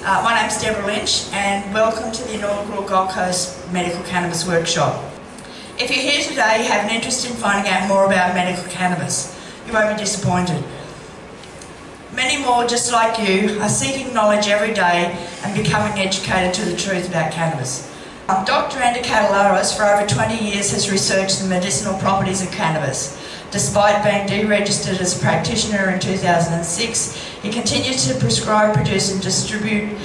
My name's Deborah Lynch and welcome to the inaugural Gold Coast Medical Cannabis Workshop. If you're here today you have an interest in finding out more about medical cannabis, you won't be disappointed. Many more just like you are seeking knowledge every day and becoming educated to the truth about cannabis. Dr. Katelaris for over 20 years has researched the medicinal properties of cannabis. Despite being deregistered as a practitioner in 2006, he continues to prescribe, produce and distribute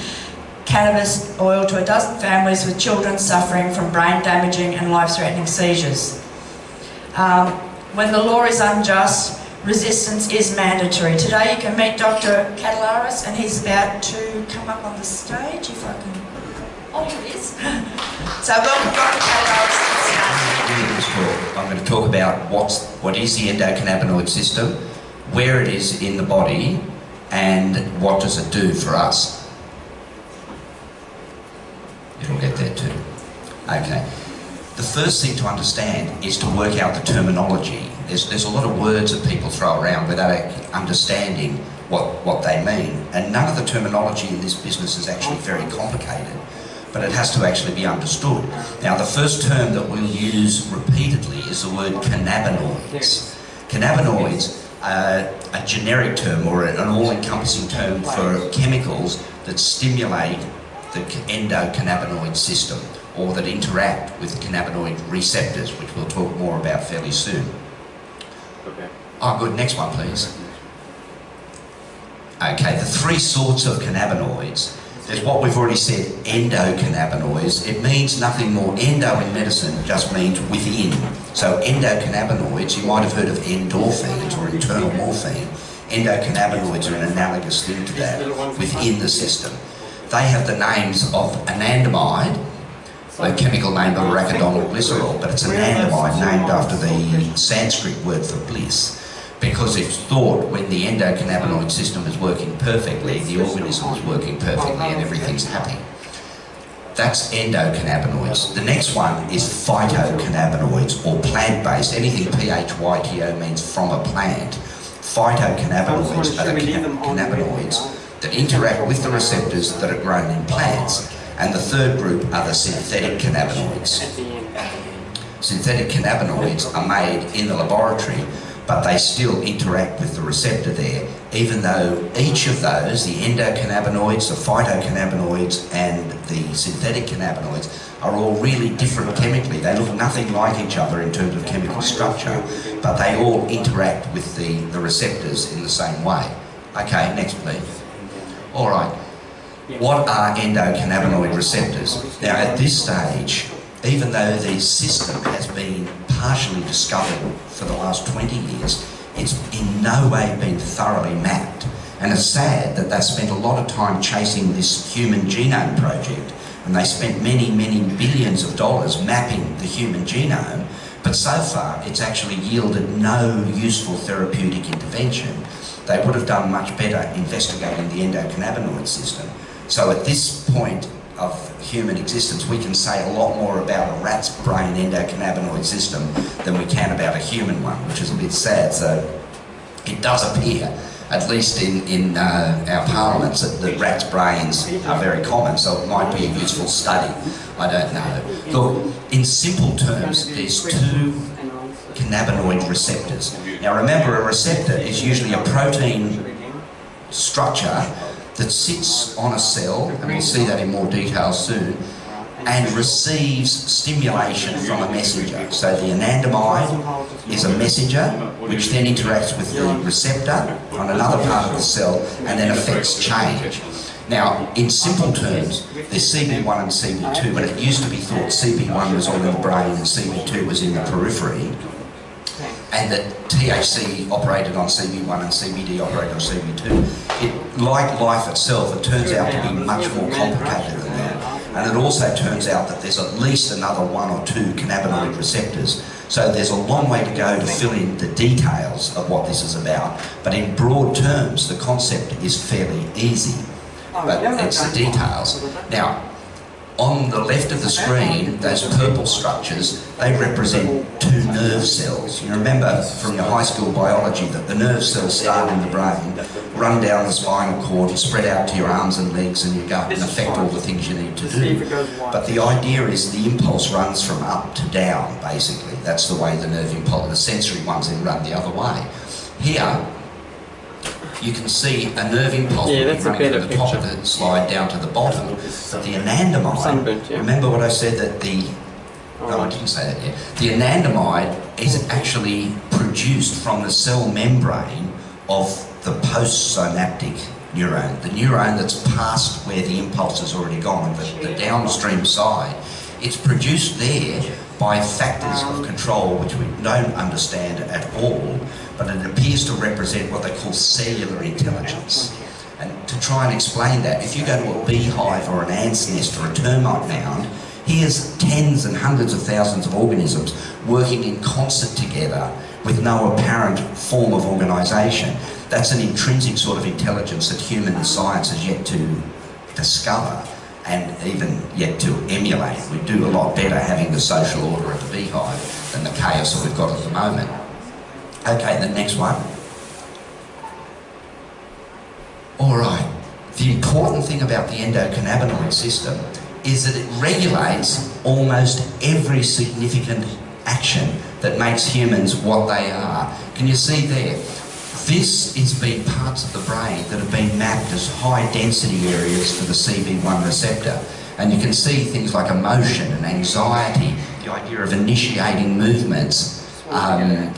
cannabis oil to a dozen families with children suffering from brain-damaging and life-threatening seizures. When the law is unjust, resistance is mandatory. Today you can meet Dr. Katelaris and he's about to come up on the stage, if I can... Oh, here it is. So welcome Dr. Katelaris. I'm going to talk about what is the endocannabinoid system, where it is in the body, and what does it do for us. It'll get there too. Okay. The first thing to understand is to work out the terminology. There's a lot of words that people throw around without understanding what they mean. And none of the terminology in this business is actually very complicated, but it has to actually be understood. Now, the first term that we'll use repeatedly is the word cannabinoids. Cannabinoids are a generic term or an all-encompassing term for chemicals that stimulate the endocannabinoid system or that interact with cannabinoid receptors, which we'll talk more about fairly soon. Okay. Oh, good. Next one, please. Okay, the three sorts of cannabinoids. There's what we've already said, endocannabinoids. It means nothing more. Endo in medicine just means within. So endocannabinoids, you might have heard of endorphins or internal morphine. Endocannabinoids are an analogous thing to that within the system. They have the names of anandamide, the chemical name of arachidonyl glycerol, but it's an anandamide named after the Sanskrit word for bliss, because it's thought when the endocannabinoid system is working perfectly, the organism is working perfectly and everything's happy. That's endocannabinoids. The next one is phytocannabinoids, or plant-based. Anything P-H-Y-T-O means from a plant. Phytocannabinoids are the cannabinoids that interact with the receptors that are grown in plants. And the third group are the synthetic cannabinoids. Synthetic cannabinoids are made in the laboratory, but they still interact with the receptor there, even though each of those, the endocannabinoids, the phytocannabinoids and the synthetic cannabinoids, are all really different chemically. They look nothing like each other in terms of chemical structure, but they all interact with the receptors in the same way. Okay, next please. All right, what are endocannabinoid receptors? Now at this stage, even though the system has been partially discovered for the last 20 years, it's in no way been thoroughly mapped. And it's sad that they spent a lot of time chasing this human genome project, and they spent many, many billions of dollars mapping the human genome, but so far it's actually yielded no useful therapeutic intervention. They would have done much better investigating the endocannabinoid system. So at this point of human existence, we can say a lot more about a rat's brain endocannabinoid system than we can about a human one, which is a bit sad. So it does appear, at least in our parliaments, that rats' brains are very common, so it might be a useful study. I don't know. Look, in simple terms, there's two cannabinoid receptors. Now remember, a receptor is usually a protein structure that sits on a cell, and we'll see that in more detail soon, and receives stimulation from a messenger. So the anandamide is a messenger which then interacts with the receptor on another part of the cell and then affects change. Now, in simple terms, there's CB1 and CB2, but it used to be thought CB1 was all in the brain and CB2 was in the periphery, and that THC operated on CB1 and CBD operated on CB2. Like life itself, it turns out to be much more complicated than that. And it also turns out that there's at least another 1 or 2 cannabinoid receptors. So there's a long way to go to fill in the details of what this is about. But in broad terms, the concept is fairly easy. But it's the details. Now, on the left of the screen, those purple structures, they represent 2 nerve cells. You remember from your high school biology that the nerve cells start in the brain, run down the spinal cord, you spread out to your arms and legs and your gut and affect all the things you need to do. But the idea is the impulse runs from up to down, basically. That's the way the nerve impulse, the sensory ones then run the other way. Here, you can see a nerve impulse running from the top of the slide down to the bottom. But the anandamide, remember what I said that the, no, I didn't say that yet. The anandamide is actually produced from the cell membrane of the postsynaptic neuron, the neuron that's past where the impulse has already gone, the downstream side. It's produced there by factors of control which we don't understand at all, but it appears to represent what they call cellular intelligence. And to try and explain that, if you go to a beehive or an ant's nest or a termite mound, here's tens and hundreds of thousands of organisms working in concert together with no apparent form of organisation. That's an intrinsic sort of intelligence that human science has yet to discover and even yet to emulate. We do a lot better having the social order of the beehive than the chaos that we've got at the moment. Okay, the next one. All right, the important thing about the endocannabinoid system is that it regulates almost every significant action that makes humans what they are. Can you see there? This is being parts of the brain that have been mapped as high density areas for the CB1 receptor. And you can see things like emotion and anxiety, the idea of initiating movements,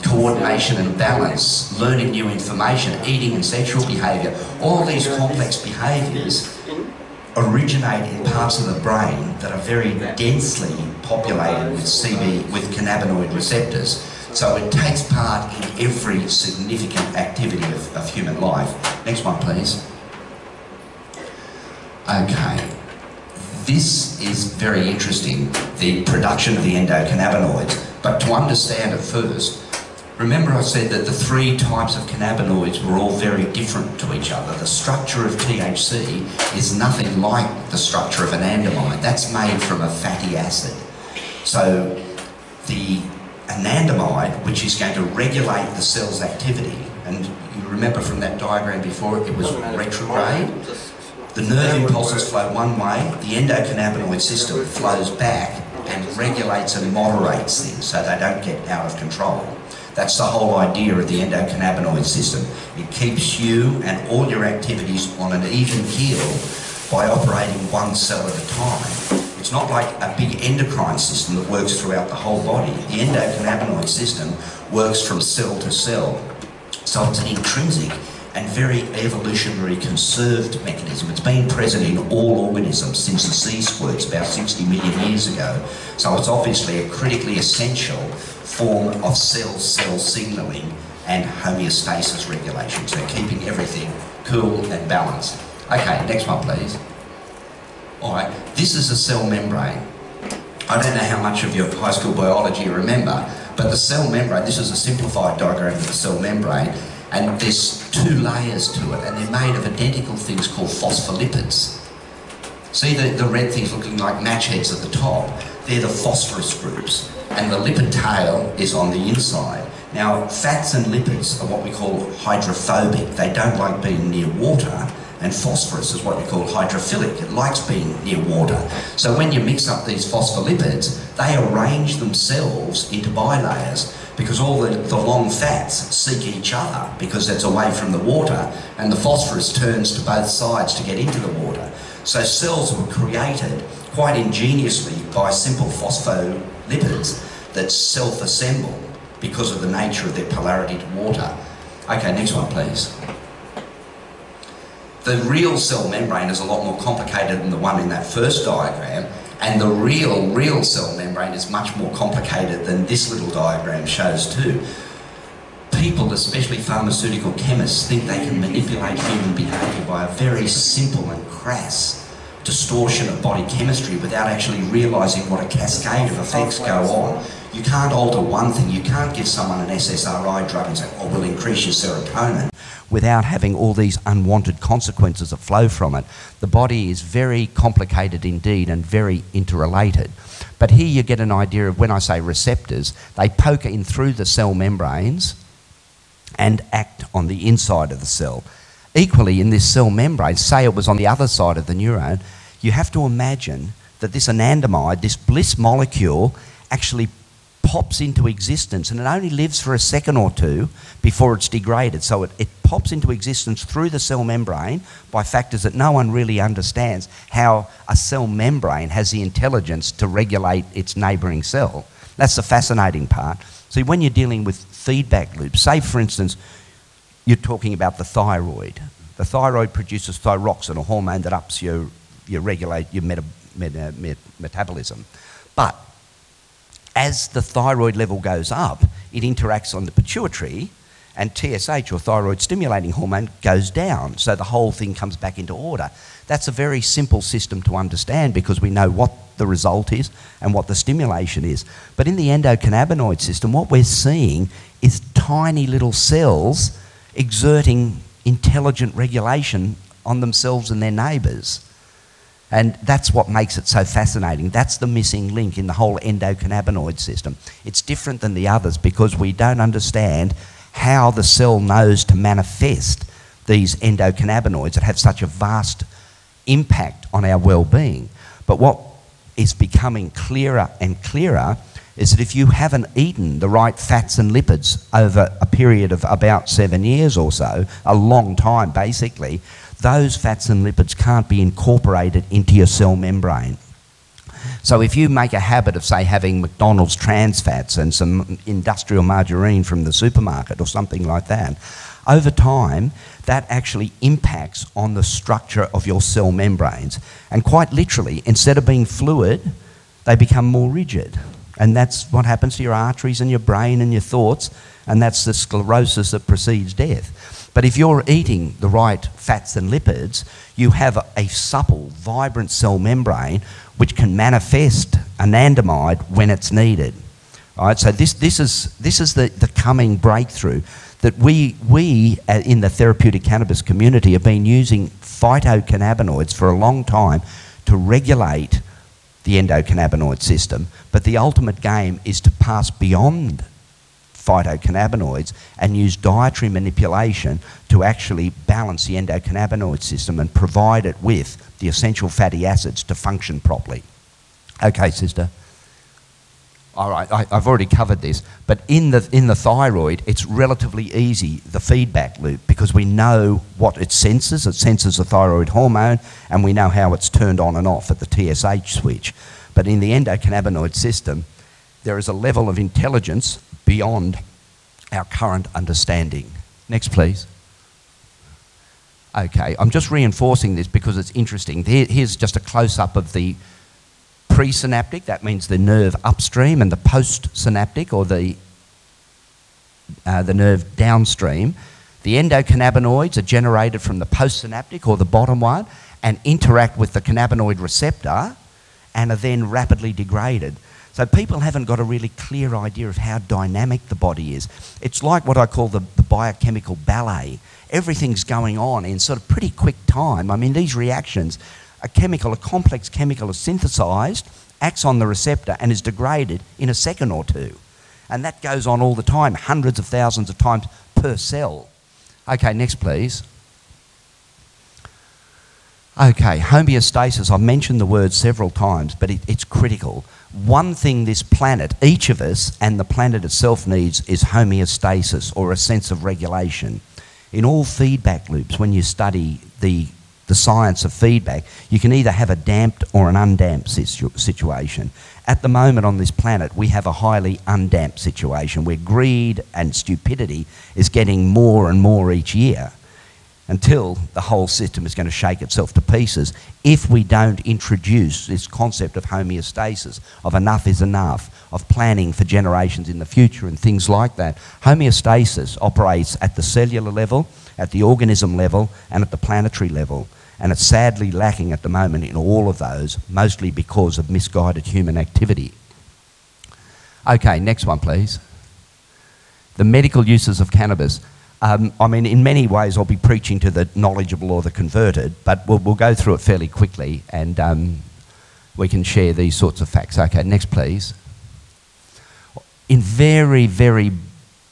coordination and balance, learning new information, eating and sexual behaviour. All these complex behaviours originate in parts of the brain that are very densely populated with cannabinoid receptors. So it takes part in every significant activity of human life. Next one, please. Okay. This is very interesting, the production of the endocannabinoids. But to understand it first, remember I said that the three types of cannabinoids were all very different to each other. The structure of THC is nothing like the structure of anandamide. That's made from a fatty acid. So the anandamide, which is going to regulate the cell's activity, and you remember from that diagram before, it was retrograde. The nerve impulses flow one way, the endocannabinoid system flows back and regulates and moderates things so they don't get out of control. That's the whole idea of the endocannabinoid system. It keeps you and all your activities on an even keel by operating one cell at a time. It's not like a big endocrine system that works throughout the whole body. The endocannabinoid system works from cell to cell. So it's an intrinsic and very evolutionary conserved mechanism. It's been present in all organisms since the sea squirts about 60 million years ago. So it's obviously a critically essential form of cell-cell signalling and homeostasis regulation. So keeping everything cool and balanced. Okay, next one please. All right, this is a cell membrane. I don't know how much of your high school biology you remember, but the cell membrane, this is a simplified diagram of the cell membrane, and there's two layers to it, and they're made of identical things called phospholipids. See the red things looking like match heads at the top? They're the phosphorus groups, and the lipid tail is on the inside. Now, fats and lipids are what we call hydrophobic. They don't like being near water, and phosphorus is what we call hydrophilic. It likes being near water. So when you mix up these phospholipids, they arrange themselves into bilayers because all the long fats seek each other because it's away from the water, and the phosphorus turns to both sides to get into the water. So cells were created quite ingeniously by simple phospholipids that self-assemble because of the nature of their polarity to water. Okay, next one please. The real cell membrane is a lot more complicated than the one in that first diagram, and the real cell membrane is much more complicated than this little diagram shows too. People, especially pharmaceutical chemists, think they can manipulate human behaviour by a very simple and crass distortion of body chemistry without actually realising what a cascade of effects go on. You can't alter one thing. You can't give someone an SSRI drug and say, oh, we'll increase your serotonin, without having all these unwanted consequences that flow from it. The body is very complicated indeed and very interrelated. But here you get an idea of, when I say receptors, they poke in through the cell membranes and act on the inside of the cell. Equally, in this cell membrane, say it was on the other side of the neuron, you have to imagine that this anandamide, this bliss molecule, actually pops into existence, and it only lives for a second or two before it's degraded. So it pops into existence through the cell membrane by factors that no one really understands, how a cell membrane has the intelligence to regulate its neighbouring cell. That's the fascinating part. See, when you're dealing with feedback loops, say for instance, you're talking about the thyroid. The thyroid produces thyroxine, a hormone that ups your metabolism. But as the thyroid level goes up, it interacts on the pituitary, and TSH, or thyroid stimulating hormone, goes down. So the whole thing comes back into order. That's a very simple system to understand because we know what the result is and what the stimulation is. But in the endocannabinoid system, what we're seeing is tiny little cells exerting intelligent regulation on themselves and their neighbours. And that's what makes it so fascinating. That's the missing link in the whole endocannabinoid system. It's different than the others because we don't understand how the cell knows to manifest these endocannabinoids that have such a vast impact on our well-being. But what is becoming clearer and clearer is that if you haven't eaten the right fats and lipids over a period of about 7 years or so, a long time basically, those fats and lipids can't be incorporated into your cell membrane. So if you make a habit of, say, having McDonald's trans fats and some industrial margarine from the supermarket or something like that, over time, that actually impacts on the structure of your cell membranes. And quite literally, instead of being fluid, they become more rigid. And that's what happens to your arteries and your brain and your thoughts, and that's the sclerosis that precedes death. But if you're eating the right fats and lipids, you have a supple, vibrant cell membrane which can manifest anandamide when it's needed. Right? So this is the coming breakthrough that we in the therapeutic cannabis community have been using phytocannabinoids for a long time to regulate the endocannabinoid system, but the ultimate game is to pass beyond phytocannabinoids and use dietary manipulation to actually balance the endocannabinoid system and provide it with the essential fatty acids to function properly. Okay, Sista. All right, I've already covered this, but in the thyroid, it's relatively easy, the feedback loop, because we know what it senses. It senses the thyroid hormone, and we know how it's turned on and off at the TSH switch. But in the endocannabinoid system, there is a level of intelligence beyond our current understanding. Next, please. Okay, I'm just reinforcing this because it's interesting. Here's just a close-up of the presynaptic, that means the nerve upstream, and the postsynaptic, or the nerve downstream. The endocannabinoids are generated from the postsynaptic, or the bottom one, and interact with the cannabinoid receptor and are then rapidly degraded. So people haven't got a really clear idea of how dynamic the body is. It's like what I call the biochemical ballet. Everything's going on in sort of pretty quick time. I mean, these reactions, a complex chemical is synthesised, acts on the receptor and is degraded in a second or two. And that goes on all the time, hundreds of thousands of times per cell. Okay, next please. Okay, homeostasis. I've mentioned the word several times, but it's critical. One thing this planet, each of us, and the planet itself needs is homeostasis, or a sense of regulation. In all feedback loops, when you study the science of feedback, you can either have a damped or an undamped situation. At the moment on this planet, we have a highly undamped situation where greed and stupidity is getting more and more each year, until the whole system is going to shake itself to pieces if we don't introduce this concept of homeostasis, of enough is enough, of planning for generations in the future and things like that. Homeostasis operates at the cellular level, at the organism level, and at the planetary level. And it's sadly lacking at the moment in all of those, mostly because of misguided human activity. Okay, next one please. The medical uses of cannabis. I mean, in many ways I'll be preaching to the knowledgeable or the converted, but we'll go through it fairly quickly, and we can share these sorts of facts. Okay, next please. In very, very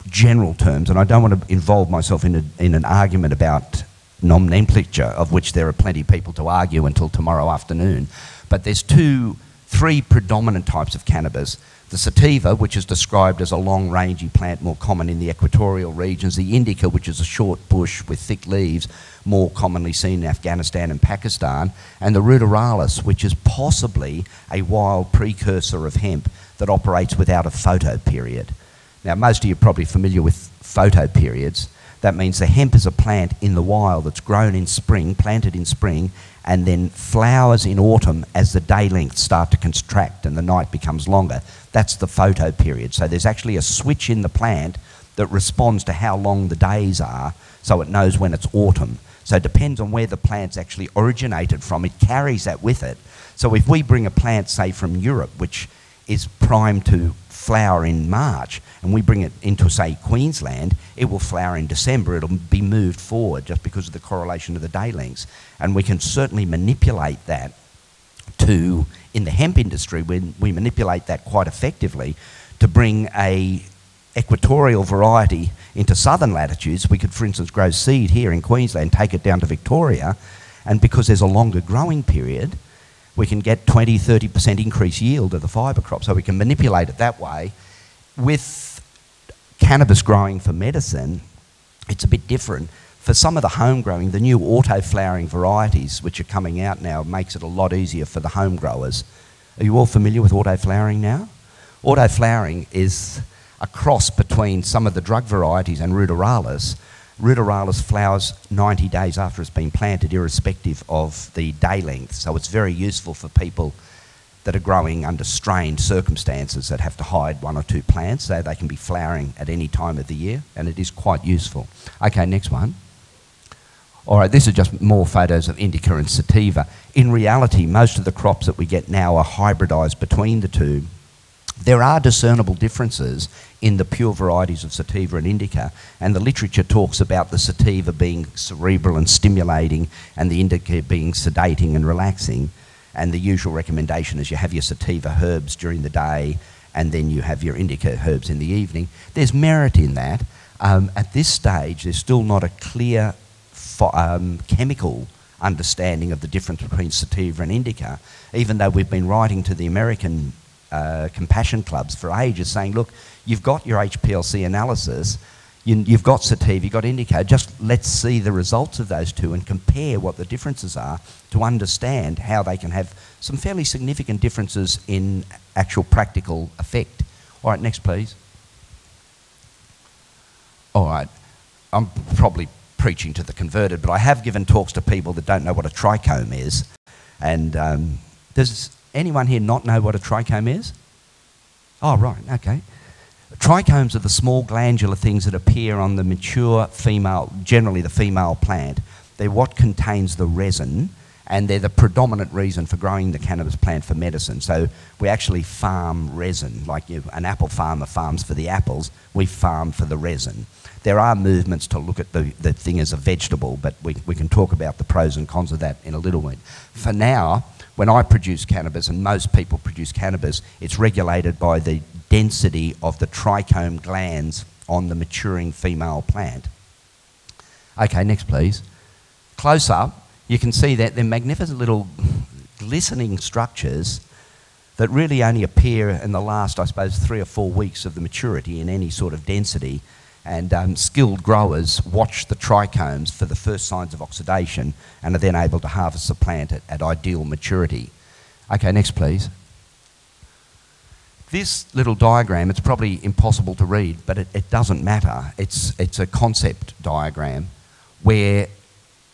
general terms, and I don't want to involve myself in an argument about nomenclature, of which there are plenty of people to argue until tomorrow afternoon. But there's three predominant types of cannabis. The sativa, which is described as a long-rangey plant more common in the equatorial regions. The indica, which is a short bush with thick leaves, more commonly seen in Afghanistan and Pakistan. And the ruderalis, which is possibly a wild precursor of hemp that operates without a photo period. Now, most of you are probably familiar with photo periods. That means the hemp is a plant in the wild that's grown in spring, planted in spring, and then flowers in autumn as the day lengths start to contract and the night becomes longer. That's the photo period. So there's actually a switch in the plant that responds to how long the days are, so it knows when it's autumn. So it depends on where the plant's actually originated from. It carries that with it. So if we bring a plant, say, from Europe, which is primed to flower in March, and we bring it into, say, Queensland, it will flower in December. It'll be moved forward just because of the correlation of the day lengths. And we can certainly manipulate that to, in the hemp industry, we manipulate that quite effectively to bring a equatorial variety into southern latitudes. We could, for instance, grow seed here in Queensland, take it down to Victoria, and because there's a longer growing period, we can get 20, 30% increased yield of the fibre crop. So we can manipulate it that way. With cannabis growing for medicine, it's a bit different. For some of the home growing, the new auto-flowering varieties which are coming out now makes it a lot easier for the home growers. Are you all familiar with auto-flowering now? Auto-flowering is a cross between some of the drug varieties and ruderalis. Ruderalis flowers 90 days after it's been planted, irrespective of the day length. So it's very useful for people that are growing under strained circumstances that have to hide one or two plants so they can be flowering at any time of the year, and it is quite useful. Okay, next one. All right, this is just more photos of indica and sativa. In reality, most of the crops that we get now are hybridised between the two. There are discernible differences in the pure varieties of sativa and indica, and the literature talks about the sativa being cerebral and stimulating and the indica being sedating and relaxing, and the usual recommendation is you have your sativa herbs during the day and then you have your indica herbs in the evening. There's merit in that. At this stage, there's still not a clear chemical understanding of the difference between sativa and indica, even though we've been writing to the American compassion clubs for ages saying, look, you've got your HPLC analysis, you've got sativa, you've got indica, just let's see the results of those two and compare what the differences are to understand how they can have some fairly significant differences in actual practical effect. All right, next please. All right, I'm probably preaching to the converted, but I have given talks to people that don't know what a trichome is. And does anyone here not know what a trichome is? Oh, right, okay. Trichomes are the small glandular things that appear on the mature female, generally the female plant. They're what contains the resin, and they're the predominant reason for growing the cannabis plant for medicine. So we actually farm resin, like an apple farmer farms for the apples, we farm for the resin. There are movements to look at the thing as a vegetable, but we can talk about the pros and cons of that in a little bit. For now, when I produce cannabis, and most people produce cannabis, it's regulated by the density of the trichome glands on the maturing female plant. Okay, next please. Close up, you can see that they're magnificent little glistening structures that really only appear in the last, I suppose, 3 or 4 weeks of the maturity in any sort of density. And skilled growers watch the trichomes for the first signs of oxidation and are then able to harvest the plant at ideal maturity. Okay, next please. This little diagram, it's probably impossible to read, but it doesn't matter. It's a concept diagram where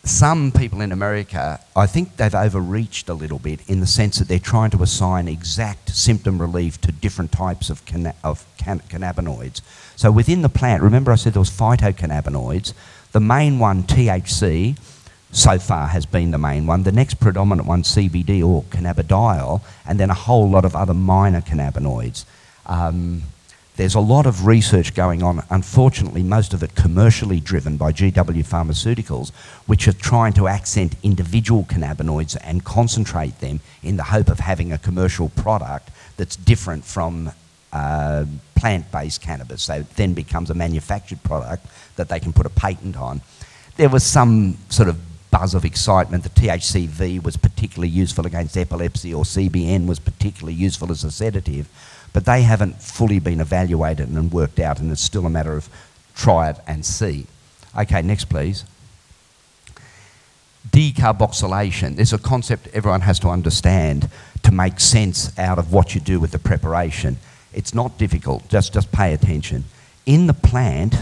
some people in America, I think they've overreached a little bit in the sense that they're trying to assign exact symptom relief to different types of cannabinoids. So within the plant, remember I said there was phytocannabinoids. The main one, THC, so far has been the main one. The next predominant one, CBD or cannabidiol, and then a whole lot of other minor cannabinoids. There's a lot of research going on, unfortunately most of it commercially driven by GW Pharmaceuticals, which are trying to accent individual cannabinoids and concentrate them in the hope of having a commercial product that's different from plant-based cannabis. So it then becomes a manufactured product that they can put a patent on. there was some sort of buzz of excitement that THCV was particularly useful against epilepsy or CBN was particularly useful as a sedative, but they haven't fully been evaluated and worked out, and it's still a matter of try it and see. Okay, next please. Decarboxylation. There's a concept everyone has to understand to make sense out of what you do with the preparation. It's not difficult, just pay attention. In the plant,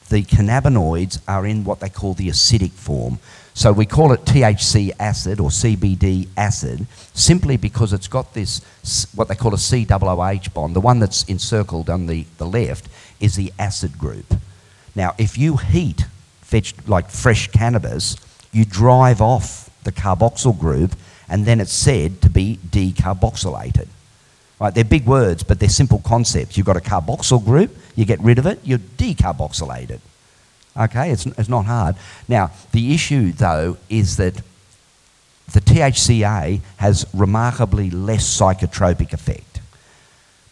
the cannabinoids are in what they call the acidic form. So we call it THC acid or CBD acid simply because it's got this, what they call a COOH bond. The one that's encircled on the left is the acid group. Now, if you heat like fresh cannabis, you drive off the carboxyl group, and then it's said to be decarboxylated. Right, they're big words, but they're simple concepts. You've got a carboxyl group, you get rid of it, you're decarboxylated. Okay, it's not hard. Now, the issue, though, is that the THCA has remarkably less psychotropic effect.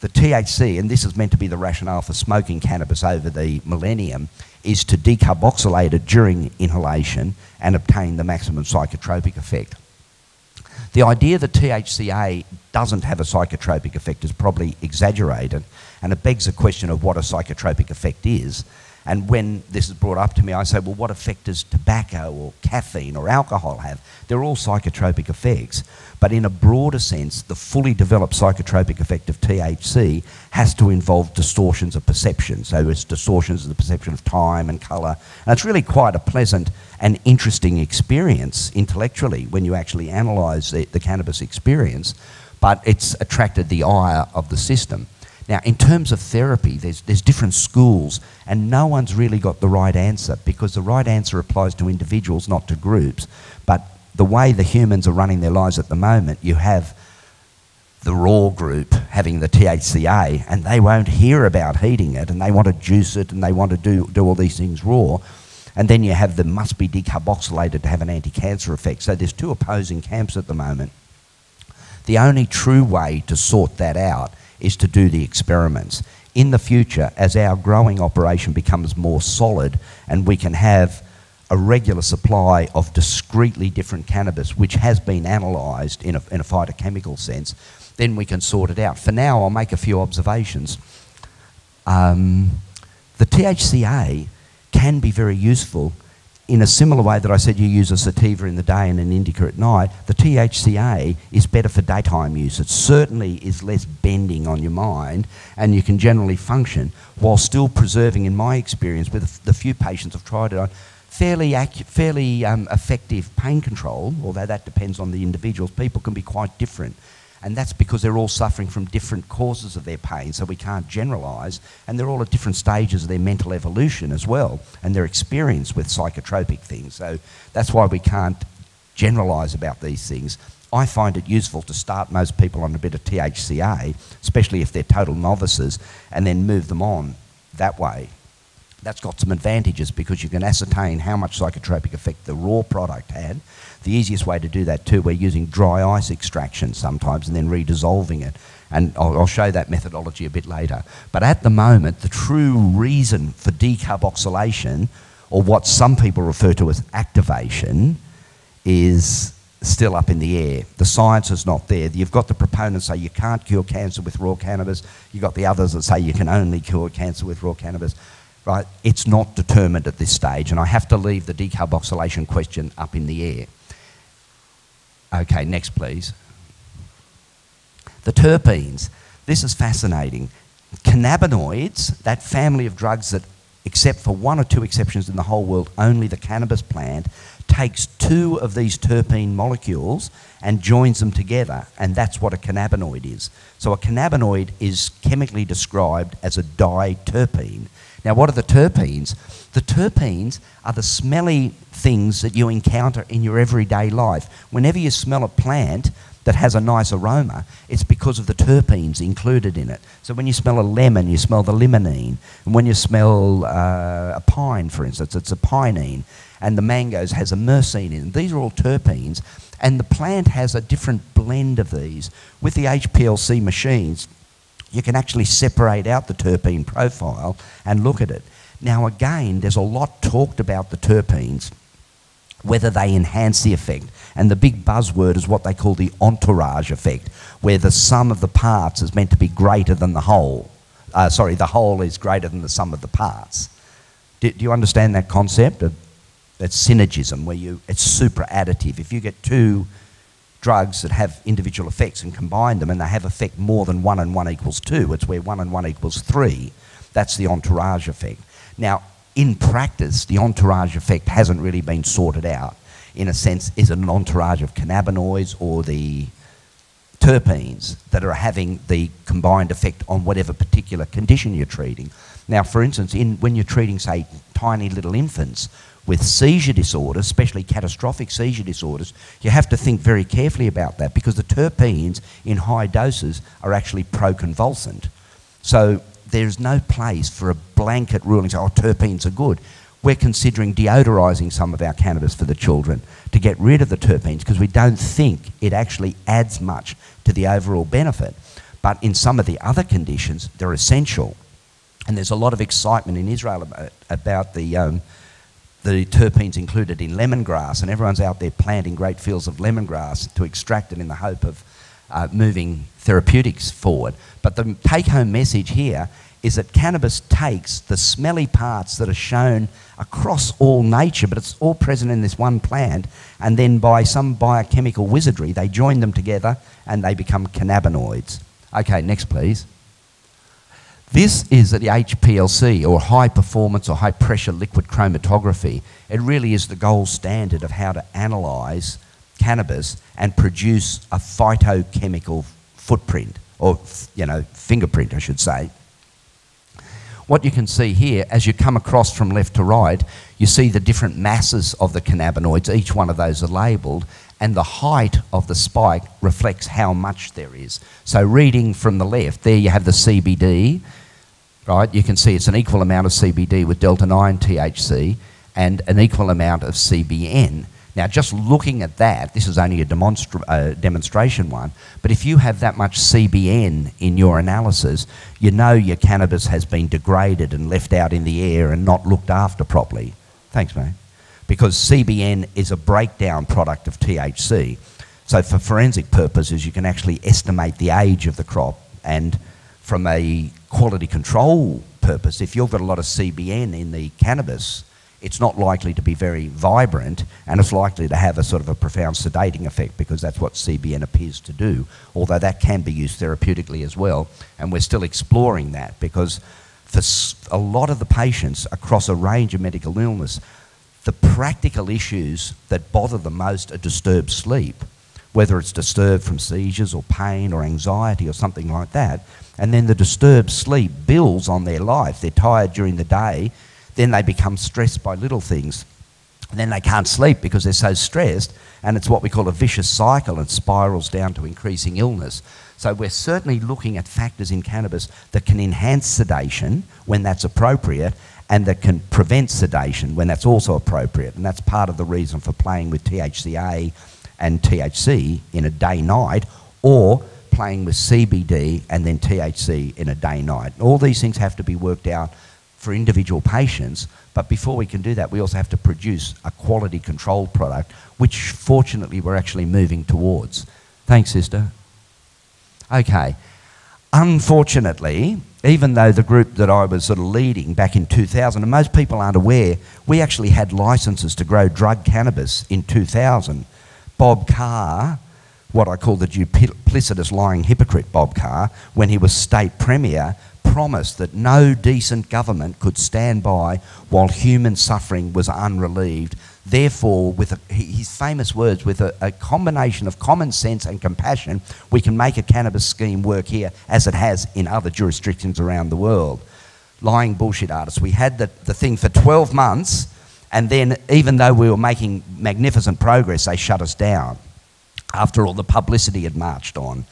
The THC, and this is meant to be the rationale for smoking cannabis over the millennium, is to decarboxylate it during inhalation and obtain the maximum psychotropic effect. The idea that THCA doesn't have a psychotropic effect is probably exaggerated, and it begs the question of what a psychotropic effect is. And when this is brought up to me, I say, well, what effect does tobacco or caffeine or alcohol have? They're all psychotropic effects. But in a broader sense, the fully developed psychotropic effect of THC has to involve distortions of perception. So it's distortions of the perception of time and colour. And it's really quite a pleasant and interesting experience intellectually when you actually analyse the cannabis experience. But it's attracted the ire of the system. Now, in terms of therapy, there's different schools, and no one's really got the right answer, because the right answer applies to individuals, not to groups. But the way the humans are running their lives at the moment, you have the raw group having the THCA, and they won't hear about heating it, and they want to juice it, and they want to do all these things raw. And then you have the must be decarboxylated to have an anti-cancer effect. So there's two opposing camps at the moment. The only true way to sort that out is to do the experiments. In the future, as our growing operation becomes more solid and we can have a regular supply of discretely different cannabis, which has been analysed in a phytochemical sense, then we can sort it out. For now, I'll make a few observations. The THCA can be very useful in a similar way that I said you use a sativa in the day and an indica at night. The THCA is better for daytime use. It certainly is less bending on your mind, and you can generally function while still preserving, in my experience with the few patients I've tried it on, fairly effective pain control, although that depends on the individuals. People can be quite different. And that's because they're all suffering from different causes of their pain, so we can't generalise. And they're all at different stages of their mental evolution as well, and their experience with psychotropic things. So that's why we can't generalise about these things. I find it useful to start most people on a bit of THCA, especially if they're total novices, and then move them on that way. That's got some advantages because you can ascertain how much psychotropic effect the raw product had. The easiest way to do that too, we're using dry ice extraction sometimes and then redissolving it. And I'll show that methodology a bit later. But at the moment, the true reason for decarboxylation, or what some people refer to as activation, is still up in the air. The science is not there. You've got the proponents say you can't cure cancer with raw cannabis. You've got the others that say you can only cure cancer with raw cannabis. Right? It's not determined at this stage, and I have to leave the decarboxylation question up in the air. Okay, next please. The terpenes. This is fascinating. Cannabinoids, that family of drugs that, except for one or two exceptions in the whole world, only the cannabis plant takes two of these terpene molecules and joins them together, and that's what a cannabinoid is. So a cannabinoid is chemically described as a diterpene. Now, what are the terpenes? The terpenes are the smelly things that you encounter in your everyday life. Whenever you smell a plant that has a nice aroma, it's because of the terpenes included in it. So when you smell a lemon, you smell the limonene. And when you smell a pine, for instance, it's a pinene. And the mangoes has a myrcene in them. These are all terpenes. And the plant has a different blend of these. With the HPLC machines, you can actually separate out the terpene profile and look at it. Now again, there's a lot talked about the terpenes, whether they enhance the effect. And the big buzzword is what they call the entourage effect, where the sum of the parts is meant to be greater than the whole. The whole is greater than the sum of the parts. Do you understand that concept? It's synergism, where it's super additive. If you get two drugs that have individual effects and combine them and they have effect more than 1 and 1 equals 2, it's where 1 and 1 equals 3. That's the entourage effect. Now, in practice, the entourage effect hasn't really been sorted out. In a sense, is it an entourage of cannabinoids or the terpenes that are having the combined effect on whatever particular condition you're treating? Now, for instance, when you're treating, say, tiny little infants with seizure disorders, especially catastrophic seizure disorders, you have to think very carefully about that, because the terpenes in high doses are actually proconvulsant. So there's no place for a blanket ruling, say, oh, terpenes are good. We're considering deodorising some of our cannabis for the children to get rid of the terpenes, because we don't think it actually adds much to the overall benefit. But in some of the other conditions, they're essential. And there's a lot of excitement in Israel about the terpenes included in lemongrass, and everyone's out there planting great fields of lemongrass to extract it in the hope of moving therapeutics forward. But the take-home message here is that cannabis takes the smelly parts that are shown across all nature, but it's all present in this one plant, and then by some biochemical wizardry, they join them together and they become cannabinoids. Okay, next please. This is the HPLC, or high performance or high pressure liquid chromatography. It really is the gold standard of how to analyse cannabis and produce a phytochemical footprint, or fingerprint I should say. What you can see here, as you come across from left to right, you see the different masses of the cannabinoids. Each one of those are labelled, and the height of the spike reflects how much there is. So reading from the left, there you have the CBD, right? You can see it's an equal amount of CBD with delta-9 THC and an equal amount of CBN. Now, just looking at that, this is only a demonstration one, but if you have that much CBN in your analysis, you know your cannabis has been degraded and left out in the air and not looked after properly. Thanks, mate. Because CBN is a breakdown product of THC. So for forensic purposes, you can actually estimate the age of the crop, and from a quality control purpose, if you've got a lot of CBN in the cannabis, it's not likely to be very vibrant, and it's likely to have a sort of a profound sedating effect, because that's what CBN appears to do, although that can be used therapeutically as well, and we're still exploring that, because for a lot of the patients across a range of medical illness, the practical issues that bother them most are disturbed sleep, whether it's disturbed from seizures or pain or anxiety or something like that, and then the disturbed sleep builds on their life. They're tired during the day, then they become stressed by little things, and then they can't sleep because they're so stressed, and it's what we call a vicious cycle, and spirals down to increasing illness. So we're certainly looking at factors in cannabis that can enhance sedation when that's appropriate, and that can prevent sedation when that's also appropriate, and that's part of the reason for playing with THCA and THC in a day-night, or playing with CBD and then THC in a day-night. All these things have to be worked out for individual patients, but before we can do that, we also have to produce a quality controlled product, which fortunately we're actually moving towards. Thanks, Sista. Okay. Unfortunately, even though the group that I was sort of leading back in 2000, and most people aren't aware, we actually had licenses to grow drug cannabis in 2000. Bob Carr, what I call the duplicitous lying hypocrite Bob Carr, when he was state premier, promised that no decent government could stand by while human suffering was unrelieved. Therefore, with his famous words, with a combination of common sense and compassion, we can make a cannabis scheme work here as it has in other jurisdictions around the world. Lying bullshit artists. We had the thing for 12 months, and then even though we were making magnificent progress, they shut us down after all the publicity had marched on.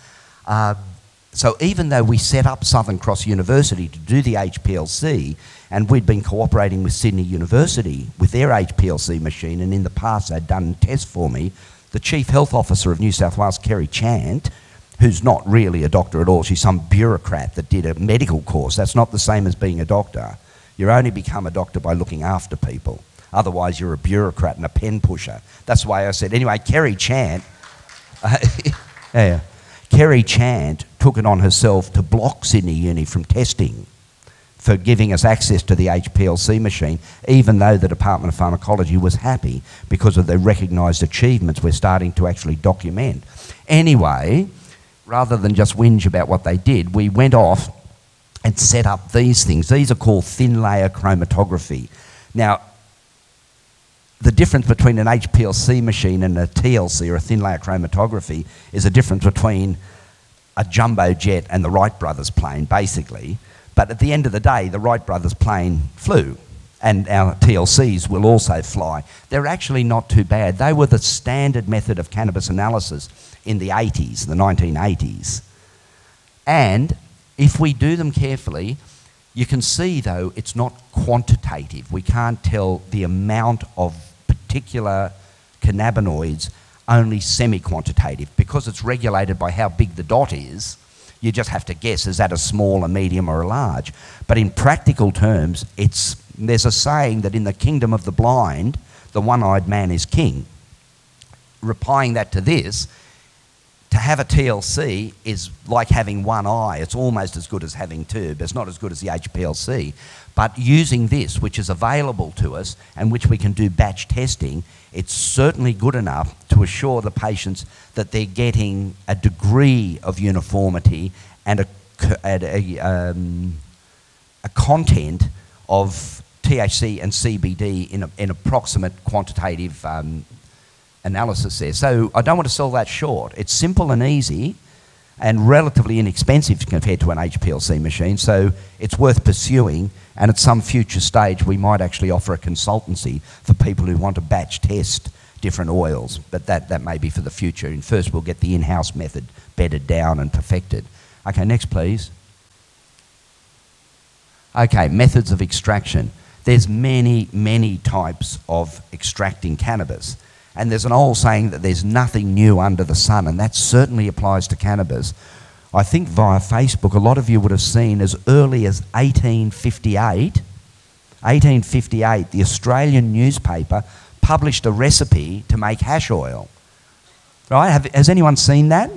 So even though we set up Southern Cross University to do the HPLC, and we'd been cooperating with Sydney University with their HPLC machine, and in the past they'd done tests for me, the Chief Health Officer of New South Wales, Kerry Chant, who's not really a doctor at all, she's some bureaucrat that did a medical course. That's not the same as being a doctor. You only become a doctor by looking after people. Otherwise, you're a bureaucrat and a pen pusher. That's the way I said. Anyway, Kerry Chant, Kerry Chant took it on herself to block Sydney Uni from testing for giving us access to the HPLC machine, even though the Department of Pharmacology was happy because of the recognised achievements we're starting to actually document. Anyway, rather than just whinge about what they did, we went off and set up these things. These are called thin layer chromatography. Now, the difference between an HPLC machine and a TLC, or a thin layer chromatography, is a difference between a jumbo jet and the Wright brothers plane, basically. But at the end of the day, the Wright brothers plane flew, and our TLCs will also fly. They're actually not too bad. They were the standard method of cannabis analysis in the 80s, the 1980s. And if we do them carefully, you can see, though, it's not quantitative. We can't tell the amount of particular cannabinoids, only semi-quantitative. Because it's regulated by how big the dot is, you just have to guess, is that a small, a medium, or a large? But in practical terms, there's a saying that in the kingdom of the blind, the one-eyed man is king. Replying that to this, to have a TLC is like having one eye. It's almost as good as having two, but it's not as good as the HPLC. But using this, which is available to us and which we can do batch testing, it's certainly good enough to assure the patients that they're getting a degree of uniformity and a content of THC and CBD in approximate quantitative analysis there. So I don't want to sell that short. It's simple and easy and relatively inexpensive compared to an HPLC machine, so it's worth pursuing, and at some future stage we might actually offer a consultancy for people who want to batch test different oils, but that may be for the future. And first we'll get the in-house method bedded down and perfected. Okay, next please. Okay, methods of extraction. There's many, many types of extracting cannabis. And there's an old saying that there's nothing new under the sun, and that certainly applies to cannabis. I think via Facebook, a lot of you would have seen as early as 1858, the Australian newspaper published a recipe to make hash oil. Right? Has anyone seen that?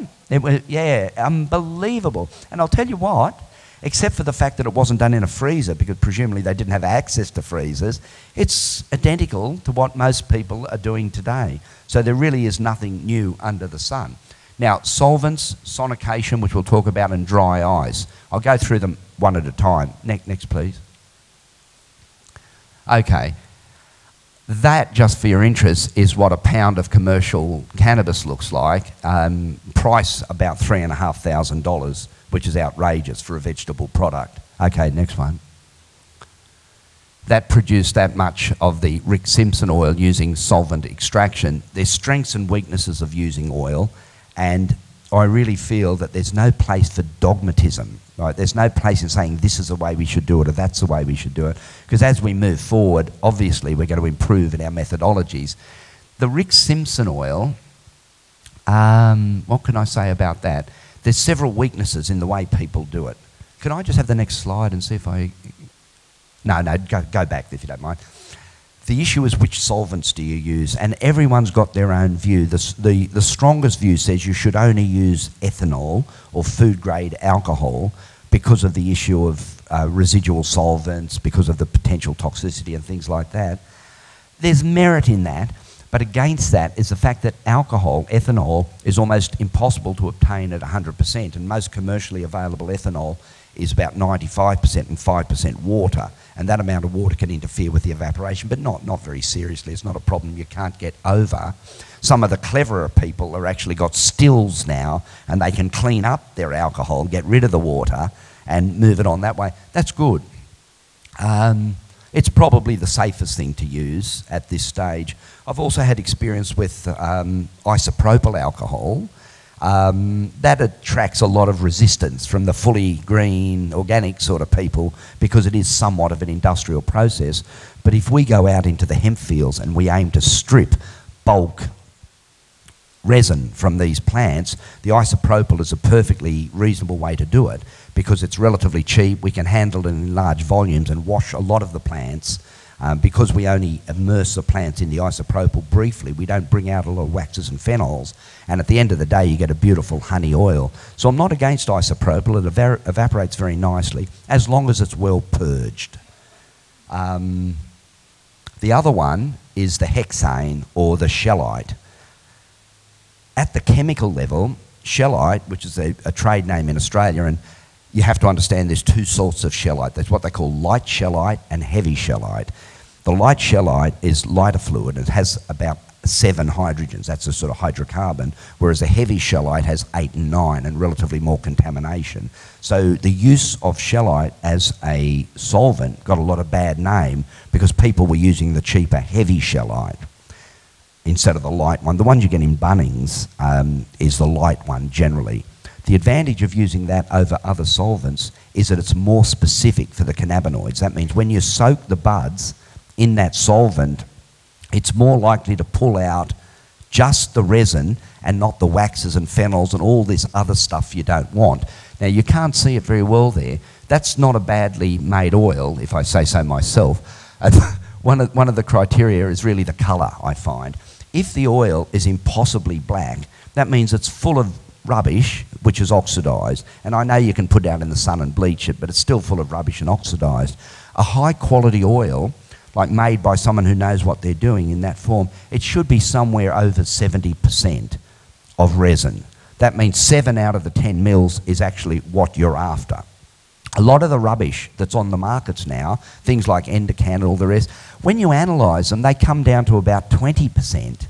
Yeah, unbelievable. And I'll tell you what, except for the fact that it wasn't done in a freezer, because presumably they didn't have access to freezers, it's identical to what most people are doing today. So there really is nothing new under the sun. Now, solvents, sonication, which we'll talk about, and dry ice. I'll go through them one at a time. Next, please. Okay. That, just for your interest, is what a pound of commercial cannabis looks like. Price about $3,500, which is outrageous for a vegetable product. Okay, next one. That produced that much of the Rick Simpson oil using solvent extraction. There's strengths and weaknesses of using oil, and I really feel that there's no place for dogmatism. Right? There's no place in saying this is the way we should do it or that's the way we should do it, because as we move forward, obviously we're going to improve in our methodologies. The Rick Simpson oil, what can I say about that? There's several weaknesses in the way people do it. Can I just have the next slide and see if I... No, go back if you don't mind. The issue is which solvents do you use, and everyone's got their own view. The strongest view says you should only use ethanol or food-grade alcohol because of the issue of residual solvents, because of the potential toxicity and things like that. There's merit in that. But against that is the fact that alcohol, ethanol, is almost impossible to obtain at 100%, and most commercially available ethanol is about 95% and 5% water, and that amount of water can interfere with the evaporation, but not very seriously. It's not a problem you can't get over. Some of the cleverer people are actually got stills now, and they can clean up their alcohol, get rid of the water, and move it on that way. That's good. It's probably the safest thing to use at this stage. I've also had experience with isopropyl alcohol. That attracts a lot of resistance from the fully green, organic sort of people because it is somewhat of an industrial process. But if we go out into the hemp fields and we aim to strip bulk resin from these plants, the isopropyl is a perfectly reasonable way to do it because it's relatively cheap. We can handle it in large volumes and wash a lot of the plants Because we only immerse the plants in the isopropyl briefly, we don't bring out a lot of waxes and phenols, and at the end of the day you get a beautiful honey oil. So I'm not against isopropyl, it evaporates very nicely as long as it's well purged. The other one is the hexane or the shellite. At the chemical level, shellite, which is a trade name in Australia, and you have to understand there's two sorts of shellite. There's what they call light shellite and heavy shellite. The light shellite is lighter fluid. It has about 7 hydrogens. That's a sort of hydrocarbon, whereas the heavy shellite has 8 and 9 and relatively more contamination. So the use of shellite as a solvent got a lot of bad name because people were using the cheaper heavy shellite instead of the light one. The one you get in Bunnings is the light one generally. The advantage of using that over other solvents is that it's more specific for the cannabinoids. That means when you soak the buds in that solvent, it's more likely to pull out just the resin and not the waxes and phenols and all this other stuff you don't want. Now, you can't see it very well there. That's not a badly made oil, if I say so myself. One of the criteria is really the colour, I find. If the oil is impossibly black, that means it's full of rubbish, which is oxidised, and I know you can put it out in the sun and bleach it, but it's still full of rubbish and oxidised. A high quality oil, like made by someone who knows what they're doing in that form, it should be somewhere over 70% of resin. That means 7 out of the 10 mils is actually what you're after. A lot of the rubbish that's on the markets now, things like Endocan and all the rest, when you analyse them, they come down to about 20%.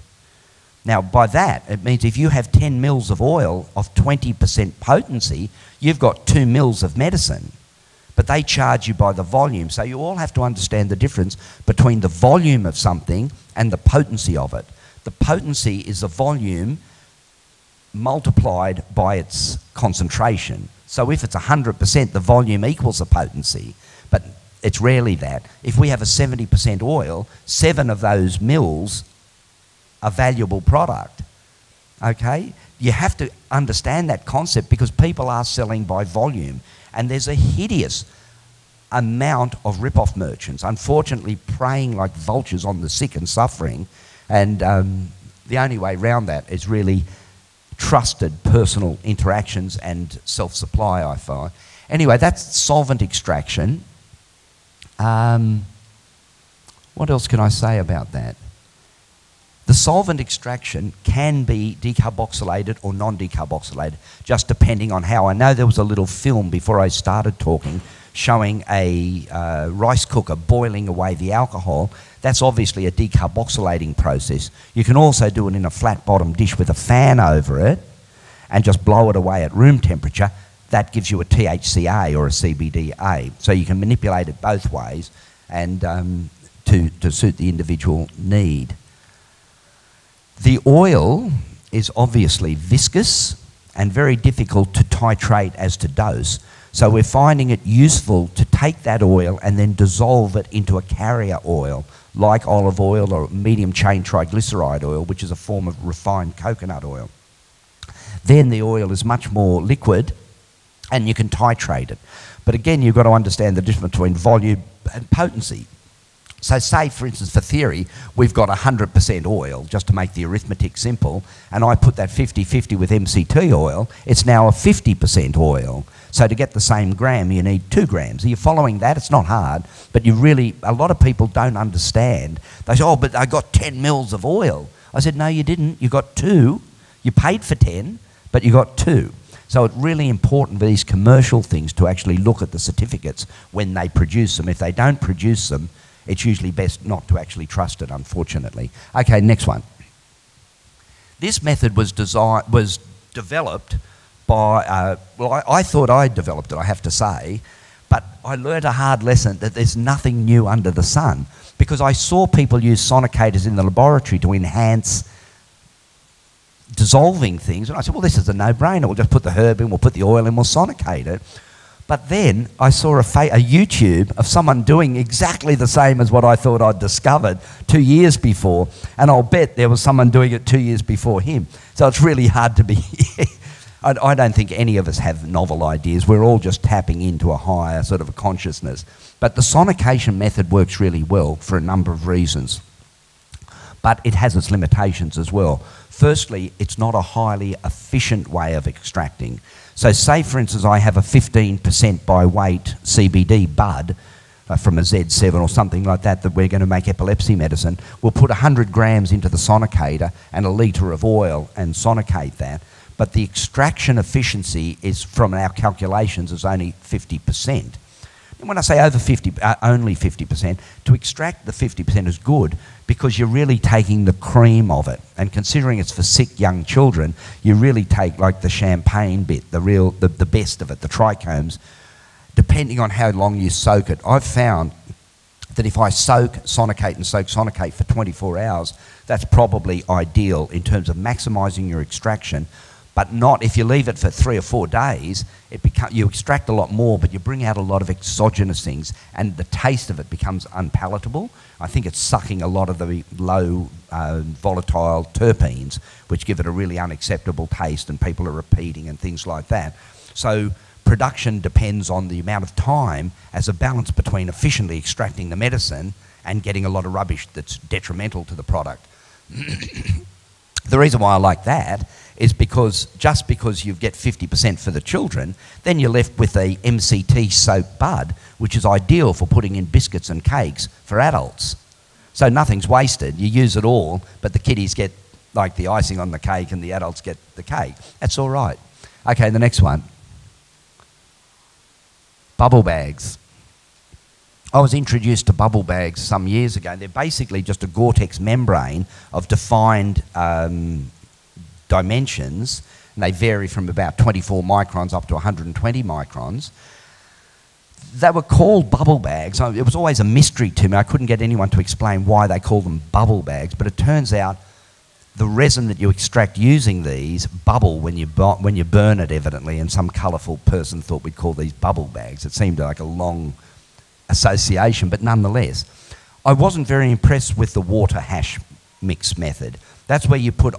Now, by that, it means if you have 10 mils of oil of 20% potency, you've got 2 mils of medicine. But they charge you by the volume. So you all have to understand the difference between the volume of something and the potency of it. The potency is the volume multiplied by its concentration. So if it's 100%, the volume equals the potency. But it's rarely that. If we have a 70% oil, 7 of those mils a valuable product. Okay? You have to understand that concept because people are selling by volume, and there's a hideous amount of rip-off merchants, unfortunately preying like vultures on the sick and suffering, and the only way around that is really trusted personal interactions and self-supply, I find. Anyway, that's solvent extraction. What else can I say about that? The solvent extraction can be decarboxylated or non-decarboxylated, just depending on how. I know there was a little film before I started talking showing a rice cooker boiling away the alcohol. That's obviously a decarboxylating process. You can also do it in a flat-bottom dish with a fan over it and just blow it away at room temperature. That gives you a THCA or a CBDA. So you can manipulate it both ways and to suit the individual need. The oil is obviously viscous and very difficult to titrate as to dose. So we're finding it useful to take that oil and then dissolve it into a carrier oil, like olive oil or medium chain triglyceride oil, which is a form of refined coconut oil. Then the oil is much more liquid and you can titrate it. But again, you've got to understand the difference between volume and potency. So say, for instance, for theory, we've got 100% oil, just to make the arithmetic simple, and I put that 50-50 with MCT oil, it's now a 50% oil. So to get the same gram, you need 2 grams. Are you following that? It's not hard, but you really, a lot of people don't understand. They say, oh, but I got 10 mils of oil. I said, no, you didn't. You got 2. You paid for 10, but you got 2. So it's really important for these commercial things to actually look at the certificates when they produce them. If they don't produce them, it's usually best not to actually trust it, unfortunately. Okay, next one. This method was developed by, well, I thought I developed it, I have to say, but I learned a hard lesson that there's nothing new under the sun, because I saw people use sonicators in the laboratory to enhance dissolving things, and I said, well, this is a no-brainer. We'll just put the herb in, we'll put the oil in, we'll sonicate it. But then I saw a YouTube of someone doing exactly the same as what I thought I'd discovered 2 years before, and I'll bet there was someone doing it 2 years before him. So it's really hard to be I don't think any of us have novel ideas. We're all just tapping into a higher sort of a consciousness. But the sonication method works really well for a number of reasons. But it has its limitations as well. Firstly, it's not a highly efficient way of extracting. So say, for instance, I have a 15% by weight CBD bud from a Z7 or something like that we're going to make epilepsy medicine. We'll put 100 grams into the sonicator and a litre of oil and sonicate that. But the extraction efficiency is, from our calculations, is only 50%. And when I say over 50, only 50%, to extract the 50% is good because you're really taking the cream of it. And considering it's for sick young children, you really take like the champagne bit, the best of it, the trichomes, depending on how long you soak it. I've found that if I sonicate and soak sonicate for 24 hours, that's probably ideal in terms of maximising your extraction. But not if you leave it for 3 or 4 days, you extract a lot more, but you bring out a lot of exogenous things, and the taste of it becomes unpalatable. I think it's sucking a lot of the low volatile terpenes, which give it a really unacceptable taste, and people are repeating and things like that. So production depends on the amount of time as a balance between efficiently extracting the medicine and getting a lot of rubbish that's detrimental to the product. The reason why I like that is because just because you get 50% for the children, then you're left with a MCT soap bud, which is ideal for putting in biscuits and cakes for adults. So nothing's wasted. You use it all, but the kiddies get like the icing on the cake and the adults get the cake. That's all right. Okay, the next one. Bubble bags. I was introduced to bubble bags some years ago. They're basically just a Gore-Tex membrane of defined dimensions, and they vary from about 24 microns up to 120 microns. They were called bubble bags. It was always a mystery to me. I couldn't get anyone to explain why they call them bubble bags, but it turns out the resin that you extract using these bubble when you burn it, evidently, and some colourful person thought we'd call these bubble bags. It seemed like a long association, but nonetheless. I wasn't very impressed with the water hash mix method. That's where you put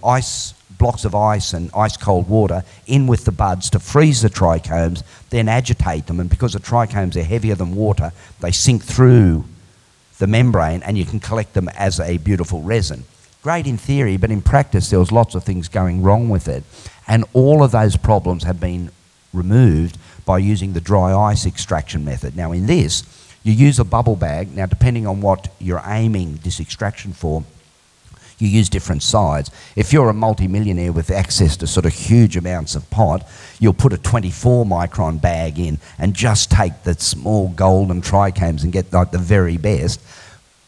blocks of ice and ice-cold water in with the buds to freeze the trichomes, then agitate them, and because the trichomes are heavier than water, they sink through the membrane and you can collect them as a beautiful resin. Great in theory, but in practice there was lots of things going wrong with it, and all of those problems have been removed by using the dry ice extraction method. Now in this, you use a bubble bag. Now depending on what you're aiming this extraction for, you use different sides. If you're a multi-millionaire with access to sort of huge amounts of pot, you'll put a 24 micron bag in and just take the small golden trichomes and get like the very best.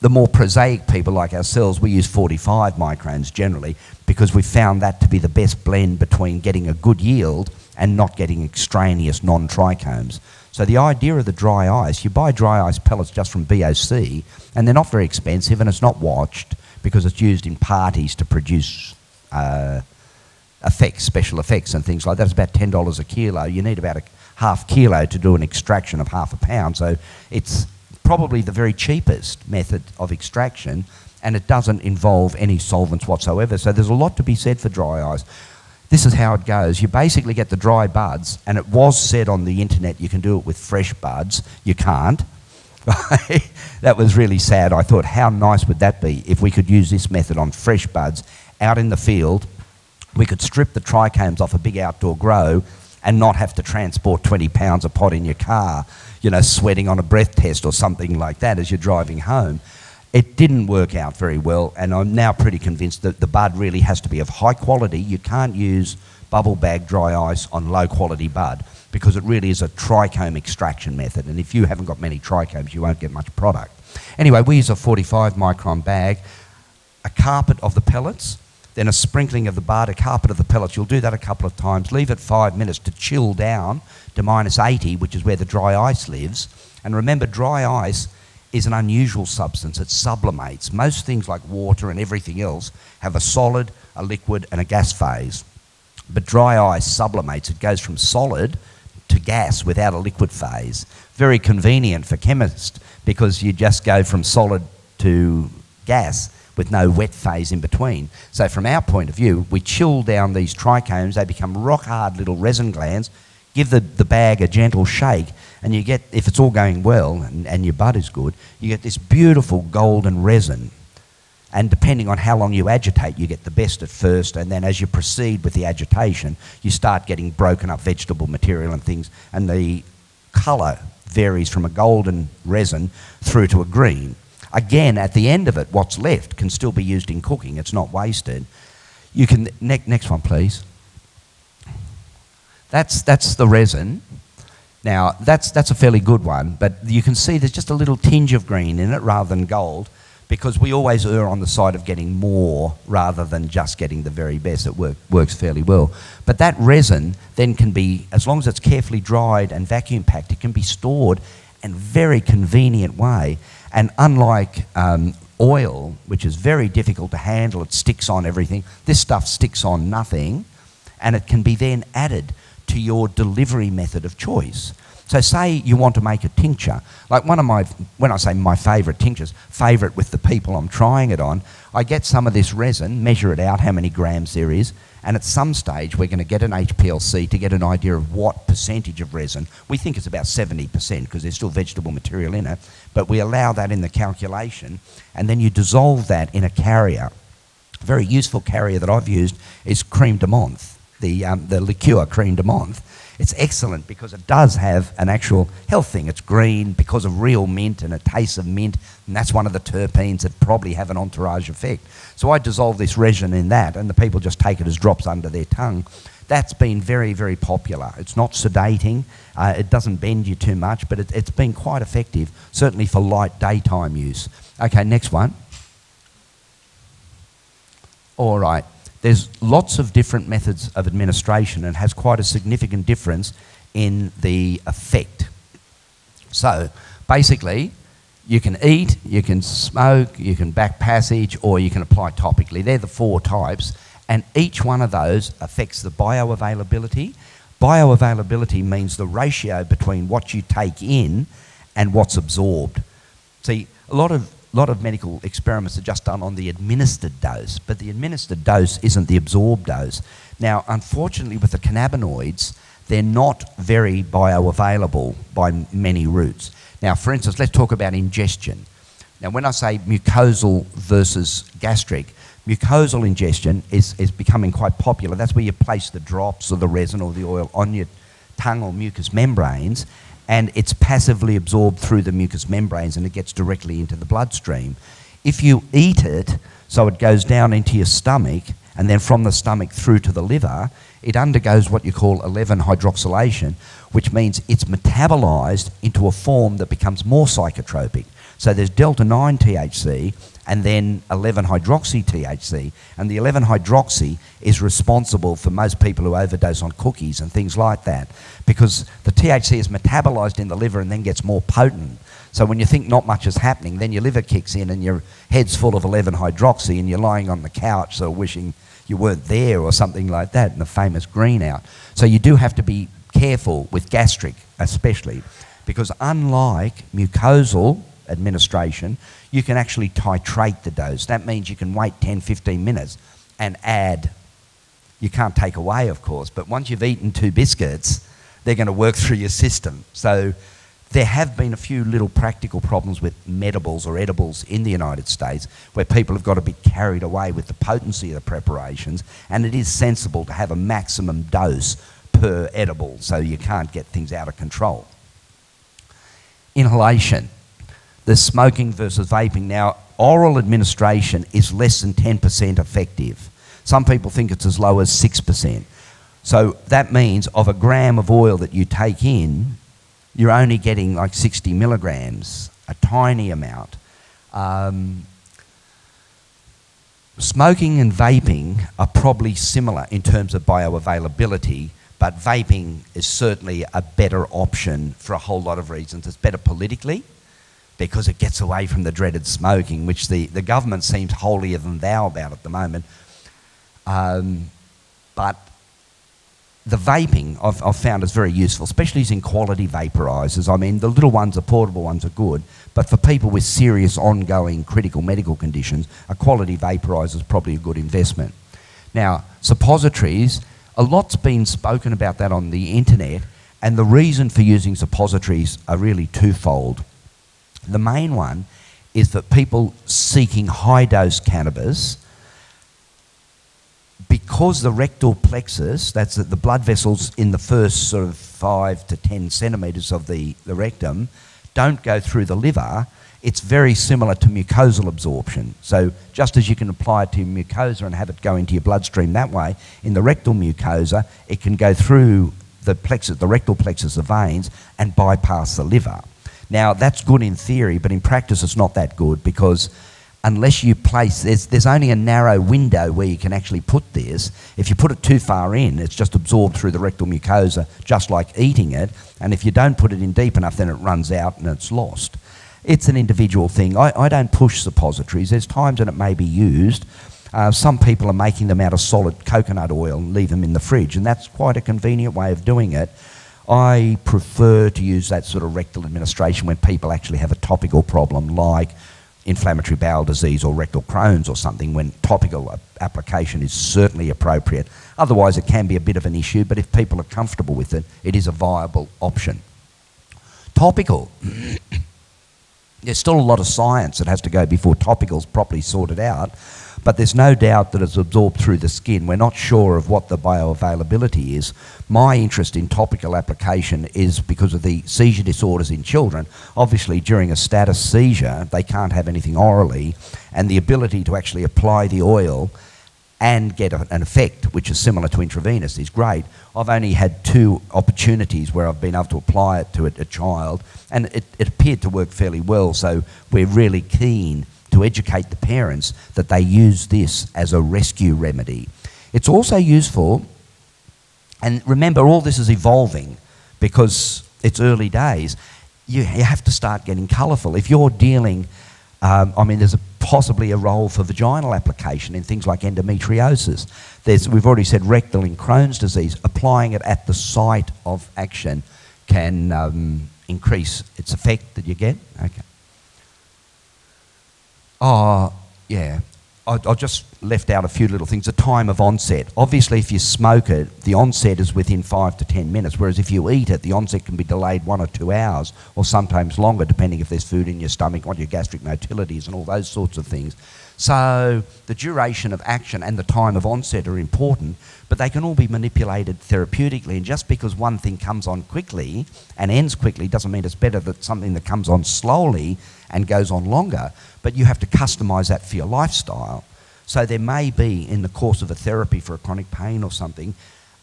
The more prosaic people like ourselves, we use 45 microns generally because we found that to be the best blend between getting a good yield and not getting extraneous non-trichomes. So the idea of the dry ice, you buy dry ice pellets just from BOC, and they're not very expensive and it's not watched, because it's used in parties to produce effects, special effects and things like that. It's about $10 a kilo. You need about a half kilo to do an extraction of half a pound. So it's probably the very cheapest method of extraction, and it doesn't involve any solvents whatsoever. So there's a lot to be said for dry ice. This is how it goes. You basically get the dry buds, and it was said on the internet you can do it with fresh buds. You can't. That was really sad. I thought, how nice would that be if we could use this method on fresh buds out in the field. We could strip the trichomes off a big outdoor grow and not have to transport 20 pounds of pot in your car, you know, sweating on a breath test or something like that as you're driving home. It didn't work out very well, and I'm now pretty convinced that the bud really has to be of high quality. You can't use bubble bag dry ice on low quality bud, because it really is a trichome extraction method, and if you haven't got many trichomes you won't get much product. Anyway, we use a 45 micron bag, a carpet of the pellets, then a sprinkling of the bud, a carpet of the pellets. You'll do that a couple of times, leave it 5 minutes to chill down to -80, which is where the dry ice lives. And remember, dry ice is an unusual substance. It sublimates. Most things like water and everything else have a solid, a liquid and a gas phase, but dry ice sublimates. It goes from solid to gas without a liquid phase. Very convenient for chemists, because you just go from solid to gas with no wet phase in between. So from our point of view, we chill down these trichomes, they become rock hard little resin glands, give the bag a gentle shake, and you get, if it's all going well and your bud is good, you get this beautiful golden resin. And depending on how long you agitate, you get the best at first, and then as you proceed with the agitation, you start getting broken up vegetable material and things, and the colour varies from a golden resin through to a green. Again, at the end of it, what's left can still be used in cooking. It's not wasted. You can, next one, please. That's the resin. Now, that's a fairly good one, but you can see there's just a little tinge of green in it rather than gold, because we always err on the side of getting more rather than just getting the very best. It works fairly well. But that resin then can be, as long as it's carefully dried and vacuum packed, it can be stored in a very convenient way. And unlike oil, which is very difficult to handle, it sticks on everything, this stuff sticks on nothing, and it can be then added to your delivery method of choice. So say you want to make a tincture, like one of my, when I say my favourite tinctures, favourite with the people I'm trying it on, I get some of this resin, measure it out, how many grams there is, and at some stage we're going to get an HPLC to get an idea of what percentage of resin. We think it's about 70% because there's still vegetable material in it, but we allow that in the calculation, and then you dissolve that in a carrier. A very useful carrier that I've used is creme de menthe, the liqueur creme de menthe. It's excellent because it does have an actual health thing. It's green because of real mint and it tastes of mint, and that's one of the terpenes that probably have an entourage effect. So I dissolve this resin in that, and the people just take it as drops under their tongue. That's been very, very popular. It's not sedating, it doesn't bend you too much, but it's been quite effective, certainly for light daytime use. Okay, next one. All right. There's lots of different methods of administration and has quite a significant difference in the effect. So basically, you can eat, you can smoke, you can back passage, or you can apply topically. They're the four types, and each one of those affects the bioavailability. Bioavailability means the ratio between what you take in and what's absorbed. See, a lot of medical experiments are just done on the administered dose, but the administered dose isn't the absorbed dose. Now, unfortunately, with the cannabinoids, they're not very bioavailable by many routes. Now, for instance, let's talk about ingestion. Now, when I say mucosal versus gastric, mucosal ingestion is becoming quite popular. That's where you place the drops or the resin or the oil on your tongue or mucous membranes, and it's passively absorbed through the mucous membranes and it gets directly into the bloodstream. If you eat it, so it goes down into your stomach and then from the stomach through to the liver, it undergoes what you call 11-hydroxylation, which means it's metabolized into a form that becomes more psychotropic. So there's delta-9 THC and then 11-hydroxy-THC, and the 11-hydroxy is responsible for most people who overdose on cookies and things like that, because the THC is metabolized in the liver and then gets more potent. So when you think not much is happening, then your liver kicks in and your head's full of 11-hydroxy and you're lying on the couch so wishing you weren't there or something like that, in the famous green out. So you do have to be careful with gastric especially, because unlike mucosal administration, you can actually titrate the dose. That means you can wait 10-15 minutes and add. You can't take away, of course, but once you've eaten 2 biscuits, they're going to work through your system. So there have been a few little practical problems with medibles or edibles in the United States where people have got a bit carried away with the potency of the preparations, and it is sensible to have a maximum dose per edible so you can't get things out of control. Inhalation. The smoking versus vaping. Now, oral administration is less than 10% effective. Some people think it's as low as 6%. So that means of a gram of oil that you take in, you're only getting like 60 milligrams, a tiny amount. Smoking and vaping are probably similar in terms of bioavailability, but vaping is certainly a better option for a whole lot of reasons. It's better politically, because it gets away from the dreaded smoking, which the government seems holier than thou about at the moment. But the vaping I've found is very useful, especially in quality vaporisers. I mean, the little ones, the portable ones are good, but for people with serious ongoing critical medical conditions, a quality vaporiser is probably a good investment. Now, suppositories, a lot's been spoken about that on the internet, and the reason for using suppositories are really twofold. The main one is that people seeking high-dose cannabis, because the rectal plexus, that's the blood vessels in the first sort of 5 to 10 centimetres of the rectum, don't go through the liver, it's very similar to mucosal absorption. So just as you can apply it to your mucosa and have it go into your bloodstream that way, in the rectal mucosa, it can go through the plexus, the rectal plexus of veins, and bypass the liver. Now, that's good in theory, but in practice it's not that good, because unless you place, there's only a narrow window where you can actually put this. If you put it too far in, it's just absorbed through the rectal mucosa, just like eating it, and if you don't put it in deep enough, then it runs out and it's lost. It's an individual thing. I don't push suppositories. There's times when it may be used. Some people are making them out of solid coconut oil and leave them in the fridge, and that's quite a convenient way of doing it. I prefer to use that sort of rectal administration when people actually have a topical problem like inflammatory bowel disease or rectal Crohn's or something, when topical application is certainly appropriate. Otherwise it can be a bit of an issue, but if people are comfortable with it, it is a viable option. Topical. There's still a lot of science that has to go before topical's properly sorted out, but there's no doubt that it's absorbed through the skin. We're not sure of what the bioavailability is. My interest in topical application is because of the seizure disorders in children. Obviously, during a status seizure, they can't have anything orally, and the ability to actually apply the oil and get an effect which is similar to intravenous is great. I've only had 2 opportunities where I've been able to apply it to a child, and it appeared to work fairly well, so we're really keen to educate the parents that they use this as a rescue remedy. It's also useful, and remember all this is evolving because it's early days, you have to start getting colourful. If you're dealing, I mean, there's possibly a role for vaginal application in things like endometriosis. We've already said rectal in Crohn's disease. Applying it at the site of action can increase its effect that you get. Okay. Oh, yeah. I just left out a few little things. The time of onset. Obviously, if you smoke it, the onset is within 5 to 10 minutes, whereas if you eat it, the onset can be delayed 1 or 2 hours, or sometimes longer, depending if there's food in your stomach, what your gastric motility is, and all those sorts of things. So the duration of action and the time of onset are important, but they can all be manipulated therapeutically, and just because one thing comes on quickly and ends quickly doesn't mean it's better than something that comes on slowly and goes on longer, but you have to customise that for your lifestyle. So there may be, in the course of a therapy for a chronic pain or something,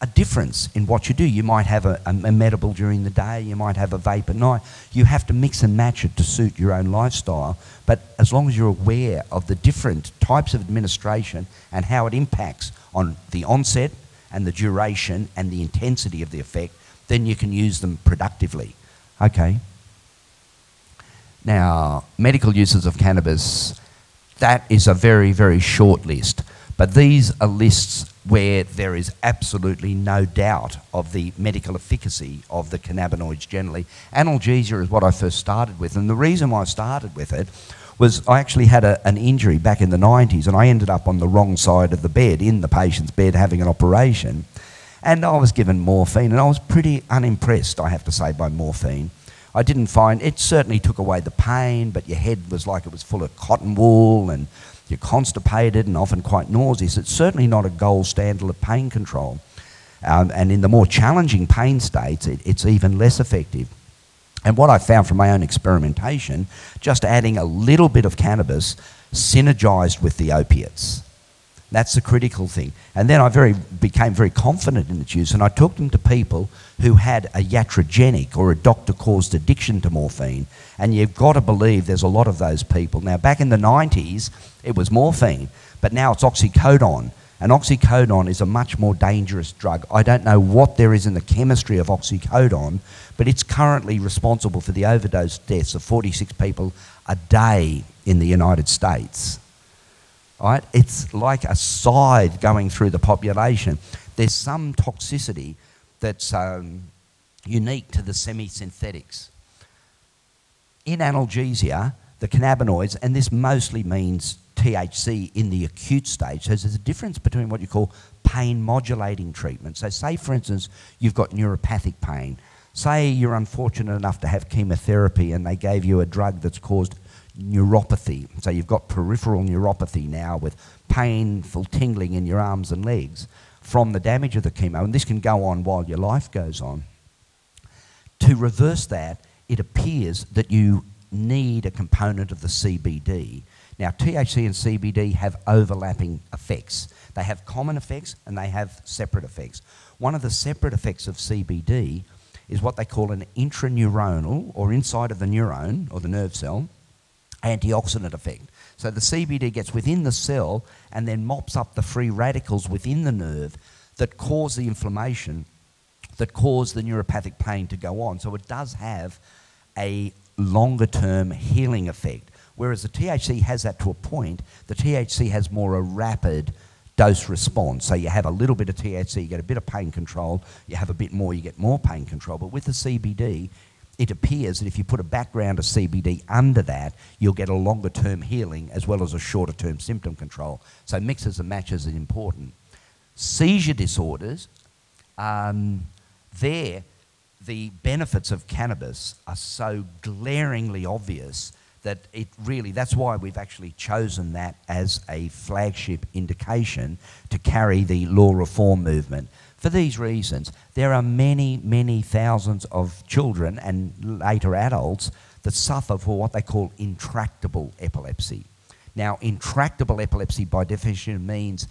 a difference in what you do. You might have a medible during the day, you might have a vape at night. You have to mix and match it to suit your own lifestyle, but as long as you're aware of the different types of administration and how it impacts on the onset and the duration and the intensity of the effect, then you can use them productively. Okay. Now, medical uses of cannabis, that is a very, very short list, but these are lists where there is absolutely no doubt of the medical efficacy of the cannabinoids generally. Analgesia is what I first started with, and the reason why I started with it was I actually had an injury back in the 90s, and I ended up on the wrong side of the bed, in the patient's bed, having an operation, and I was given morphine, and I was pretty unimpressed, I have to say, by morphine. I didn't find, it certainly took away the pain, but your head was like it was full of cotton wool, and you're constipated and often quite nauseous. It's certainly not a gold standard of pain control. And in the more challenging pain states, it's even less effective. And what I found from my own experimentation, just adding a little bit of cannabis synergised with the opiates. That's the critical thing. And then I became very confident in its use, and I took them to people who had a iatrogenic or a doctor-caused addiction to morphine. And you've got to believe there's a lot of those people. Now, back in the 90s, it was morphine, but now it's oxycodone. And oxycodone is a much more dangerous drug. I don't know what there is in the chemistry of oxycodone, but it's currently responsible for the overdose deaths of 46 people a day in the United States. Right? It's like a scythe going through the population. There's some toxicity that's unique to the semi-synthetics. In analgesia, the cannabinoids, and this mostly means THC in the acute stage, so there's a difference between what you call pain modulating treatment. So say, for instance, you've got neuropathic pain. Say you're unfortunate enough to have chemotherapy and they gave you a drug that's caused neuropathy. So you've got peripheral neuropathy now with painful tingling in your arms and legs from the damage of the chemo, and this can go on while your life goes on. To reverse that, it appears that you need a component of the CBD. Now, THC and CBD have overlapping effects. They have common effects and they have separate effects. One of the separate effects of CBD is what they call an intraneuronal, or inside of the neuron or the nerve cell, antioxidant effect. So the CBD gets within the cell and then mops up the free radicals within the nerve that cause the inflammation, that cause the neuropathic pain to go on. So it does have a longer term healing effect. Whereas the THC has that to a point, the THC has more a rapid dose response. So you have a little bit of THC, you get a bit of pain control, you have a bit more, you get more pain control. But with the CBD, it appears that if you put a background of CBD under that, you'll get a longer term healing as well as a shorter term symptom control. So mixes and matches is important. Seizure disorders, the benefits of cannabis are so glaringly obvious that it really, that's why we've actually chosen that as a flagship indication to carry the law reform movement. For these reasons, there are many, many thousands of children and later adults that suffer for what they call intractable epilepsy. Now, intractable epilepsy by definition means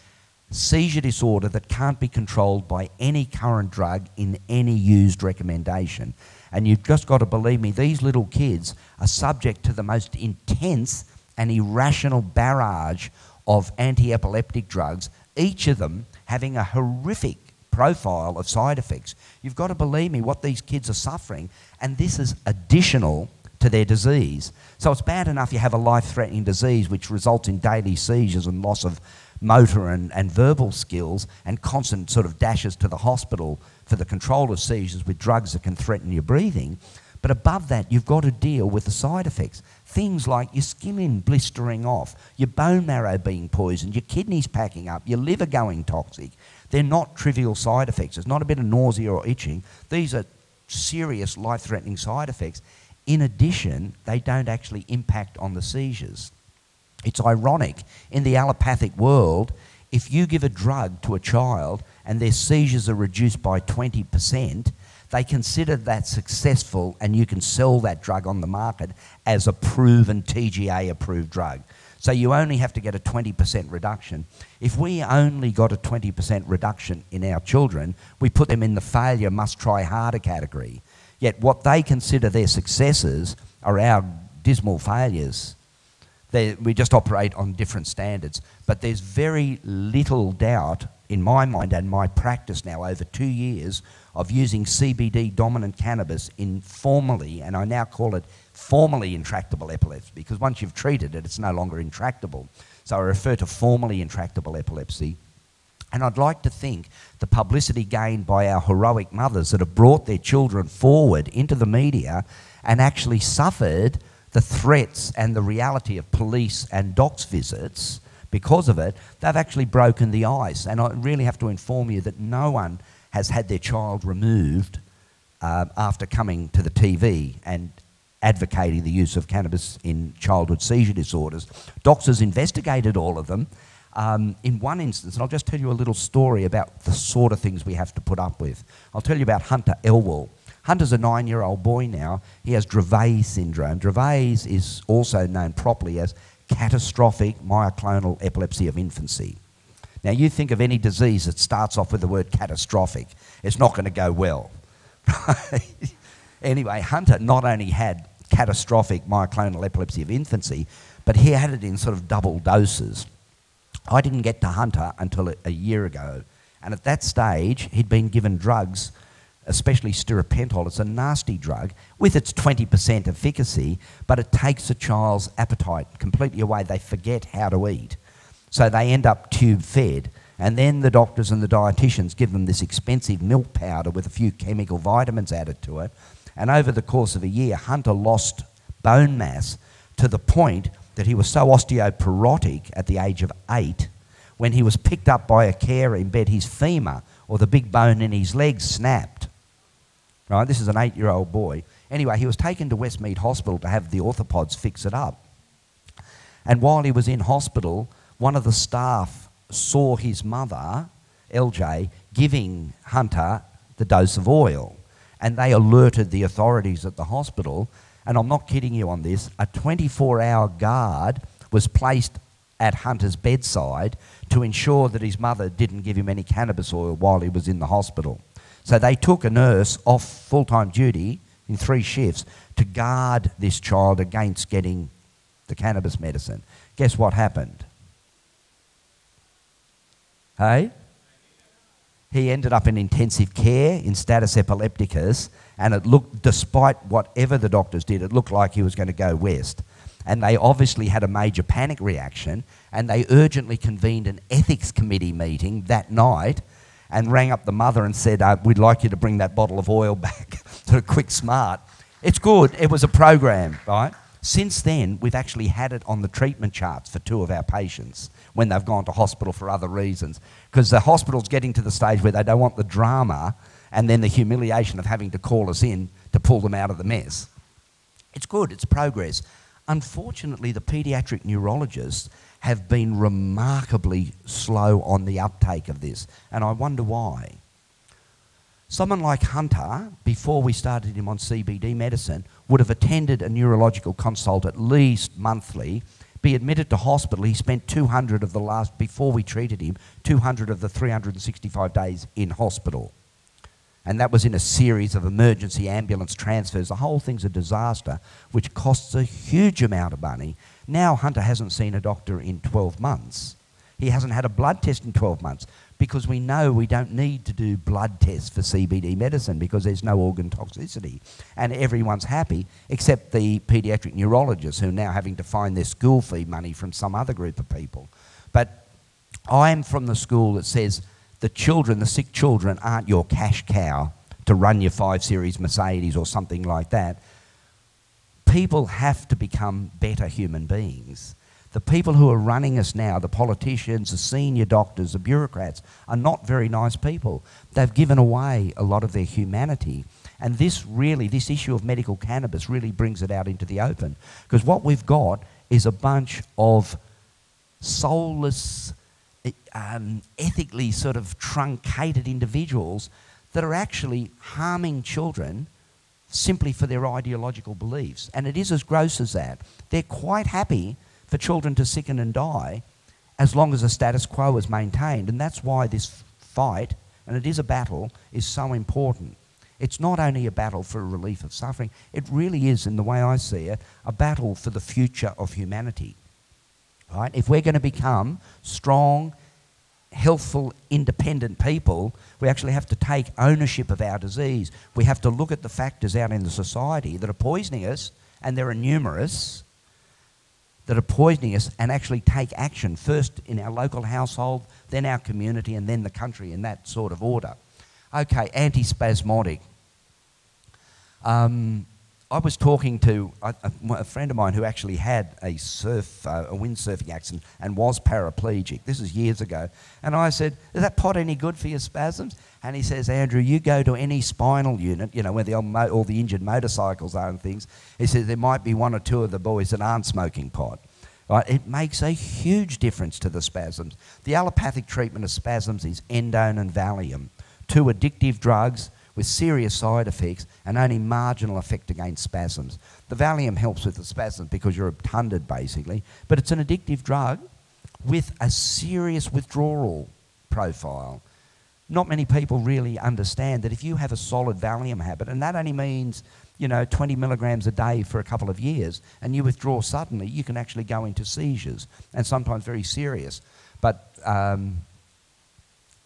seizure disorder that can't be controlled by any current drug in any used recommendation. And you've just got to believe me, these little kids are subject to the most intense and irrational barrage of anti-epileptic drugs, each of them having a horrific profile of side effects. You've got to believe me what these kids are suffering, and this is additional to their disease. So it's bad enough you have a life-threatening disease which results in daily seizures and loss of motor and verbal skills and constant sort of dashes to the hospital for the control of seizures with drugs that can threaten your breathing. But above that, you've got to deal with the side effects. Things like your skin blistering off, your bone marrow being poisoned, your kidneys packing up, your liver going toxic. They're not trivial side effects. It's not a bit of nausea or itching. These are serious life-threatening side effects. In addition, they don't actually impact on the seizures. It's ironic, in the allopathic world, if you give a drug to a child and their seizures are reduced by 20%, they consider that successful and you can sell that drug on the market as a proven TGA-approved drug. So you only have to get a 20% reduction. If we only got a 20% reduction in our children, we put them in the failure must try harder category. Yet what they consider their successes are our dismal failures. We just operate on different standards. But there's very little doubt in my mind and my practice now over 2 years of using CBD dominant cannabis in formally, and I now call it formally intractable epilepsy, because once you've treated it, it's no longer intractable. So I refer to formally intractable epilepsy. And I'd like to think the publicity gained by our heroic mothers that have brought their children forward into the media and actually suffered the threats and the reality of police and docs visits because of it, they've actually broken the ice. And I really have to inform you that no one has had their child removed after coming to the TV and advocating the use of cannabis in childhood seizure disorders. Doctors investigated all of them. In one instance, and I'll just tell you a little story about the sort of things we have to put up with. I'll tell you about Hunter Elwell. Hunter's a 9-year-old boy now. He has Dravet syndrome. Dravet is also known properly as catastrophic myoclonal epilepsy of infancy. Now, you think of any disease that starts off with the word catastrophic, it's not going to go well. Anyway, Hunter not only had catastrophic myoclonal epilepsy of infancy, but he had it in sort of double doses. I didn't get to Hunter until a year ago, and at that stage, he'd been given drugs, especially stiripentol. It's a nasty drug with its 20% efficacy, but it takes a child's appetite completely away. They forget how to eat. So they end up tube-fed. And then the doctors and the dietitians give them this expensive milk powder with a few chemical vitamins added to it. And over the course of a year, Hunter lost bone mass to the point that he was so osteoporotic at the age of 8, when he was picked up by a carer in bed, his femur, or the big bone in his leg, snapped. Right, this is an 8-year-old boy. Anyway, he was taken to Westmead Hospital to have the orthopods fix it up. And while he was in hospital, one of the staff saw his mother, LJ, giving Hunter the dose of oil. And they alerted the authorities at the hospital. And I'm not kidding you on this, a 24-hour guard was placed at Hunter's bedside to ensure that his mother didn't give him any cannabis oil while he was in the hospital. So they took a nurse off full-time duty in 3 shifts to guard this child against getting the cannabis medicine. Guess what happened? Hey? He ended up in intensive care in status epilepticus, and it looked, despite whatever the doctors did, it looked like he was going to go west. And they obviously had a major panic reaction, and they urgently convened an ethics committee meeting that night and rang up the mother and said, we'd like you to bring that bottle of oil back to Quick Smart. It's good. It was a program, right? Since then, we've actually had it on the treatment charts for 2 of our patients when they've gone to hospital for other reasons, because the hospital's getting to the stage where they don't want the drama and then the humiliation of having to call us in to pull them out of the mess. It's good. It's progress. Unfortunately, the paediatric neurologists have been remarkably slow on the uptake of this, and I wonder why. Someone like Hunter, before we started him on CBD medicine, would have attended a neurological consult at least monthly, be admitted to hospital. He spent 200 of the last, before we treated him, 200 of the 365 days in hospital. And that was in a series of emergency ambulance transfers. The whole thing's a disaster, which costs a huge amount of money. Now Hunter hasn't seen a doctor in 12 months. He hasn't had a blood test in 12 months because we know we don't need to do blood tests for CBD medicine because there's no organ toxicity. And everyone's happy except the paediatric neurologists who are now having to find their school fee money from some other group of people. But I'm from the school that says the children, the sick children, aren't your cash cow to run your 5 Series Mercedes or something like that. People have to become better human beings. The people who are running us now, the politicians, the senior doctors, the bureaucrats, are not very nice people. They've given away a lot of their humanity. And this issue of medical cannabis really brings it out into the open. Because what we've got is a bunch of soulless, ethically sort of truncated individuals that are actually harming children simply for their ideological beliefs. And it is as gross as that. They're quite happy for children to sicken and die as long as the status quo is maintained. And that's why this fight, and it is a battle, is so important. It's not only a battle for relief of suffering, it really is, in the way I see it, a battle for the future of humanity. Right? If we're going to become strong, healthful, independent people, we actually have to take ownership of our disease. We have to look at the factors out in the society that are poisoning us, and there are numerous, that are poisoning us, and actually take action, first in our local household, then our community, and then the country, in that sort of order. Okay, antispasmodic. I was talking to a friend of mine who actually had a windsurfing accident and was paraplegic. This is years ago. And I said, is that pot any good for your spasms? And he says, Andrew, you go to any spinal unit, you know, where all the injured motorcycles are and things. He says there might be 1 or 2 of the boys that aren't smoking pot. Right? It makes a huge difference to the spasms. The allopathic treatment of spasms is endone and Valium, 2 addictive drugs with serious side effects and only marginal effect against spasms. The Valium helps with the spasms because you're obtunded, basically, but it's an addictive drug with a serious withdrawal profile. Not many people really understand that if you have a solid Valium habit, and that only means, 20 milligrams a day for a couple of years, and you withdraw suddenly, you can actually go into seizures, and sometimes very serious. But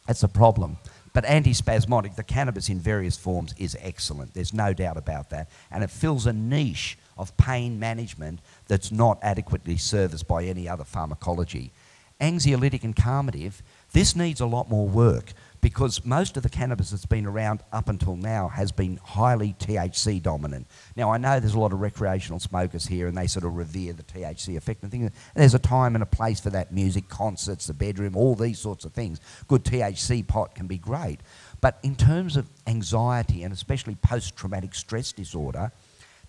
that's a problem. But antispasmodic, the cannabis in various forms, is excellent. There's no doubt about that. And it fills a niche of pain management that's not adequately serviced by any other pharmacology. Anxiolytic and calmative, This needs a lot more work because most of the cannabis that's been around up until now has been highly THC dominant. Now, I know there's a lot of recreational smokers here and they sort of revere the THC effect and things. There's a time and a place for that: music, concerts, the bedroom, all these sorts of things. Good THC pot can be great. But in terms of anxiety and especially post-traumatic stress disorder,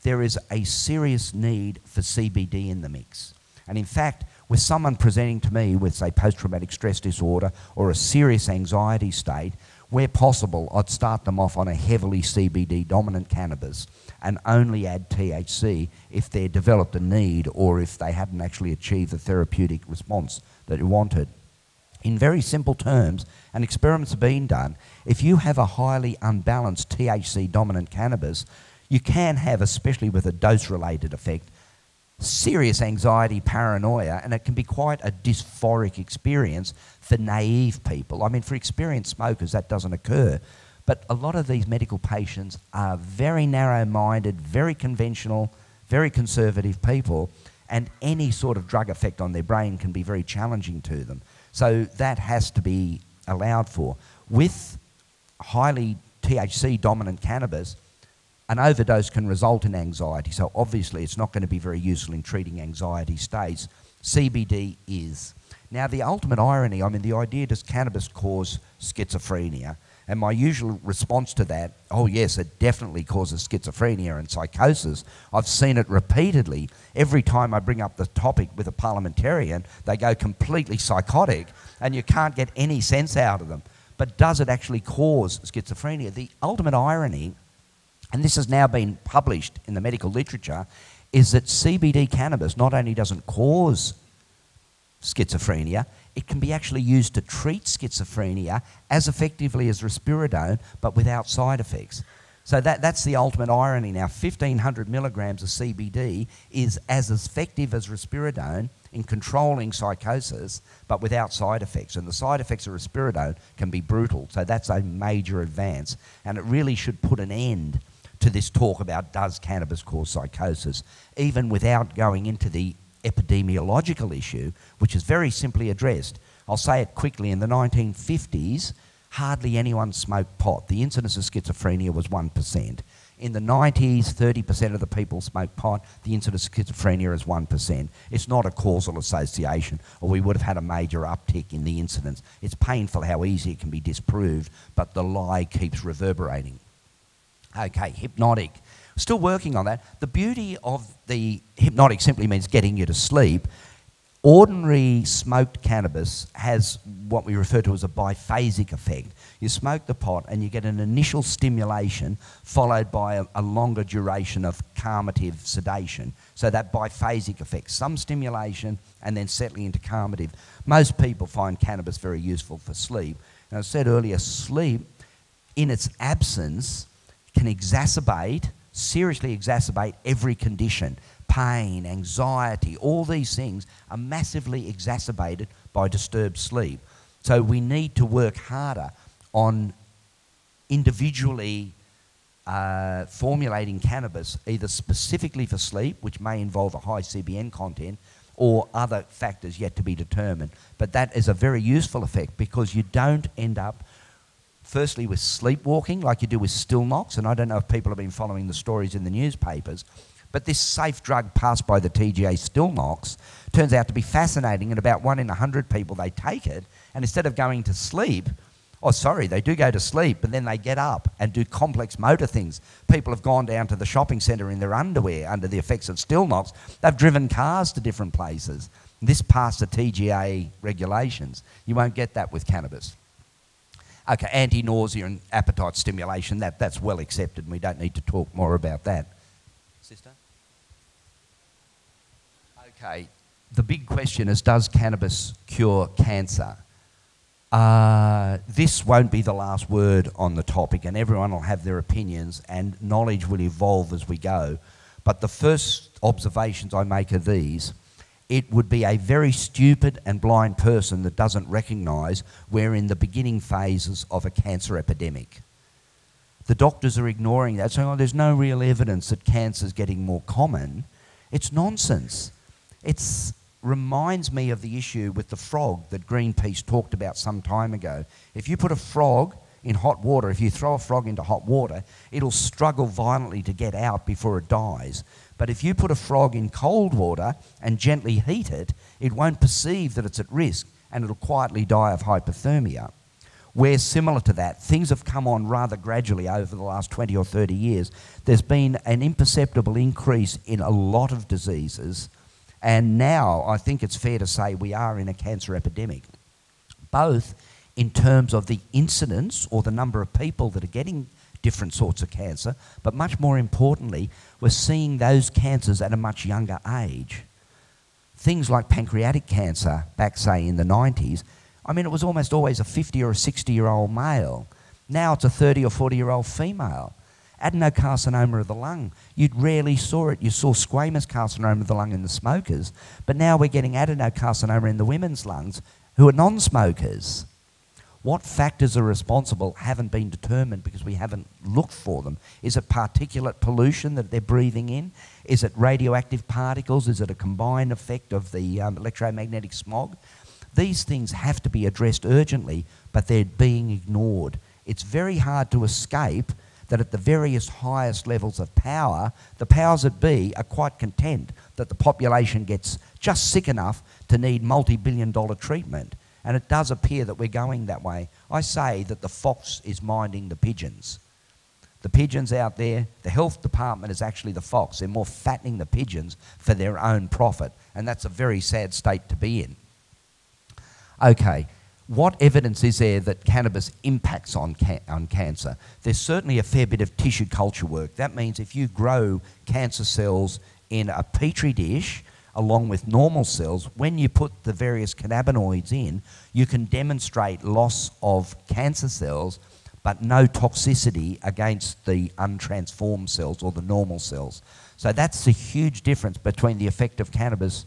there is a serious need for CBD in the mix. And in fact, with someone presenting to me with, say, post-traumatic stress disorder or a serious anxiety state, where possible, I'd start them off on a heavily CBD-dominant cannabis and only add THC if they developed a need or if they hadn't actually achieved the therapeutic response that you wanted. In very simple terms, and experiments have been done, if you have a highly unbalanced THC-dominant cannabis, you can have, especially with a dose-related effect, serious anxiety, paranoia, and it can be quite a dysphoric experience for naive people. I mean, for experienced smokers, that doesn't occur. But a lot of these medical patients are very narrow-minded, very conventional, very conservative people, and any sort of drug effect on their brain can be very challenging to them. So that has to be allowed for. With highly THC-dominant cannabis, an overdose can result in anxiety, so obviously it's not going to be very useful in treating anxiety states. CBD is. Now, the ultimate irony, I mean, the idea, does cannabis cause schizophrenia? And my usual response to that, oh yes, it definitely causes schizophrenia and psychosis. I've seen it repeatedly. Every time I bring up the topic with a parliamentarian, they go completely psychotic and you can't get any sense out of them. But does it actually cause schizophrenia? The ultimate irony, and this has now been published in the medical literature, is that CBD cannabis not only doesn't cause schizophrenia, it can be actually used to treat schizophrenia as effectively as risperidone, but without side effects. So that's the ultimate irony now. 1,500 milligrams of CBD is as effective as risperidone in controlling psychosis, but without side effects. And the side effects of risperidone can be brutal. So that's a major advance. And it really should put an end to this talk about does cannabis cause psychosis, even without going into the epidemiological issue, which is very simply addressed. I'll say it quickly. In the 1950s, hardly anyone smoked pot. The incidence of schizophrenia was 1%. In the 90s, 30% of the people smoked pot. The incidence of schizophrenia is 1%. It's not a causal association, or we would have had a major uptick in the incidence. It's painful how easy it can be disproved, but the lie keeps reverberating. Okay, hypnotic. Still working on that. The beauty of the hypnotic simply means getting you to sleep. Ordinary smoked cannabis has what we refer to as a biphasic effect. You smoke the pot and you get an initial stimulation followed by a longer duration of calmative sedation. So that biphasic effect, some stimulation and then settling into calmative. Most people find cannabis very useful for sleep. And as I said earlier, sleep in its absence can seriously exacerbate every condition. Pain, anxiety, all these things are massively exacerbated by disturbed sleep. So we need to work harder on individually formulating cannabis, either specifically for sleep, which may involve a high CBN content, or other factors yet to be determined. But that is a very useful effect because you don't end up firstly with sleepwalking like you do with Stilnox, and I don't know if people have been following the stories in the newspapers, but this safe drug passed by the TGA, Stilnox, turns out to be fascinating. And about 1 in 100 people, they take it, and instead of going to sleep, they do go to sleep, but then they get up and do complex motor things. People have gone down to the shopping centre in their underwear under the effects of Stilnox. They've driven cars to different places. This passed the TGA regulations. You won't get that with cannabis. Okay, anti-nausea and appetite stimulation, that's well accepted, and we don't need to talk more about that. Sister? Okay, the big question is, does cannabis cure cancer? This won't be the last word on the topic, and everyone will have their opinions, and knowledge will evolve as we go. But the first observations I make are these. It would be a very stupid and blind person that doesn't recognise we're in the beginning phases of a cancer epidemic. The doctors are ignoring that, saying, there's no real evidence that cancer is getting more common. It's nonsense. It's reminds me of the issue with the frog that Greenpeace talked about some time ago. If you put a frog in hot water, if you throw a frog into hot water, it'll struggle violently to get out before it dies. But if you put a frog in cold water and gently heat it, it won't perceive that it's at risk and it'll quietly die of hypothermia. We're similar to that. Things have come on rather gradually over the last 20 or 30 years. There's been an imperceptible increase in a lot of diseases, and now I think it's fair to say we are in a cancer epidemic, both in terms of the incidence or the number of people that are getting different sorts of cancer, but much more importantly, we're seeing those cancers at a much younger age. Things like pancreatic cancer back, say, in the 90s, I mean, it was almost always a 50 or a 60-year-old male. Now it's a 30 or 40-year-old female. Adenocarcinoma of the lung, you rarely saw it. You saw squamous carcinoma of the lung in the smokers, but now we're getting adenocarcinoma in the women's lungs who are non-smokers. What factors are responsible haven't been determined because we haven't looked for them. Is it particulate pollution that they're breathing in? Is it radioactive particles? Is it a combined effect of the electromagnetic smog? These things have to be addressed urgently, but they're being ignored. It's very hard to escape that at the various highest levels of power, the powers that be are quite content that the population gets just sick enough to need multi-billion-dollar treatment. And it does appear that we're going that way. I say that the fox is minding the pigeons. The pigeons out there, the health department is actually the fox. They're more fattening the pigeons for their own profit. And that's a very sad state to be in. Okay, what evidence is there that cannabis impacts on cancer? There's certainly a fair bit of tissue culture work. That means if you grow cancer cells in a petri dish along with normal cells, when you put the various cannabinoids in, you can demonstrate loss of cancer cells but no toxicity against the untransformed cells or the normal cells. So that's the huge difference between the effect of cannabis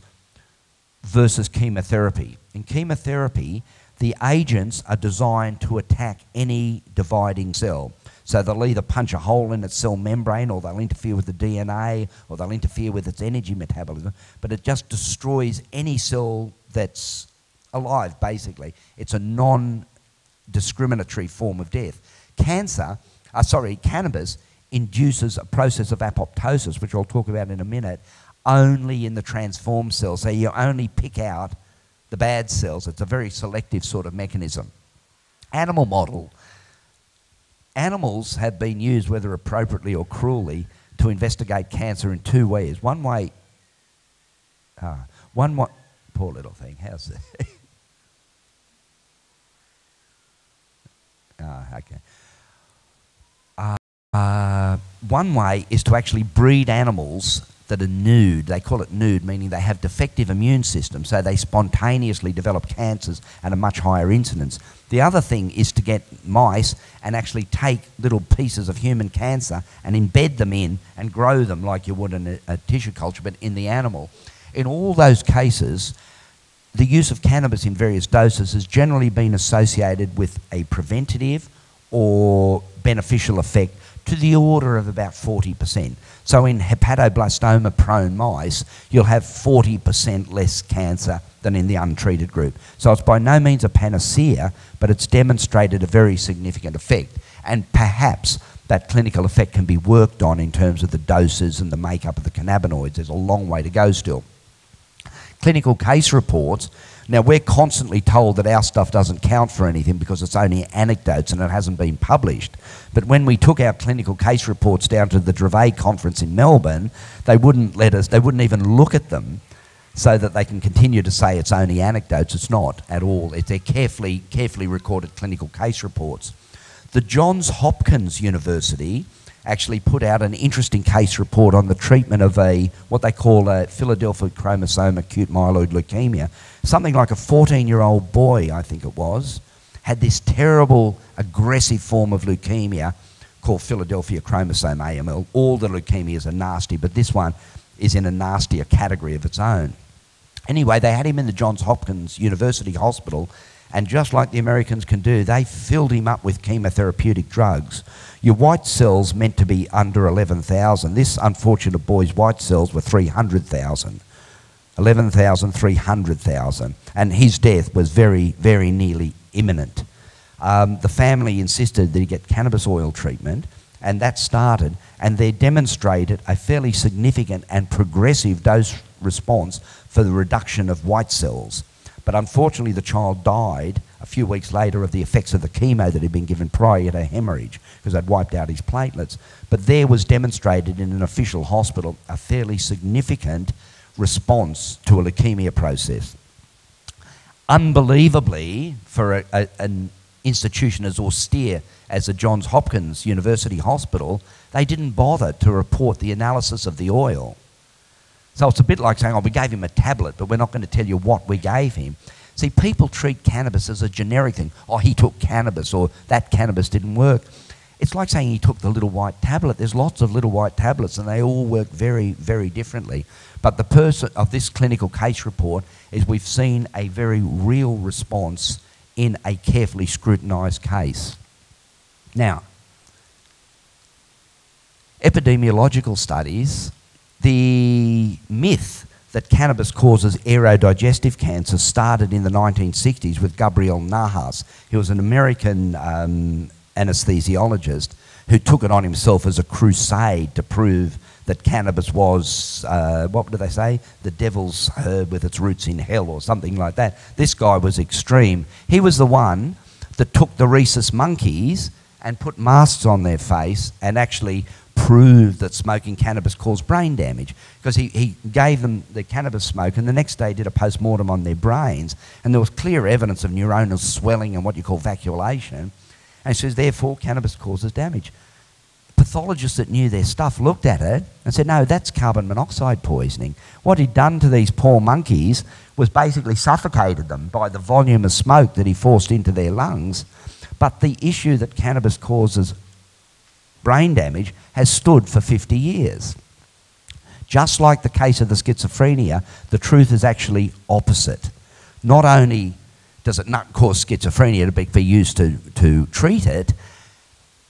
versus chemotherapy. In chemotherapy, the agents are designed to attack any dividing cell. So they'll either punch a hole in its cell membrane, or they'll interfere with the DNA, or they'll interfere with its energy metabolism, but it just destroys any cell that's alive, basically. It's a non-discriminatory form of death. Cannabis induces a process of apoptosis, which I'll talk about in a minute, only in the transformed cells. So you only pick out the bad cells. It's a very selective sort of mechanism. Animal model. Animals have been used, whether appropriately or cruelly, to investigate cancer in two ways. One way, poor little thing, how's that? Okay. One way is to actually breed animals that are nude. They call it nude, meaning they have defective immune systems, so they spontaneously develop cancers at a much higher incidence. The other thing is to get mice and actually take little pieces of human cancer and embed them in and grow them like you would in a tissue culture, but in the animal. In all those cases, the use of cannabis in various doses has generally been associated with a preventative or beneficial effect to the order of about 40%. So in hepatoblastoma-prone mice, you'll have 40% less cancer than in the untreated group. So it's by no means a panacea, but it's demonstrated a very significant effect. And perhaps that clinical effect can be worked on in terms of the doses and the makeup of the cannabinoids. There's a long way to go still. Clinical case reports. Now, we're constantly told that our stuff doesn't count for anything because it's only anecdotes and it hasn't been published. But when we took our clinical case reports down to the Dravet conference in Melbourne, they wouldn't even look at them so that they can continue to say it's only anecdotes. It's not at all. They're carefully recorded clinical case reports. The Johns Hopkins University actually put out an interesting case report on the treatment of what they call a Philadelphia chromosome acute myeloid leukemia. Something like a 14-year-old boy, I think it was, had this terrible aggressive form of leukemia called Philadelphia chromosome AML. All the leukemias are nasty, but this one is in a nastier category of its own. Anyway, they had him in the Johns Hopkins University Hospital, and just like the Americans can do, they filled him up with chemotherapeutic drugs. Your white cells meant to be under 11,000. This unfortunate boy's white cells were 300,000. 11,300,000, and his death was very, very nearly imminent. The family insisted that he get cannabis oil treatment, and that started, and they demonstrated a fairly significant and progressive dose response for the reduction of white cells. But unfortunately, the child died a few weeks later of the effects of the chemo that he'd been given prior. He had a hemorrhage because they'd wiped out his platelets. But there was demonstrated in an official hospital a fairly significant response to a leukemia process. Unbelievably, for an institution as austere as the Johns Hopkins University Hospital, they didn't bother to report the analysis of the oil. So it's a bit like saying, oh, we gave him a tablet, but we're not going to tell you what we gave him. See, people treat cannabis as a generic thing. Oh, he took cannabis, or that cannabis didn't work. It's like saying he took the little white tablet. There's lots of little white tablets, and they all work very, very differently. But the person of this clinical case report is we've seen a very real response in a carefully scrutinised case. Now, epidemiological studies, the myth that cannabis causes aerodigestive cancer started in the 1960s with Gabriel Nahas. He was an American anesthesiologist who took it on himself as a crusade to prove that cannabis was, what do they say? The devil's herb with its roots in hell, or something like that. This guy was extreme. He was the one that took the rhesus monkeys and put masks on their face and actually proved that smoking cannabis caused brain damage, because he gave them the cannabis smoke and the next day did a post-mortem on their brains, and there was clear evidence of neuronal swelling and what you call vacuolation, and he says, therefore, cannabis causes damage. Pathologists that knew their stuff looked at it and said, no, that's carbon monoxide poisoning. What he'd done to these poor monkeys was basically suffocated them by the volume of smoke that he forced into their lungs. But the issue that cannabis causes brain damage has stood for 50 years. Just like the case of the schizophrenia, the truth is actually opposite. Not only does it not cause schizophrenia to be used to treat it,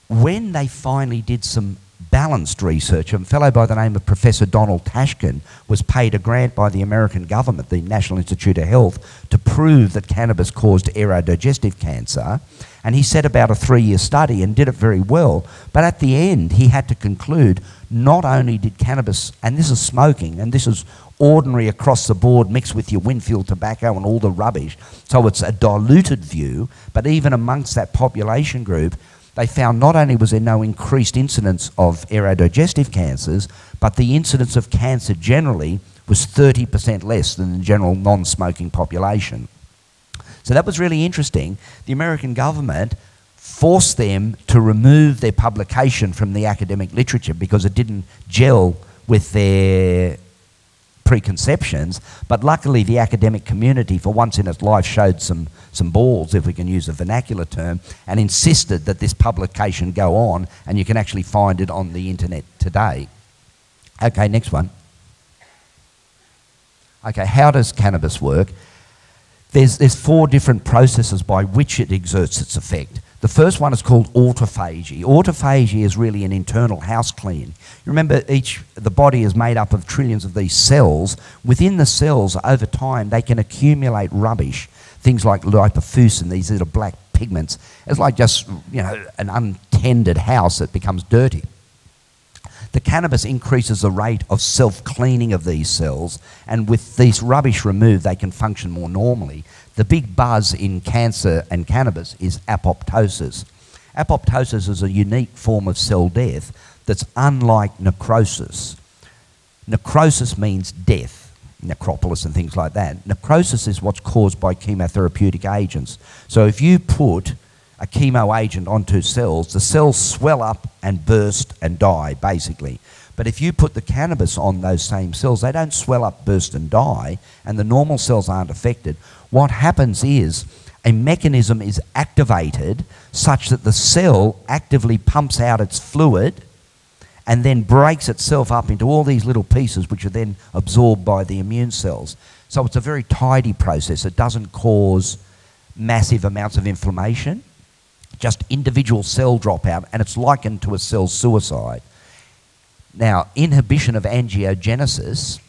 when they finally did some balanced research, a fellow by the name of Professor Donald Tashkin was paid a grant by the American government, the National Institute of Health, to prove that cannabis caused aerodigestive cancer. And he set about a 3-year study and did it very well. But at the end, he had to conclude not only did cannabis, and this is smoking, and this is ordinary across the board mixed with your Winfield tobacco and all the rubbish, so it's a diluted view, but even amongst that population group, they found not only was there no increased incidence of aerodigestive cancers, but the incidence of cancer generally was 30% less than the general non-smoking population. So that was really interesting. The American government forced them to remove their publication from the academic literature because it didn't gel with their preconceptions, but luckily the academic community for once in its life showed some balls, if we can use a vernacular term, and insisted that this publication go on, and you can actually find it on the internet today. Okay, next one. Okay, how does cannabis work? There's 4 different processes by which it exerts its effect. The first one is called autophagy. Autophagy is really an internal house clean. You remember the body is made up of trillions of these cells. Within the cells, over time, they can accumulate rubbish, things like lipofuscin, these little black pigments. It's like just, you know, an untended house that becomes dirty. The cannabis increases the rate of self-cleaning of these cells, and with these rubbish removed, they can function more normally. The big buzz in cancer and cannabis is apoptosis. Apoptosis is a unique form of cell death that's unlike necrosis. Necrosis means death, necropolis and things like that. Necrosis is what's caused by chemotherapeutic agents. So if you put a chemo agent onto cells, the cells swell up and burst and die, basically. But if you put the cannabis on those same cells, they don't swell up, burst and die, and the normal cells aren't affected. What happens is a mechanism is activated such that the cell actively pumps out its fluid and then breaks itself up into all these little pieces which are then absorbed by the immune cells. So it's a very tidy process. It doesn't cause massive amounts of inflammation, just individual cell dropout, and it's likened to a cell suicide. Now, inhibition of angiogenesis,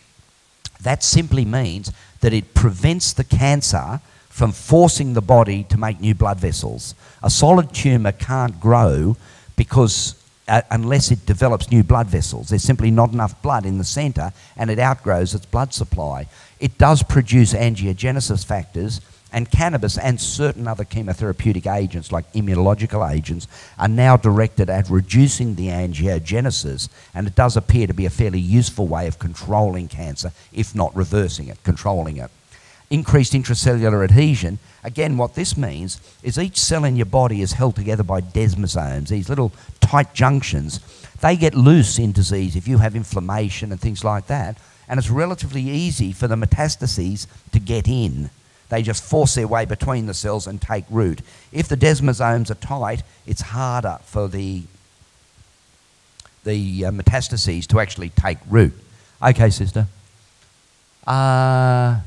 That simply means that it prevents the cancer from forcing the body to make new blood vessels. A solid tumour can't grow because unless it develops new blood vessels. There's simply not enough blood in the centre and it outgrows its blood supply. It does produce angiogenesis factors, and cannabis and certain other chemotherapeutic agents like immunological agents are now directed at reducing the angiogenesis, and it does appear to be a fairly useful way of controlling cancer, if not reversing it, controlling it. Increased intracellular adhesion, again what this means is each cell in your body is held together by desmosomes, these little tight junctions. They get loose in disease if you have inflammation and things like that, and it's relatively easy for the metastases to get in. They just force their way between the cells and take root. If the desmosomes are tight, it's harder for the metastases to actually take root. Okay, sister. What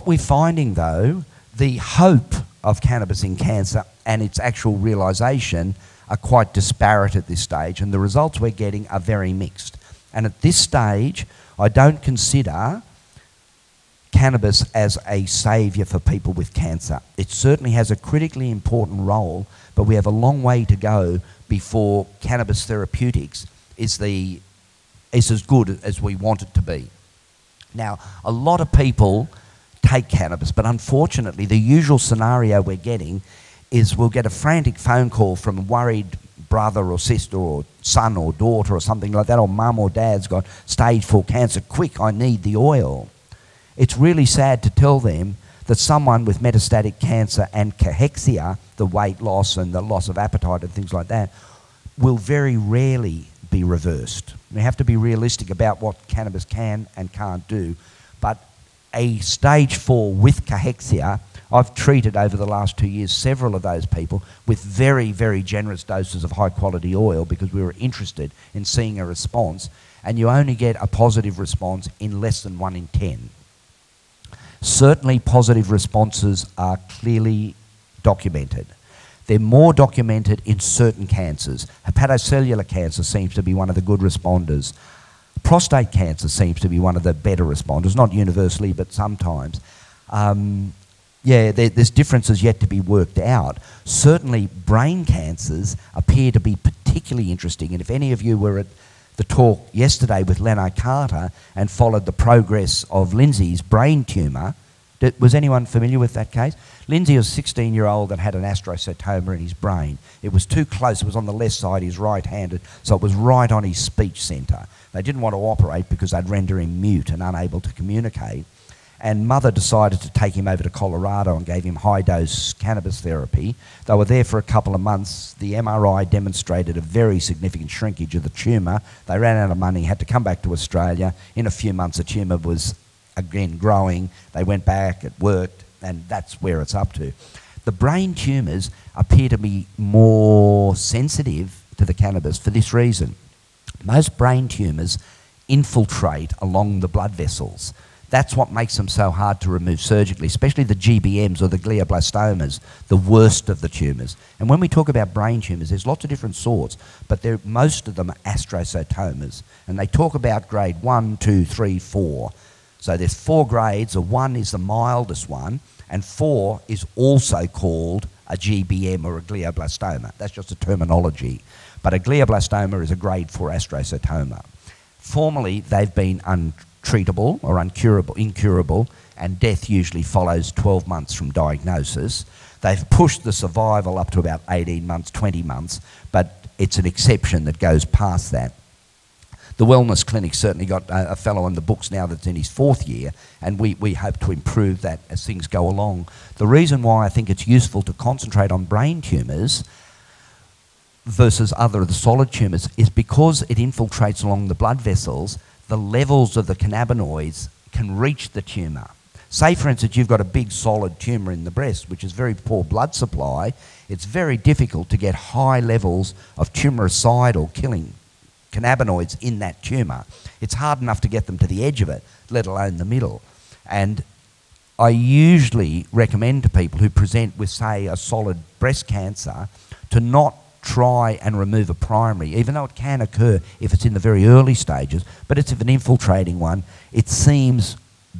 we're finding though, the hope of cannabis in cancer and its actual realisation are quite disparate at this stage, and the results we're getting are very mixed. And at this stage, I don't consider cannabis as a saviour for people with cancer. It certainly has a critically important role, but we have a long way to go before cannabis therapeutics is as good as we want it to be. Now, a lot of people take cannabis, but unfortunately the usual scenario we're getting is we'll get a frantic phone call from a worried brother or sister or son or daughter or something like that, or mum or dad's got stage 4 cancer, quick, I need the oil. It's really sad to tell them that someone with metastatic cancer and cachexia, the weight loss and the loss of appetite and things like that, will very rarely be reversed. We have to be realistic about what cannabis can and can't do, but a stage 4 with cachexia, I've treated over the last 2 years several of those people with very, very generous doses of high quality oil because we were interested in seeing a response, and you only get a positive response in less than 1 in 10. Certainly positive responses are clearly documented. They're more documented in certain cancers. Hepatocellular cancer seems to be one of the good responders. Prostate cancer seems to be one of the better responders, not universally, but sometimes. There's differences yet to be worked out. Certainly brain cancers appear to be particularly interesting, and if any of you were at the talk yesterday with Leno Carter and followed the progress of Lindsay's brain tumour, was anyone familiar with that case? Lindsay was a 16-year-old that had an astrocytoma in his brain. It was too close. It was on the left side. He's right-handed, so it was right on his speech centre. They didn't want to operate because they'd render him mute and unable to communicate. And mother decided to take him over to Colorado and gave him high-dose cannabis therapy. They were there for a couple of months. The MRI demonstrated a very significant shrinkage of the tumour. They ran out of money, had to come back to Australia. In a few months, the tumour was again growing. They went back, it worked, and that's where it's up to. The brain tumours appear to be more sensitive to the cannabis for this reason. Most brain tumours infiltrate along the blood vessels. That's what makes them so hard to remove surgically, especially the GBMs or the glioblastomas, the worst of the tumours. And when we talk about brain tumours, there's lots of different sorts, but most of them are astrocytomas. And they talk about grade 1, 2, 3, 4. So there's 4 grades, 1 is the mildest one, and 4 is also called a GBM or a glioblastoma. That's just a terminology. But a glioblastoma is a grade 4 astrocytoma. Formerly, they've been untreatable or incurable, and death usually follows 12 months from diagnosis. They've pushed the survival up to about 18 months, 20 months, but it's an exception that goes past that. The wellness clinic certainly got a fellow in the books now that's in his 4th year, and we hope to improve that as things go along. The reason why I think it's useful to concentrate on brain tumours versus other of the solid tumours is because it infiltrates along the blood vessels. The levels of the cannabinoids can reach the tumour. Say, for instance, you've got a big solid tumour in the breast, which is very poor blood supply. It's very difficult to get high levels of tumoricidal killing cannabinoids in that tumour. It's hard enough to get them to the edge of it, let alone the middle. And I usually recommend to people who present with, say, a solid breast cancer to not try and remove a primary, even though it can occur if it's in the very early stages, but it's if an infiltrating one, it seems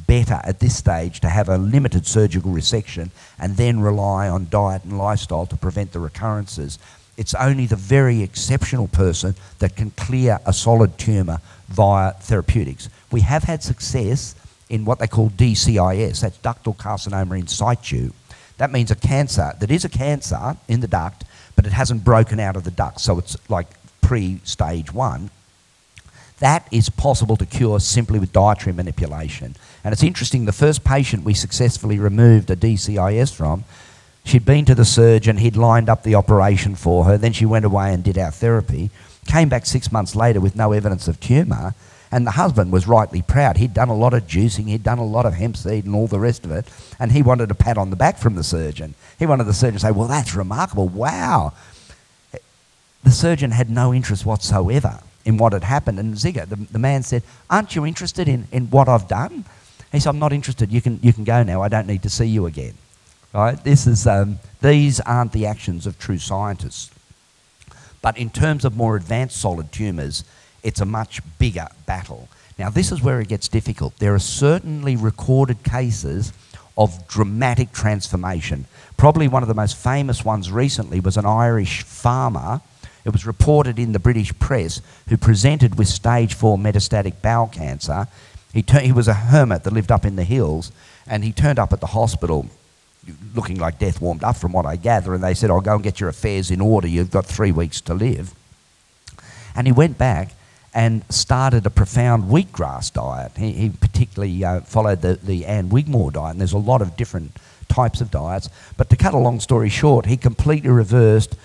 better at this stage to have a limited surgical resection and then rely on diet and lifestyle to prevent the recurrences. It's only the very exceptional person that can clear a solid tumour via therapeutics. We have had success in what they call DCIS, that's ductal carcinoma in situ. That means a cancer that is a cancer in the duct, but it hasn't broken out of the duct, so it's like pre-stage 1. That is possible to cure simply with dietary manipulation. And it's interesting, the first patient we successfully removed a DCIS from, she'd been to the surgeon, he'd lined up the operation for her, then she went away and did our therapy, came back 6 months later with no evidence of tumour, and the husband was rightly proud. He'd done a lot of juicing, he'd done a lot of hemp seed and all the rest of it, and he wanted a pat on the back from the surgeon. He wanted the surgeon to say, well, that's remarkable, wow. The surgeon had no interest whatsoever in what had happened, and Zigger, the man said, aren't you interested in what I've done? He said, I'm not interested, you can go now, I don't need to see you again. Right? This is, these aren't the actions of true scientists. But in terms of more advanced solid tumours, it's a much bigger battle. Now, this is where it gets difficult. There are certainly recorded cases of dramatic transformation. Probably one of the most famous ones recently was an Irish farmer. It was reported in the British press who presented with stage 4 metastatic bowel cancer. He was a hermit that lived up in the hills, and he turned up at the hospital looking like death warmed up from what I gather, and they said, oh, go and get your affairs in order, you've got 3 weeks to live. And he went back and started a profound wheatgrass diet. He particularly followed the Anne Wigmore diet, and there's a lot of different types of diets. But to cut a long story short, he completely reversed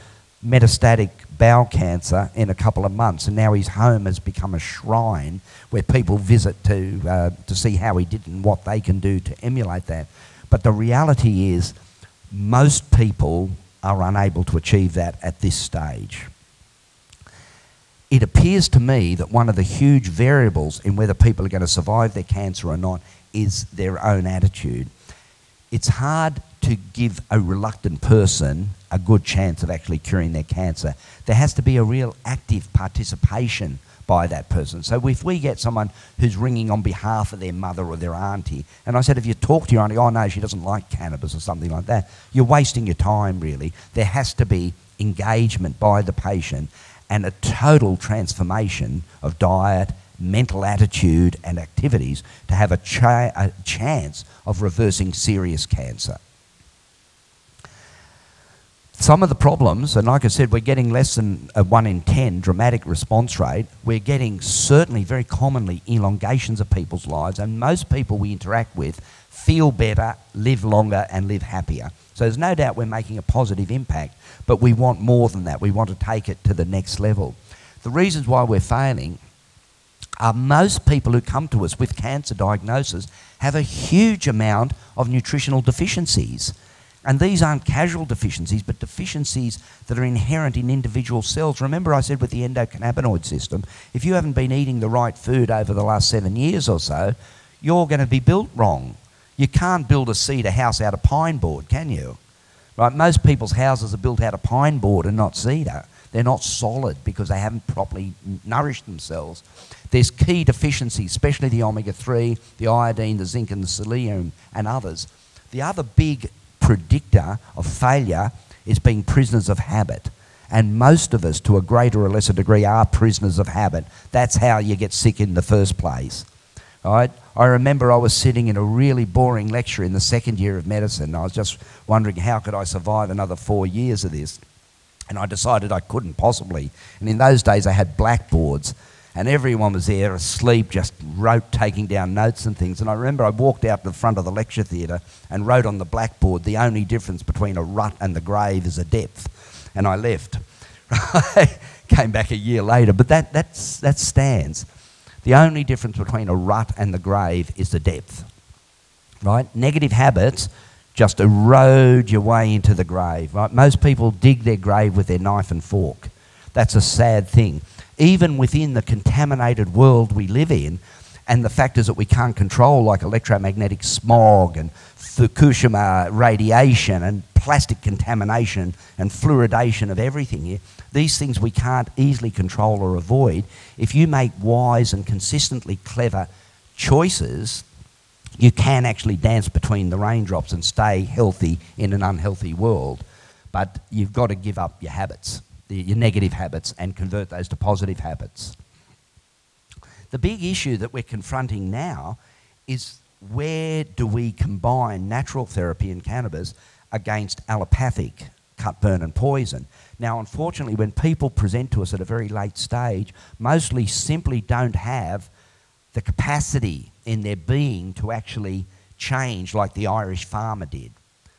metastatic bowel cancer in a couple of months, and now his home has become a shrine where people visit to see how he did and what they can do to emulate that. But the reality is most people are unable to achieve that at this stage. It appears to me that one of the huge variables in whether people are going to survive their cancer or not is their own attitude. It's hard to give a reluctant person a good chance of actually curing their cancer. There has to be a real active participation by that person. So if we get someone who's ringing on behalf of their mother or their auntie, and I said, if you talk to your auntie, oh no, she doesn't like cannabis or something like that, you're wasting your time really. There has to be engagement by the patient and a total transformation of diet, mental attitude and activities to have a chance of reversing serious cancer. Some of the problems, and like I said, we're getting less than a 1 in 10 dramatic response rate. We're getting certainly very commonly elongations of people's lives, and most people we interact with feel better, live longer and live happier. So there's no doubt we're making a positive impact, but we want more than that. We want to take it to the next level. The reasons why we're failing are most people who come to us with cancer diagnosis have a huge amount of nutritional deficiencies. And these aren't casual deficiencies, but deficiencies that are inherent in individual cells. Remember I said with the endocannabinoid system, if you haven't been eating the right food over the last 7 years or so, you're going to be built wrong. You can't build a cedar house out of pine board, can you? Right? Most people's houses are built out of pine board and not cedar. They're not solid because they haven't properly nourished themselves. There's key deficiencies, especially the omega-3, the iodine, the zinc and the selenium and others. The other big predictor of failure is being prisoners of habit. And most of us, to a greater or lesser degree, are prisoners of habit. That's how you get sick in the first place. Right? I remember I was sitting in a really boring lecture in the 2nd year of medicine. I was just wondering how could I survive another 4 years of this. And I decided I couldn't possibly. And in those days I had blackboards, and everyone was there asleep, just wrote, taking down notes and things. And I remember I walked out to the front of the lecture theatre and wrote on the blackboard, the only difference between a rut and the grave is a depth. And I left. Came back a year later, but that stands. The only difference between a rut and the grave is the depth. Right? Negative habits just erode your way into the grave. Right? Most people dig their grave with their knife and fork. That's a sad thing. Even within the contaminated world we live in, and the factors that we can't control, like electromagnetic smog and Fukushima radiation and plastic contamination and fluoridation of everything here, these things we can't easily control or avoid. If you make wise and consistently clever choices, you can actually dance between the raindrops and stay healthy in an unhealthy world. But you've got to give up your habits, your negative habits, and convert those to positive habits. The big issue that we're confronting now is, where do we combine natural therapy and cannabis against allopathic cut, burn and poison? Now, unfortunately, when people present to us at a very late stage, mostly simply don't have the capacity in their being to actually change like the Irish farmer did.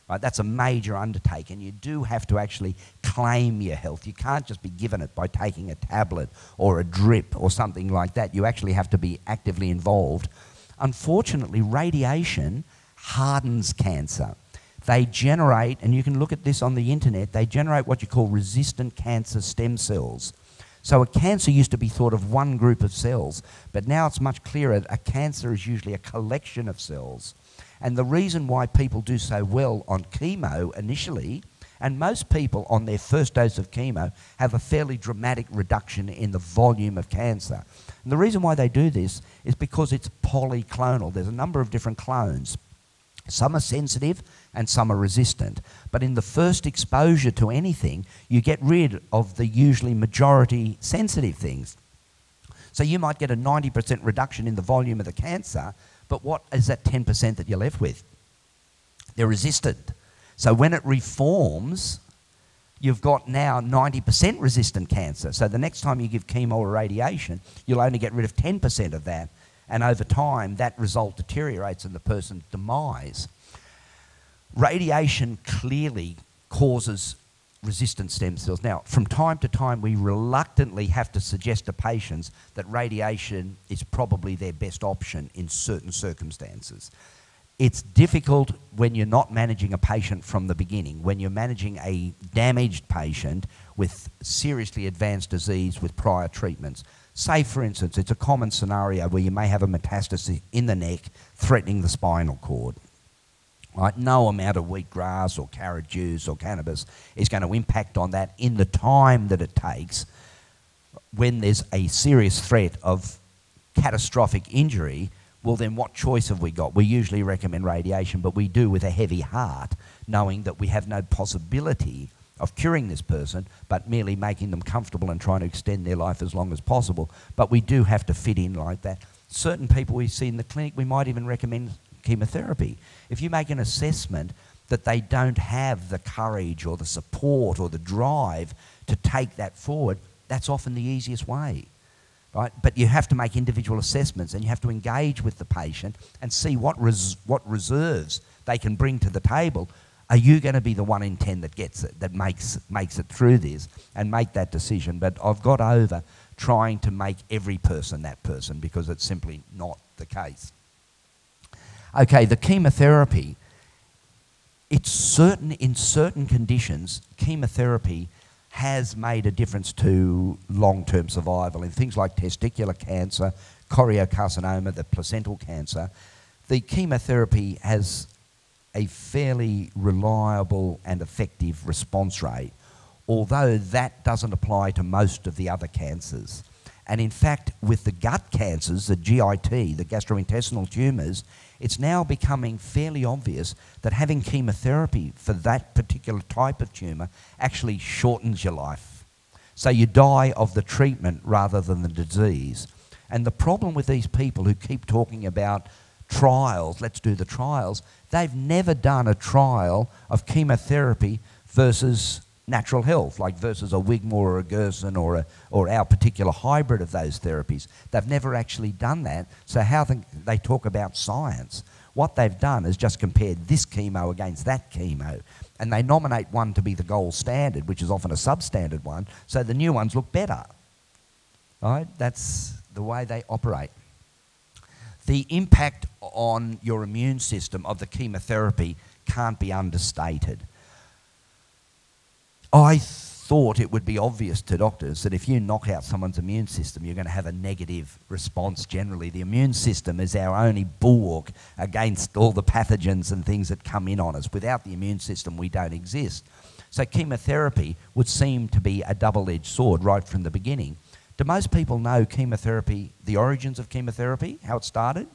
Right? That's a major undertaking. You do have to actually claim your health. You can't just be given it by taking a tablet or a drip or something like that. You actually have to be actively involved. Unfortunately, radiation hardens cancer. They generate, and you can look at this on the internet, they generate what you call resistant cancer stem cells. So a cancer used to be thought of one group of cells, but now it's much clearer. A cancer is usually a collection of cells. And the reason why people do so well on chemo initially, and most people on their first dose of chemo have a fairly dramatic reduction in the volume of cancer. And the reason why they do this is because it's polyclonal. There's a number of different clones. Some are sensitive and some are resistant. But in the first exposure to anything, you get rid of the usually majority sensitive things. So you might get a 90% reduction in the volume of the cancer, but what is that 10% that you're left with? They're resistant. So when it reforms, you've got now 90% resistant cancer. So the next time you give chemo or radiation, you'll only get rid of 10% of that. And over time, that result deteriorates in the person's demise. Radiation clearly causes resistant stem cells. Now, from time to time, we reluctantly have to suggest to patients that radiation is probably their best option in certain circumstances. It's difficult when you're not managing a patient from the beginning, when you're managing a damaged patient with seriously advanced disease with prior treatments. Say, for instance, it's a common scenario where you may have a metastasis in the neck threatening the spinal cord. Right? No amount of wheatgrass or carrot juice or cannabis is going to impact on that in the time that it takes when there's a serious threat of catastrophic injury. Well, then what choice have we got? We usually recommend radiation, but we do with a heavy heart, knowing that we have no possibility of curing this person, but merely making them comfortable and trying to extend their life as long as possible. But we do have to fit in like that. Certain people we see in the clinic, we might even recommend chemotherapy. If you make an assessment that they don't have the courage or the support or the drive to take that forward, that's often the easiest way. Right? But you have to make individual assessments, and you have to engage with the patient and see what reserves they can bring to the table. Are you going to be the 1 in 10 that gets it, that makes it through this, and make that decision? But I've got over trying to make every person that person, because it's simply not the case. Okay, the chemotherapy, it's certain, in certain conditions, chemotherapy has made a difference to long-term survival. In things like testicular cancer, choriocarcinoma, the placental cancer, the chemotherapy has a fairly reliable and effective response rate, although that doesn't apply to most of the other cancers. And in fact, with the gut cancers, the GIT, the gastrointestinal tumours, it's now becoming fairly obvious that having chemotherapy for that particular type of tumour actually shortens your life. So you die of the treatment rather than the disease. And the problem with these people who keep talking about trials, let's do the trials, they've never done a trial of chemotherapy versus natural health, like versus a Wigmore or a Gerson or our particular hybrid of those therapies. They've never actually done that, so how they talk about science? What they've done is just compared this chemo against that chemo, and they nominate one to be the gold standard, which is often a substandard one, so the new ones look better. Right? That's the way they operate. The impact on your immune system of the chemotherapy can't be understated. I thought it would be obvious to doctors that if you knock out someone's immune system, you're going to have a negative response generally. The immune system is our only bulwark against all the pathogens and things that come in on us. Without the immune system, we don't exist. So chemotherapy would seem to be a double-edged sword right from the beginning. Do most people know chemotherapy, the origins of chemotherapy, how it started?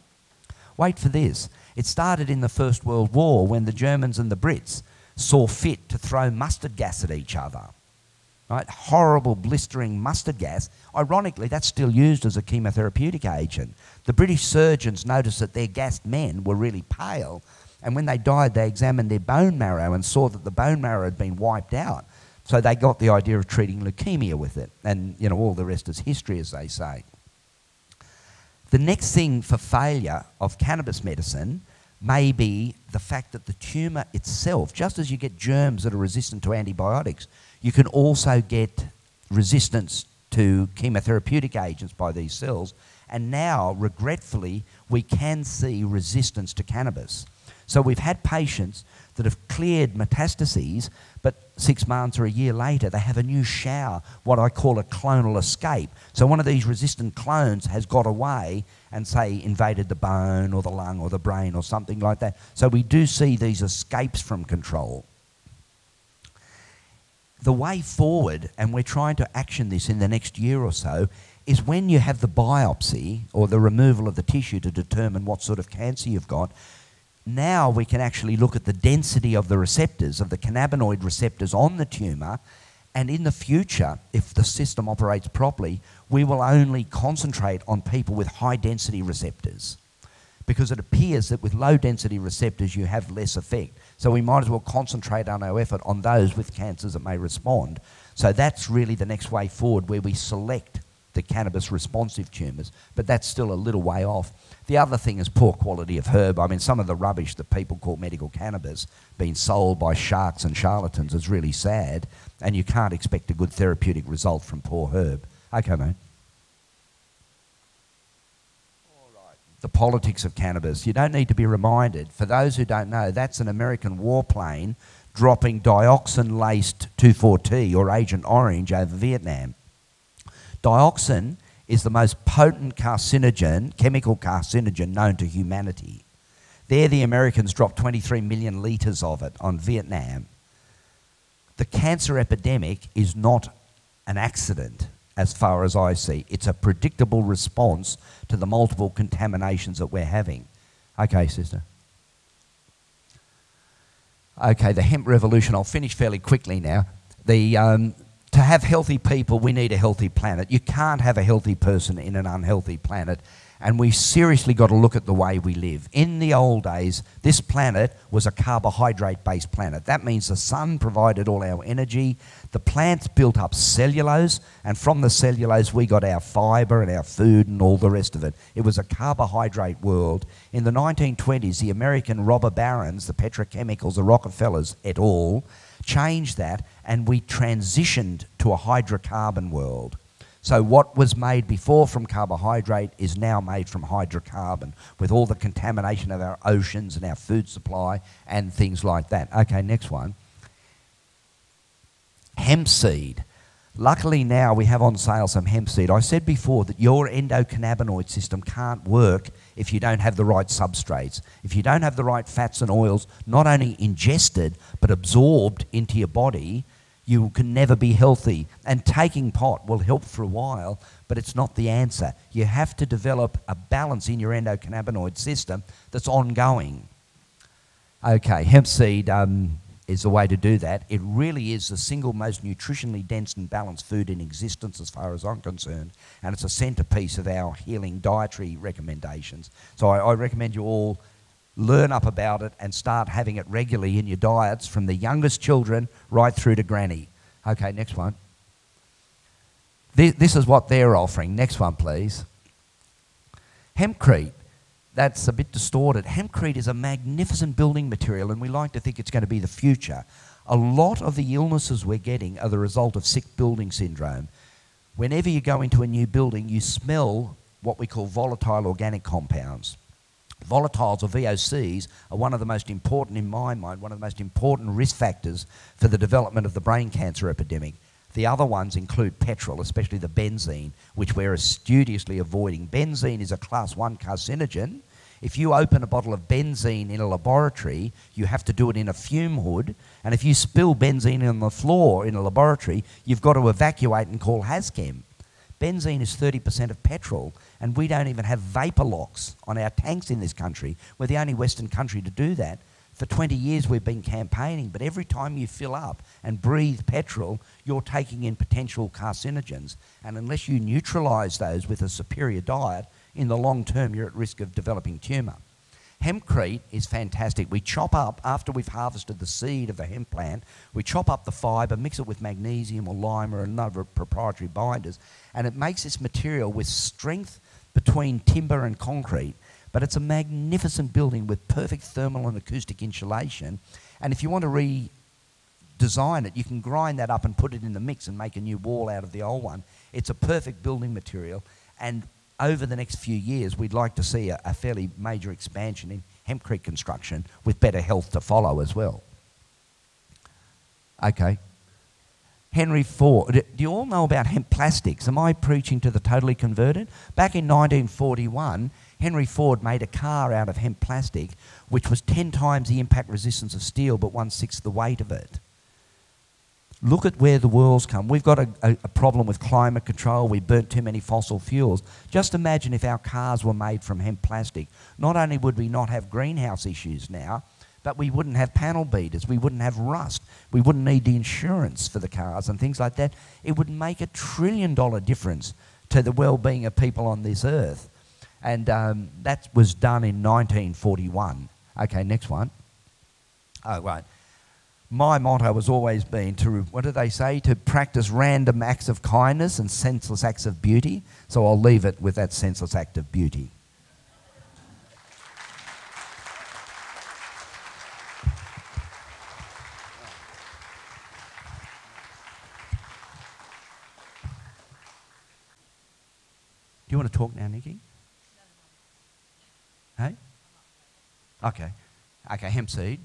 Wait for this. It started in the First World War when the Germans and the Brits saw fit to throw mustard gas at each other. Right? Horrible, blistering mustard gas. Ironically, that's still used as a chemotherapeutic agent. The British surgeons noticed that their gassed men were really pale, and when they died, they examined their bone marrow and saw that the bone marrow had been wiped out. So they got the idea of treating leukemia with it, and you know, all the rest is history, as they say. The next thing for failure of cannabis medicine may be the fact that the tumour itself, just as you get germs that are resistant to antibiotics, you can also get resistance to chemotherapeutic agents by these cells. And now, regretfully, we can see resistance to cannabis. So we've had patients that have cleared metastases, but 6 months or a year later, they have a new shower, what I call a clonal escape. So one of these resistant clones has got away and, say, invaded the bone or the lung or the brain or something like that. So we do see these escapes from control. The way forward, and we're trying to action this in the next year or so, is when you have the biopsy or the removal of the tissue to determine what sort of cancer you've got. Now we can actually look at the density of the receptors, of the cannabinoid receptors on the tumour, and in the future, if the system operates properly, we will only concentrate on people with high density receptors, because it appears that with low density receptors you have less effect. So we might as well concentrate on our effort on those with cancers that may respond. So that's really the next way forward, where we select the cannabis responsive tumours, but that's still a little way off. The other thing is poor quality of herb. I mean, some of the rubbish that people call medical cannabis being sold by sharks and charlatans is really sad, and you can't expect a good therapeutic result from poor herb. Okay, mate. All right. The politics of cannabis. You don't need to be reminded. For those who don't know, that's an American warplane dropping dioxin-laced 2,4-T or Agent Orange over Vietnam. Dioxin is the most potent carcinogen, chemical carcinogen known to humanity. There the Americans dropped 23 million litres of it on Vietnam. The cancer epidemic is not an accident as far as I see. It's a predictable response to the multiple contaminations that we're having. Okay, sister. Okay, the hemp revolution, I'll finish fairly quickly now. To have healthy people, we need a healthy planet. You can't have a healthy person in an unhealthy planet, and we seriously got to look at the way we live. In the old days, this planet was a carbohydrate-based planet. That means the sun provided all our energy, the plants built up cellulose, and from the cellulose we got our fibre and our food and all the rest of it. It was a carbohydrate world. In the 1920s, the American robber barons, the petrochemicals, the Rockefellers et al., changed that, and we transitioned to a hydrocarbon world. So what was made before from carbohydrate is now made from hydrocarbon, with all the contamination of our oceans and our food supply and things like that. Okay, next one. Hemp seed. Luckily now we have on sale some hemp seed. I said before that your endocannabinoid system can't work if you don't have the right substrates. If you don't have the right fats and oils, not only ingested but absorbed into your body, you can never be healthy. And taking pot will help for a while, but it's not the answer. You have to develop a balance in your endocannabinoid system that's ongoing. Okay, hemp seed is the way to do that. It really is the single most nutritionally dense and balanced food in existence as far as I'm concerned, and it's a centrepiece of our healing dietary recommendations. So I recommend you all learn up about it and start having it regularly in your diets, from the youngest children right through to granny. Okay, next one. This is what they're offering. Next one, please. Hempcrete. That's a bit distorted. Hempcrete is a magnificent building material, and we like to think it's going to be the future. A lot of the illnesses we're getting are the result of sick building syndrome. Whenever you go into a new building, you smell what we call volatile organic compounds. Volatiles, or VOCs, are one of the most important, in my mind, one of the most important risk factors for the development of the brain cancer epidemic. The other ones include petrol, especially the benzene, which we're studiously avoiding. Benzene is a class 1 carcinogen. If you open a bottle of benzene in a laboratory, you have to do it in a fume hood, and if you spill benzene on the floor in a laboratory, you've got to evacuate and call HAZChem. Benzene is 30% of petrol, and we don't even have vapor locks on our tanks in this country. We're the only Western country to do that. For 20 years we've been campaigning, but every time you fill up and breathe petrol, you're taking in potential carcinogens. And unless you neutralise those with a superior diet, in the long term you're at risk of developing tumour. Hempcrete is fantastic. We chop up, after we've harvested the seed of the hemp plant, we chop up the fibre, mix it with magnesium or lime or another proprietary binders, and it makes this material with strength between timber and concrete. But it's a magnificent building with perfect thermal and acoustic insulation. And if you want to redesign it, you can grind that up and put it in the mix and make a new wall out of the old one. It's a perfect building material. And over the next few years, we'd like to see a fairly major expansion in hempcrete construction with better health to follow as well. Okay. Henry Ford. Do you all know about hemp plastics? Am I preaching to the totally converted? Back in 1941, Henry Ford made a car out of hemp plastic, which was 10 times the impact resistance of steel, but 1/6 the weight of it. Look at where the world's come. We've got a problem with climate control. We burnt too many fossil fuels. Just imagine if our cars were made from hemp plastic. Not only would we not have greenhouse issues now, but we wouldn't have panel beaters, we wouldn't have rust, we wouldn't need the insurance for the cars and things like that. It would make $1 trillion difference to the well-being of people on this earth. And that was done in 1941. Okay, next one. Oh, right. My motto has always been to, what do they say, to practice random acts of kindness and senseless acts of beauty. So I'll leave it with that senseless act of beauty. Do you want to talk now, Nikki? Hey? Okay. Okay, hemp seed.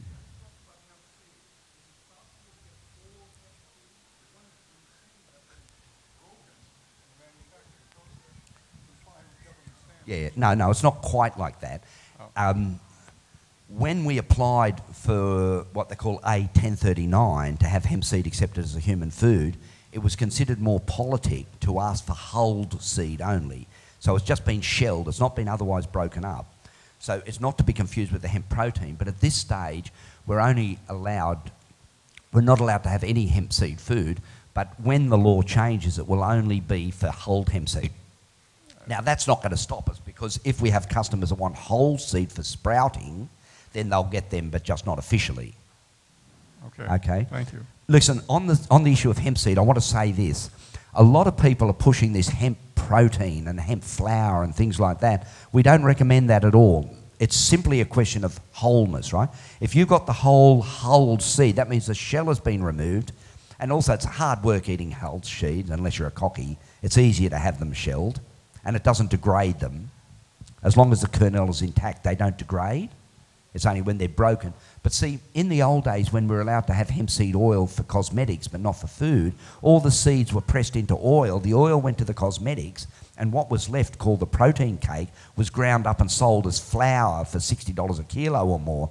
Yeah, no, it's not quite like that. When we applied for what they call A1039 to have hemp seed accepted as a human food, it was considered more politic to ask for hulled seed only. So it's just been shelled, it's not been otherwise broken up. So it's not to be confused with the hemp protein, but at this stage we're not allowed to have any hemp seed food, but when the law changes it will only be for hulled hemp seed. Now that's not going to stop us, because if we have customers that want whole seed for sprouting, then they'll get them, but just not officially. Okay. Thank you. Listen, on the issue of hemp seed, I want to say this. A lot of people are pushing this hemp protein and hemp flour and things like that. We don't recommend that at all. It's simply a question of wholeness, right? If you've got the whole hulled seed, that means the shell has been removed, and also it's hard work eating hulled seeds, unless you're a cocky. It's easier to have them shelled, and it doesn't degrade them. As long as the kernel is intact, they don't degrade. It's only when they're broken. But see, in the old days when we were allowed to have hemp seed oil for cosmetics but not for food, all the seeds were pressed into oil, the oil went to the cosmetics, and what was left, called the protein cake, was ground up and sold as flour for $60 a kilo or more.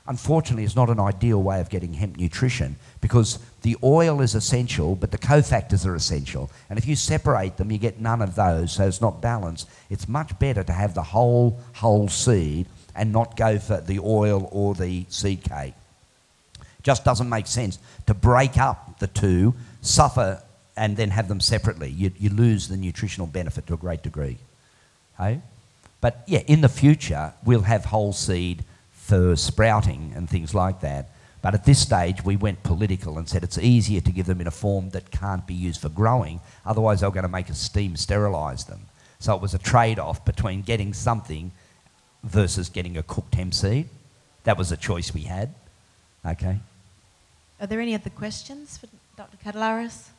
Unfortunately, it's not an ideal way of getting hemp nutrition, because the oil is essential, but the cofactors are essential. And if you separate them, you get none of those, so it's not balanced. It's much better to have the whole seed and not go for the oil or the seed cake. Just doesn't make sense to break up the two, suffer, and then have them separately. You lose the nutritional benefit to a great degree. Hey? But yeah, in the future, we'll have whole seed for sprouting and things like that. But at this stage, we went political and said it's easier to give them in a form that can't be used for growing, otherwise they're going to make us steam sterilise them. So it was a trade-off between getting something versus getting a cooked hemp seed. That was a choice we had. Okay. Are there any other questions for Dr. Katelaris?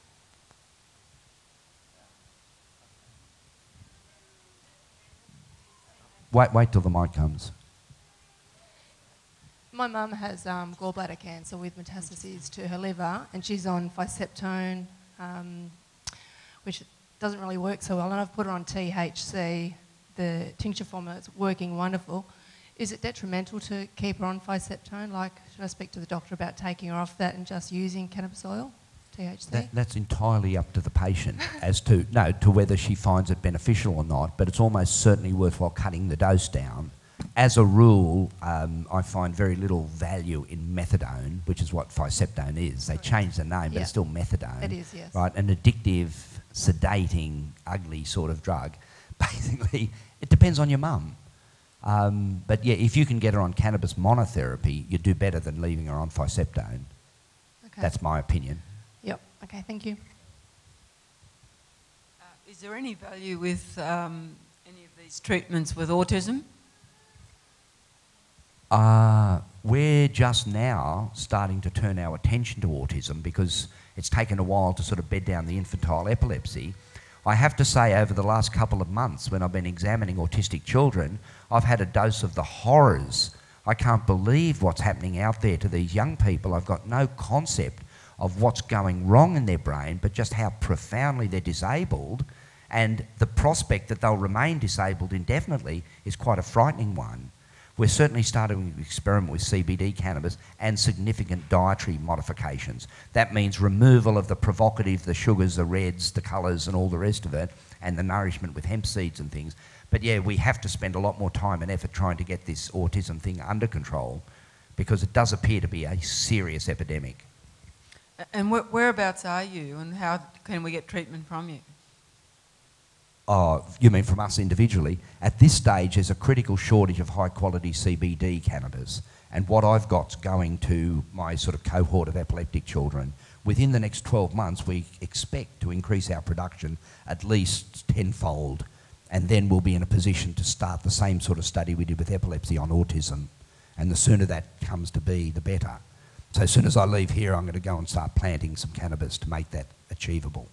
Wait till the mic comes. My mum has gallbladder cancer with metastases to her liver, and she's on Fiseptone, which doesn't really work so well, and I've put it on THC, the tincture formula. It's working wonderful. Is it detrimental to keep her on Ficeptone? Like, should I speak to the doctor about taking her off that and just using cannabis oil, THC? That's entirely up to the patient as to whether she finds it beneficial or not, but it's almost certainly worthwhile cutting the dose down. As a rule, I find very little value in methadone, which is what Ficeptone is. They changed the name, but it's still methadone. It is, yes. Right, an addictive, sedating, ugly sort of drug. Basically, it depends on your mum. But yeah, if you can get her on cannabis monotherapy, you do better than leaving her on Ficeptone. Okay. That's my opinion. Yep. Okay, thank you. Is there any value with any of these treatments with autism? We're just now starting to turn our attention to autism because it's taken a while to sort of bed down the infantile epilepsy. I have to say, over the last couple of months, when I've been examining autistic children, I've had a dose of the horrors. I can't believe what's happening out there to these young people. I've got no concept of what's going wrong in their brain, but just how profoundly they're disabled. And the prospect that they'll remain disabled indefinitely is quite a frightening one. We're certainly starting to experiment with CBD cannabis and significant dietary modifications. That means removal of the provocative, the sugars, the reds, the colours and all the rest of it, and the nourishment with hemp seeds and things. But yeah, we have to spend a lot more time and effort trying to get this autism thing under control because it does appear to be a serious epidemic. And whereabouts are you, and how can we get treatment from you? Oh, you mean from us individually? At this stage, there's a critical shortage of high-quality CBD cannabis, and what I've got's going to my sort of cohort of epileptic children. Within the next 12 months, we expect to increase our production at least tenfold, and then we'll be in a position to start the same sort of study we did with epilepsy on autism, and the sooner that comes to be, the better. So as soon as I leave here, I'm going to go and start planting some cannabis to make that achievable.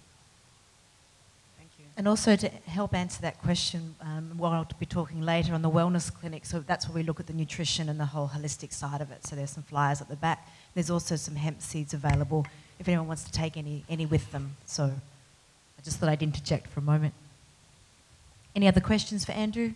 And also to help answer that question, what I'll be talking later on the wellness clinic, so that's where we look at the nutrition and the whole holistic side of it. So there's some flyers at the back. There's also some hemp seeds available if anyone wants to take any with them. So I just thought I'd interject for a moment. Any other questions for Andrew?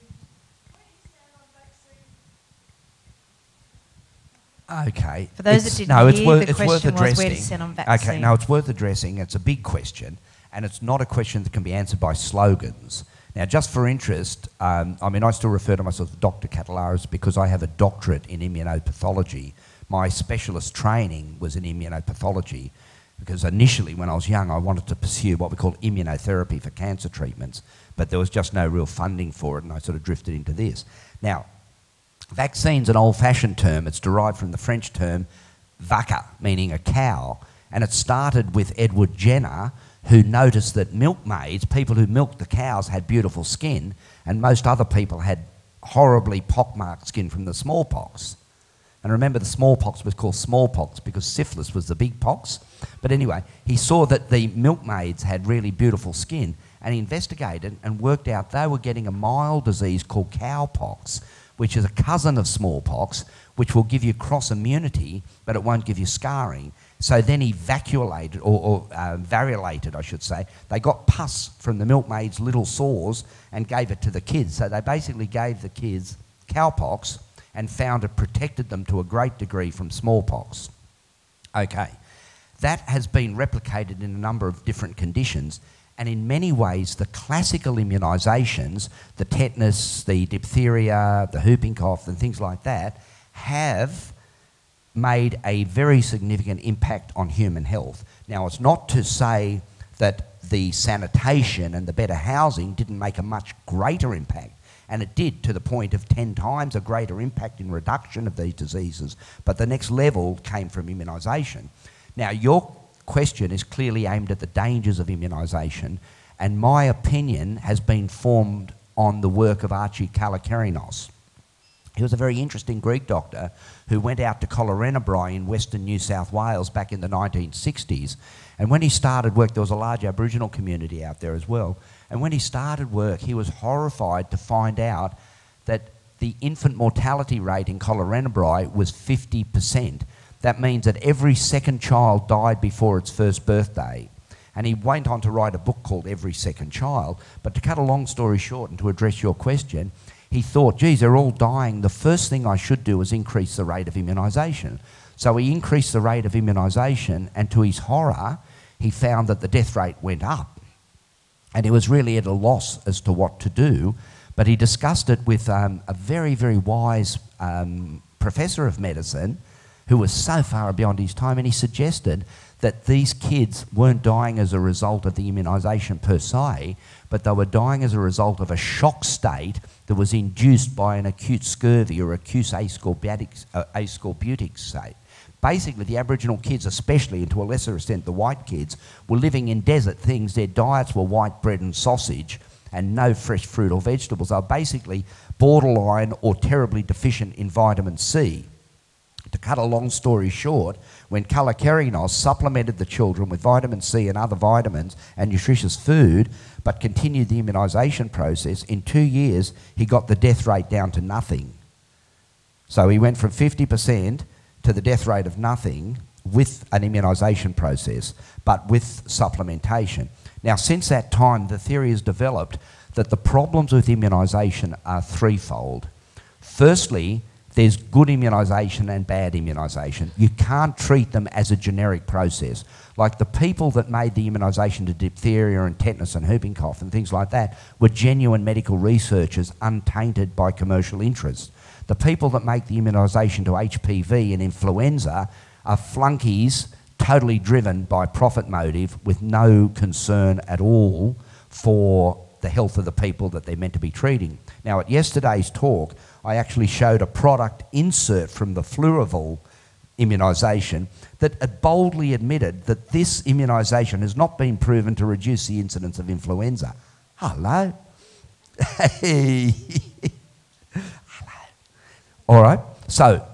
Okay. For those that didn't hear, the question was where to send on vaccine. Okay, no, it's worth addressing. It's a big question. And it's not a question that can be answered by slogans. Now, just for interest, I mean, I still refer to myself as Dr. Katelaris because I have a doctorate in immunopathology. My specialist training was in immunopathology because initially, when I was young, I wanted to pursue what we call immunotherapy for cancer treatments, but there was just no real funding for it, and I sort of drifted into this. Now, vaccine's an old-fashioned term. It's derived from the French term vaca, meaning a cow, and it started with Edward Jenner, who noticed that milkmaids, people who milked the cows, had beautiful skin, and most other people had horribly pockmarked skin from the smallpox. And remember, the smallpox was called smallpox because syphilis was the big pox. But anyway, he saw that the milkmaids had really beautiful skin, and he investigated and worked out they were getting a mild disease called cowpox, which is a cousin of smallpox, which will give you cross immunity, but it won't give you scarring. So then he vacuolated, or variolated, I should say. They got pus from the milkmaid's little sores and gave it to the kids. So they basically gave the kids cowpox and found it protected them to a great degree from smallpox. Okay, that has been replicated in a number of different conditions, and in many ways the classical immunisations, the tetanus, the diphtheria, the whooping cough and things like that, have made a very significant impact on human health. Now, it's not to say that the sanitation and the better housing didn't make a much greater impact, and it did to the point of 10 times a greater impact in reduction of these diseases, but the next level came from immunisation. Now, your question is clearly aimed at the dangers of immunisation, and my opinion has been formed on the work of Archie Kalakerinos. He was a very interesting Greek doctor who went out to Collarenebri in western New South Wales back in the 1960s. And when he started work, there was a large Aboriginal community out there as well. And when he started work, he was horrified to find out that the infant mortality rate in Collarenebri was 50%. That means that every second child died before its first birthday. And he went on to write a book called Every Second Child. But to cut a long story short and to address your question, he thought, geez, they're all dying. The first thing I should do is increase the rate of immunisation. So he increased the rate of immunisation, and to his horror, he found that the death rate went up. And he was really at a loss as to what to do. But he discussed it with a very, very wise professor of medicine who was so far beyond his time, and he suggested that these kids weren't dying as a result of the immunisation per se, but they were dying as a result of a shock state that was induced by an acute scurvy or acute ascorbutic state. Basically, the Aboriginal kids, especially, and to a lesser extent the white kids, were living in desert things. Their diets were white bread and sausage and no fresh fruit or vegetables. They were basically borderline or terribly deficient in vitamin C. To cut a long story short, when Katelaris supplemented the children with vitamin C and other vitamins and nutritious food, but continued the immunisation process, in 2 years he got the death rate down to nothing. So he went from 50% to the death rate of nothing with an immunisation process, but with supplementation. Now, since that time, the theory has developed that the problems with immunisation are threefold. Firstly, there's good immunisation and bad immunisation. You can't treat them as a generic process. Like the people that made the immunisation to diphtheria and tetanus and whooping cough and things like that were genuine medical researchers untainted by commercial interests. The people that make the immunisation to HPV and influenza are flunkies totally driven by profit motive with no concern at all for the health of the people that they're meant to be treating. Now, at yesterday's talk, I actually showed a product insert from the Fluoroval immunisation that had boldly admitted that this immunisation has not been proven to reduce the incidence of influenza. Hello? Hey. Hello. All right? So,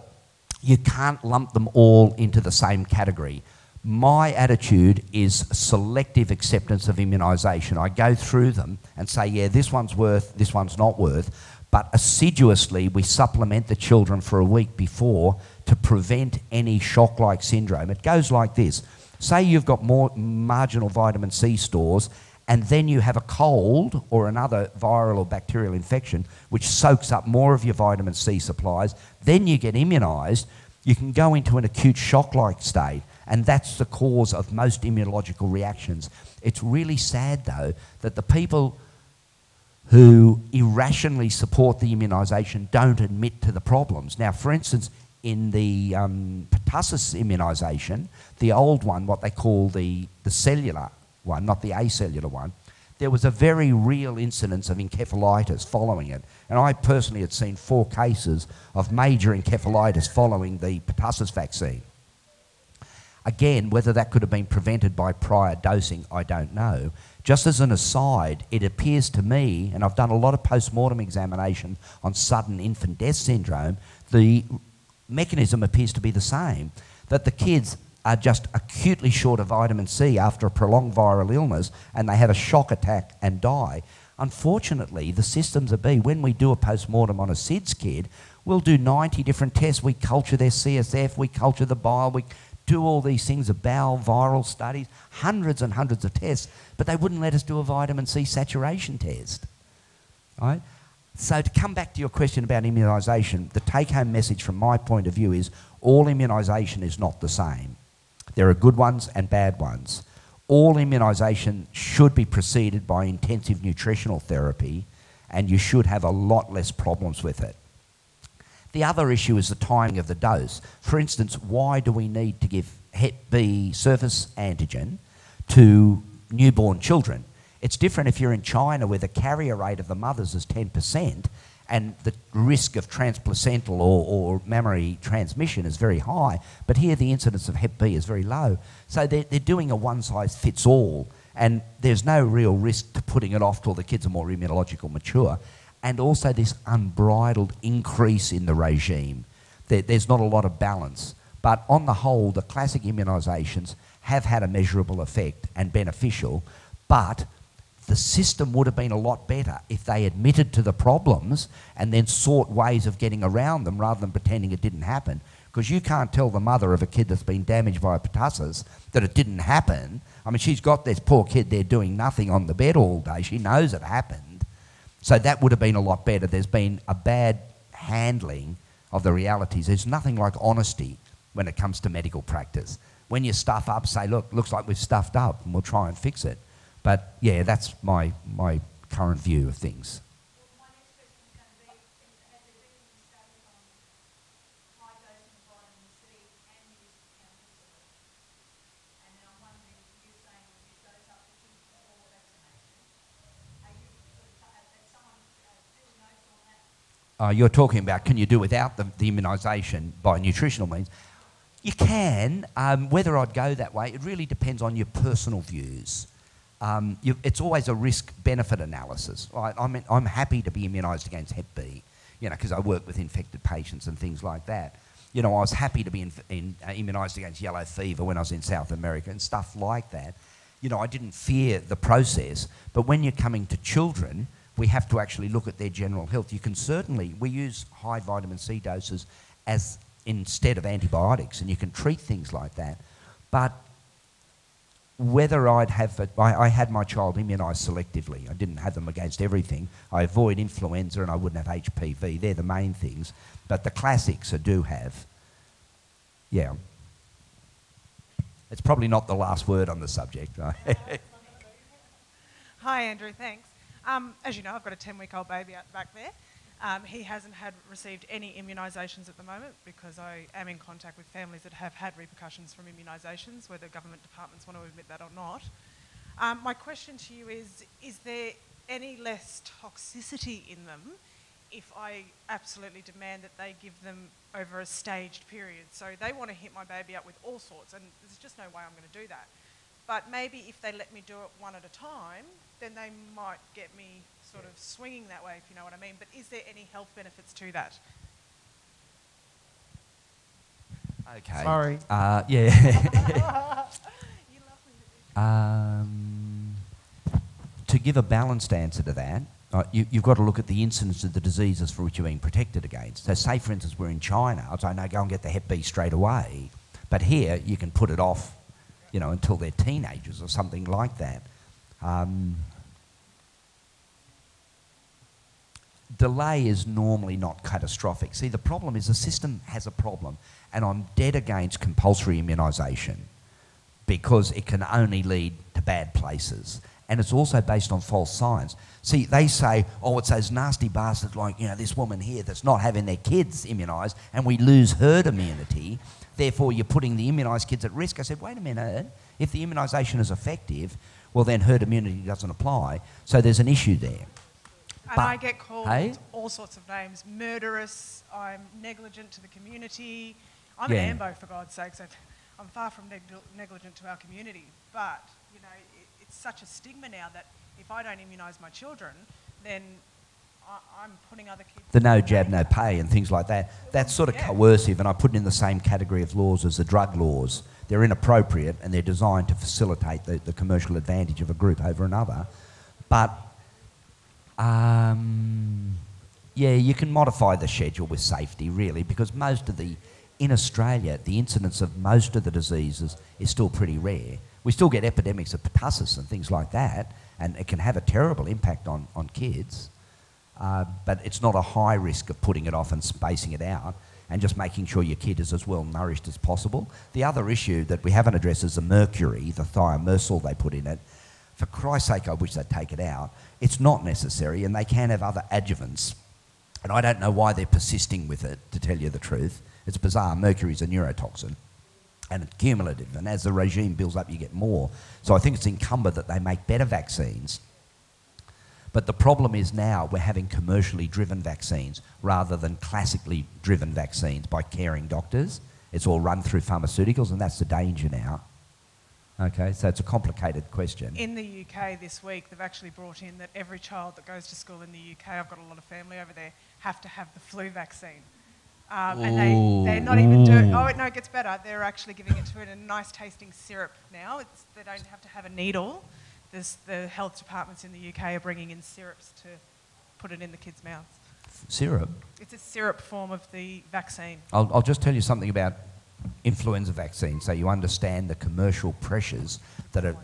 you can't lump them all into the same category. My attitude is selective acceptance of immunisation. I go through them and say, yeah, this one's worth, this one's not worth, but assiduously we supplement the children for a week before to prevent any shock-like syndrome. It goes like this. Say you've got more marginal vitamin C stores and then you have a cold or another viral or bacterial infection which soaks up more of your vitamin C supplies, then you get immunised, you can go into an acute shock-like state, and that's the cause of most immunological reactions. It's really sad, though, that the people who irrationally support the immunisation don't admit to the problems. Now, for instance, in the pertussis immunisation, the old one, what they call the cellular one, not the acellular one, there was a very real incidence of encephalitis following it. And I personally had seen 4 cases of major encephalitis following the pertussis vaccine. Again, whether that could have been prevented by prior dosing, I don't know. Just as an aside, it appears to me, and I've done a lot of post-mortem examination on sudden infant death syndrome, the mechanism appears to be the same, that the kids are just acutely short of vitamin C after a prolonged viral illness and they have a shock attack and die. Unfortunately, the systems of B, when we do a post-mortem on a SIDS kid, we'll do 90 different tests. We culture their CSF, we culture the bile, we do all these things, the bowel viral studies, hundreds and hundreds of tests, but they wouldn't let us do a vitamin C saturation test. Right? So to come back to your question about immunisation, the take-home message from my point of view is all immunisation is not the same. There are good ones and bad ones. All immunisation should be preceded by intensive nutritional therapy, and you should have a lot less problems with it. The other issue is the timing of the dose. For instance, why do we need to give Hep B surface antigen to newborn children? It's different if you're in China where the carrier rate of the mothers is 10% and the risk of transplacental or mammary transmission is very high, but here the incidence of Hep B is very low. So they're doing a one-size-fits-all, and there's no real risk to putting it off till the kids are more immunological mature. And also this unbridled increase in the regime. There's not a lot of balance. But on the whole, the classic immunisations have had a measurable effect and beneficial, but the system would have been a lot better if they admitted to the problems and then sought ways of getting around them rather than pretending it didn't happen. Because you can't tell the mother of a kid that's been damaged by a pertussis that it didn't happen. I mean, she's got this poor kid there doing nothing on the bed all day. She knows it happened. So that would have been a lot better. There's been a bad handling of the realities. There's nothing like honesty when it comes to medical practice. When you stuff up, say, look, looks like we've stuffed up and we'll try and fix it. But yeah, that's my current view of things. You're talking about, can you do without the immunisation by nutritional means? You can. Whether I'd go that way, it really depends on your personal views. It's always a risk-benefit analysis. Right? I'm happy to be immunised against Hep B, because I work with infected patients and things like that. I was happy to be immunised against yellow fever when I was in South America and stuff like that. I didn't fear the process. But when you're coming to children, we have to actually look at their general health. You can certainly, we use high vitamin C doses as instead of antibiotics, and you can treat things like that. But whether I'd have it, I had my child immunised selectively. I didn't have them against everything. I avoid influenza and I wouldn't have HPV. They're the main things. But the classics I do have. Yeah. It's probably not the last word on the subject, right? Hi, Andrew, thanks. As you know, I've got a 10-week-old baby out the back there. He hasn't received any immunisations at the moment because I am in contact with families that have had repercussions from immunisations, whether government departments want to admit that or not. My question to you is there any less toxicity in them if I absolutely demand that they give them over a staged period? So they want to hit my baby up with all sorts, and there's just no way I'm going to do that. But maybe if they let me do it one at a time, then they might get me sort of swinging that way, if you know what I mean. But is there any health benefits to that? Okay. Sorry. Yeah. To give a balanced answer to that, you've got to look at the incidence of the diseases for which you're being protected against. So say, for instance, we're in China. I'd say, no, go and get the Hep B straight away. But here, you can put it off, until they're teenagers or something like that. Delay is normally not catastrophic. See, the problem is the system has a problem, and I'm dead against compulsory immunisation because it can only lead to bad places. And it's also based on false science. See, they say, oh, it's those nasty bastards like, this woman here that's not having their kids immunised, and we lose herd immunity. Therefore, you're putting the immunised kids at risk. I said, wait a minute. If the immunisation is effective, well, then herd immunity doesn't apply. So there's an issue there. And I get called hey? all sorts of names. Murderous, I'm negligent to the community. I'm an AMBO, for God's sake, so I'm far from negligent to our community. But, it's such a stigma now that if I don't immunise my children, then I'm putting other kids... The no jab, no pay and things like that. That's sort of coercive, and I put it in the same category of laws as the drug laws. They're inappropriate and they're designed to facilitate the commercial advantage of a group over another. But, yeah, you can modify the schedule with safety, really, because in Australia, the incidence of most of the diseases is still pretty rare. We still get epidemics of pertussis and things like that, and it can have a terrible impact on kids. But it's not a high risk of putting it off and spacing it out and just making sure your kid is as well nourished as possible. The other issue that we haven't addressed is the mercury, the thiamersyl they put in it. For Christ's sake, I wish they'd take it out. It's not necessary, and they can have other adjuvants. And I don't know why they're persisting with it, to tell you the truth. It's bizarre. Mercury's a neurotoxin, and it's cumulative, and as the regime builds up, you get more. So I think it's incumbent that they make better vaccines. But the problem is now we're having commercially driven vaccines rather than classically driven vaccines by caring doctors. It's all run through pharmaceuticals, and that's the danger now. Okay, so it's a complicated question. In the UK this week, they've actually brought in that every child that goes to school in the UK, I've got a lot of family over there, have to have the flu vaccine. And they're not even doing... Oh, no, it gets better. They're actually giving it to it in a nice tasting syrup now. They don't have to have a needle. The health departments in the UK are bringing in syrups to put it in the kids' mouths. Syrup? It's a syrup form of the vaccine. I'll just tell you something about influenza vaccines so you understand the commercial pressures that are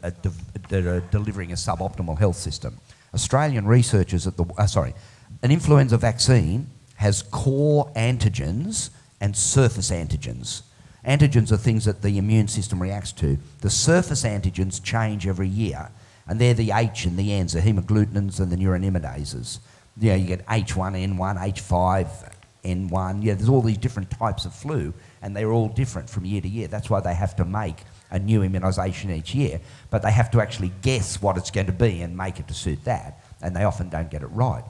delivering a suboptimal health system. Australian researchers at the... an influenza vaccine has core antigens and surface antigens. Antigens are things that the immune system reacts to. The surface antigens change every year, and they're the H and the N's, the hemagglutinins and the neuraminidase. You know, you get H1N1, H5N1. Yeah, there's all these different types of flu, and they're all different from year to year. That's why they have to make a new immunisation each year, but they have to actually guess what it's going to be and make it to suit that, and they often don't get it right.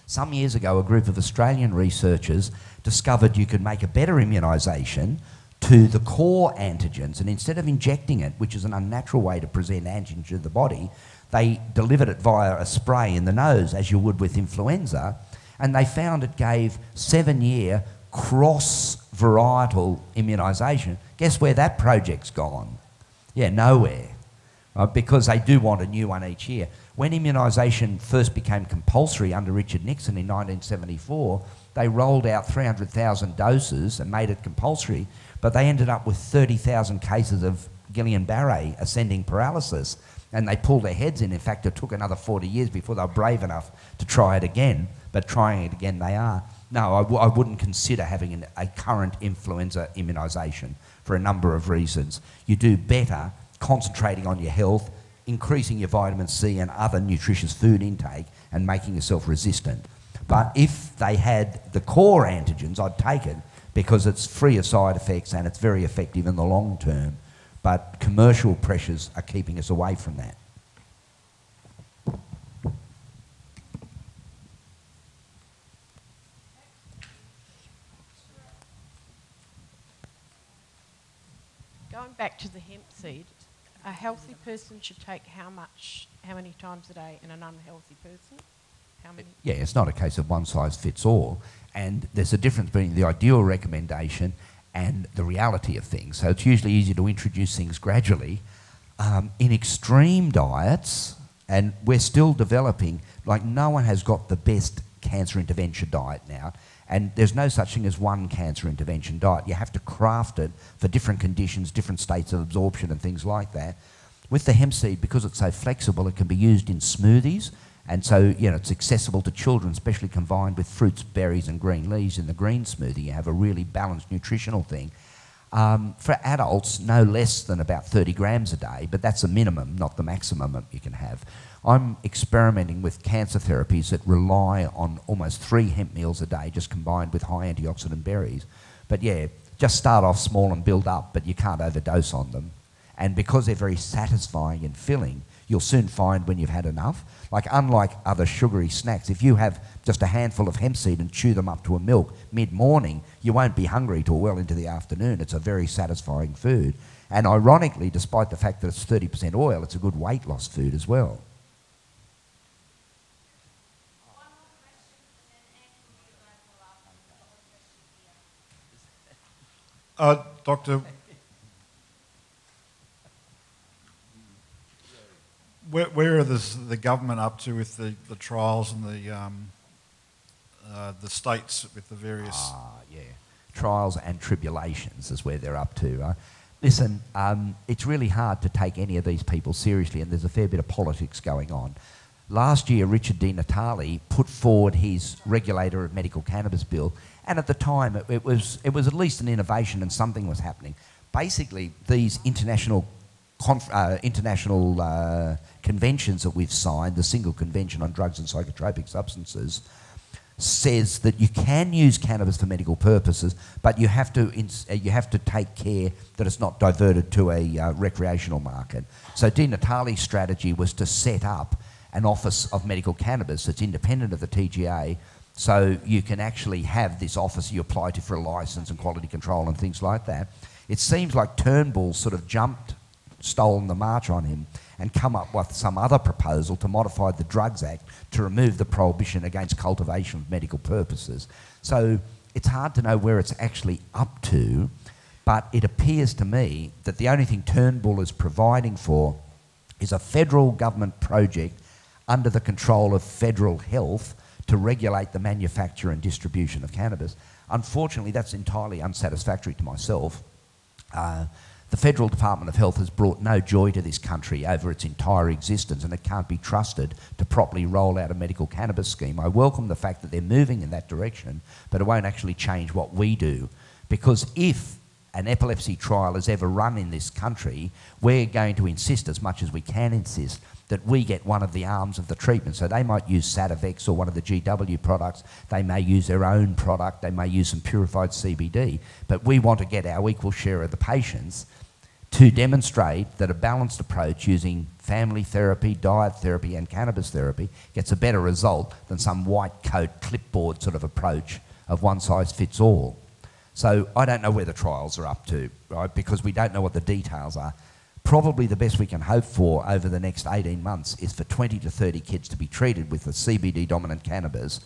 Some years ago, a group of Australian researchers discovered you could make a better immunisation to the core antigens, and instead of injecting it, which is an unnatural way to present antigen to the body, they delivered it via a spray in the nose, as you would with influenza, and they found it gave 7-year cross-varietal immunisation. Guess where that project's gone? Yeah, nowhere, right? Because they do want a new one each year. When immunisation first became compulsory under Richard Nixon in 1974, they rolled out 300,000 doses and made it compulsory, but they ended up with 30,000 cases of Guillain-Barré ascending paralysis, and they pulled their heads in. In fact, it took another 40 years before they were brave enough to try it again, but trying it again they are. No, I wouldn't consider having a current influenza immunisation for a number of reasons. You do better concentrating on your health, increasing your vitamin C and other nutritious food intake, and making yourself resistant. But if they had the core antigens, I'd take it because it's free of side effects and it's very effective in the long term. But commercial pressures are keeping us away from that. Going back to the hemp seed, a healthy person should take how many times a day, and an unhealthy person? How many? Yeah, it's not a case of one size fits all. And there's a difference between the ideal recommendation and the reality of things. So it's usually easier to introduce things gradually. In extreme diets, and we're still developing, like no one has got the best cancer intervention diet now, and there's no such thing as one cancer intervention diet. You have to craft it for different conditions, different states of absorption and things like that. With the hemp seed, because it's so flexible, it can be used in smoothies, and so, you know, it's accessible to children, especially combined with fruits, berries and green leaves in the green smoothie. You have a really balanced nutritional thing. For adults, no less than about 30 grams a day, but that's a minimum, not the maximum you can have. I'm experimenting with cancer therapies that rely on almost 3 hemp meals a day, just combined with high antioxidant berries. But yeah, just start off small and build up, but you can't overdose on them. And because they're very satisfying and filling, you'll soon find when you've had enough. Like, unlike other sugary snacks, if you have just a handful of hemp seed and chew them up to a milk mid-morning, you won't be hungry till well into the afternoon. It's a very satisfying food. And ironically, despite the fact that it's 30% oil, it's a good weight loss food as well. Doctor, where are the government up to with the trials and the states with the various... Trials and tribulations is where they're up to, right? Listen, it's really hard to take any of these people seriously, and there's a fair bit of politics going on. Last year, Richard Di Natale put forward his regulator of medical cannabis bill, and at the time it was at least an innovation and something was happening. Basically, these international conventions that we've signed, the Single Convention on Drugs and Psychotropic Substances, says that you can use cannabis for medical purposes, but you have to take care that it's not diverted to a recreational market. So Di Natale's strategy was to set up an office of medical cannabis that's independent of the TGA, so you can actually have this office you apply to for a license and quality control and things like that. It seems like Turnbull sort of stolen the march on him and come up with some other proposal to modify the Drugs Act to remove the prohibition against cultivation for medical purposes. So it's hard to know where it's actually up to, but it appears to me that the only thing Turnbull is providing for is a federal government project under the control of federal health to regulate the manufacture and distribution of cannabis. Unfortunately, that's entirely unsatisfactory to myself. The Federal Department of Health has brought no joy to this country over its entire existence, and it can't be trusted to properly roll out a medical cannabis scheme. I welcome the fact that they're moving in that direction, but it won't actually change what we do. Because if an epilepsy trial is ever run in this country, we're going to insist, as much as we can insist, that we get one of the arms of the treatment. So they might use Sativex or one of the GW products, they may use their own product, they may use some purified CBD, but we want to get our equal share of the patients to demonstrate that a balanced approach using family therapy, diet therapy and cannabis therapy gets a better result than some white coat clipboard sort of approach of one size fits all. So I don't know where the trials are up to, right, because we don't know what the details are. Probably the best we can hope for over the next 18 months is for 20 to 30 kids to be treated with the CBD dominant cannabis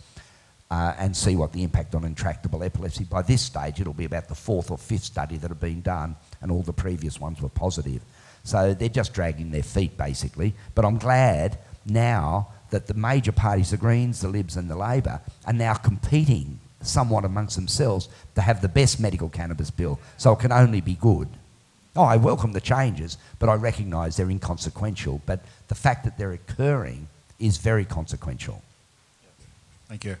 and see what the impact on intractable epilepsy. By this stage, it'll be about the 4th or 5th study that have been done, and all the previous ones were positive. So they're just dragging their feet, basically. But I'm glad now that the major parties, the Greens, the Libs and the Labor, are now competing somewhat amongst themselves to have the best medical cannabis bill. So it can only be good. Oh, I welcome the changes, but I recognise they're inconsequential. But the fact that they're occurring is very consequential. Thank you.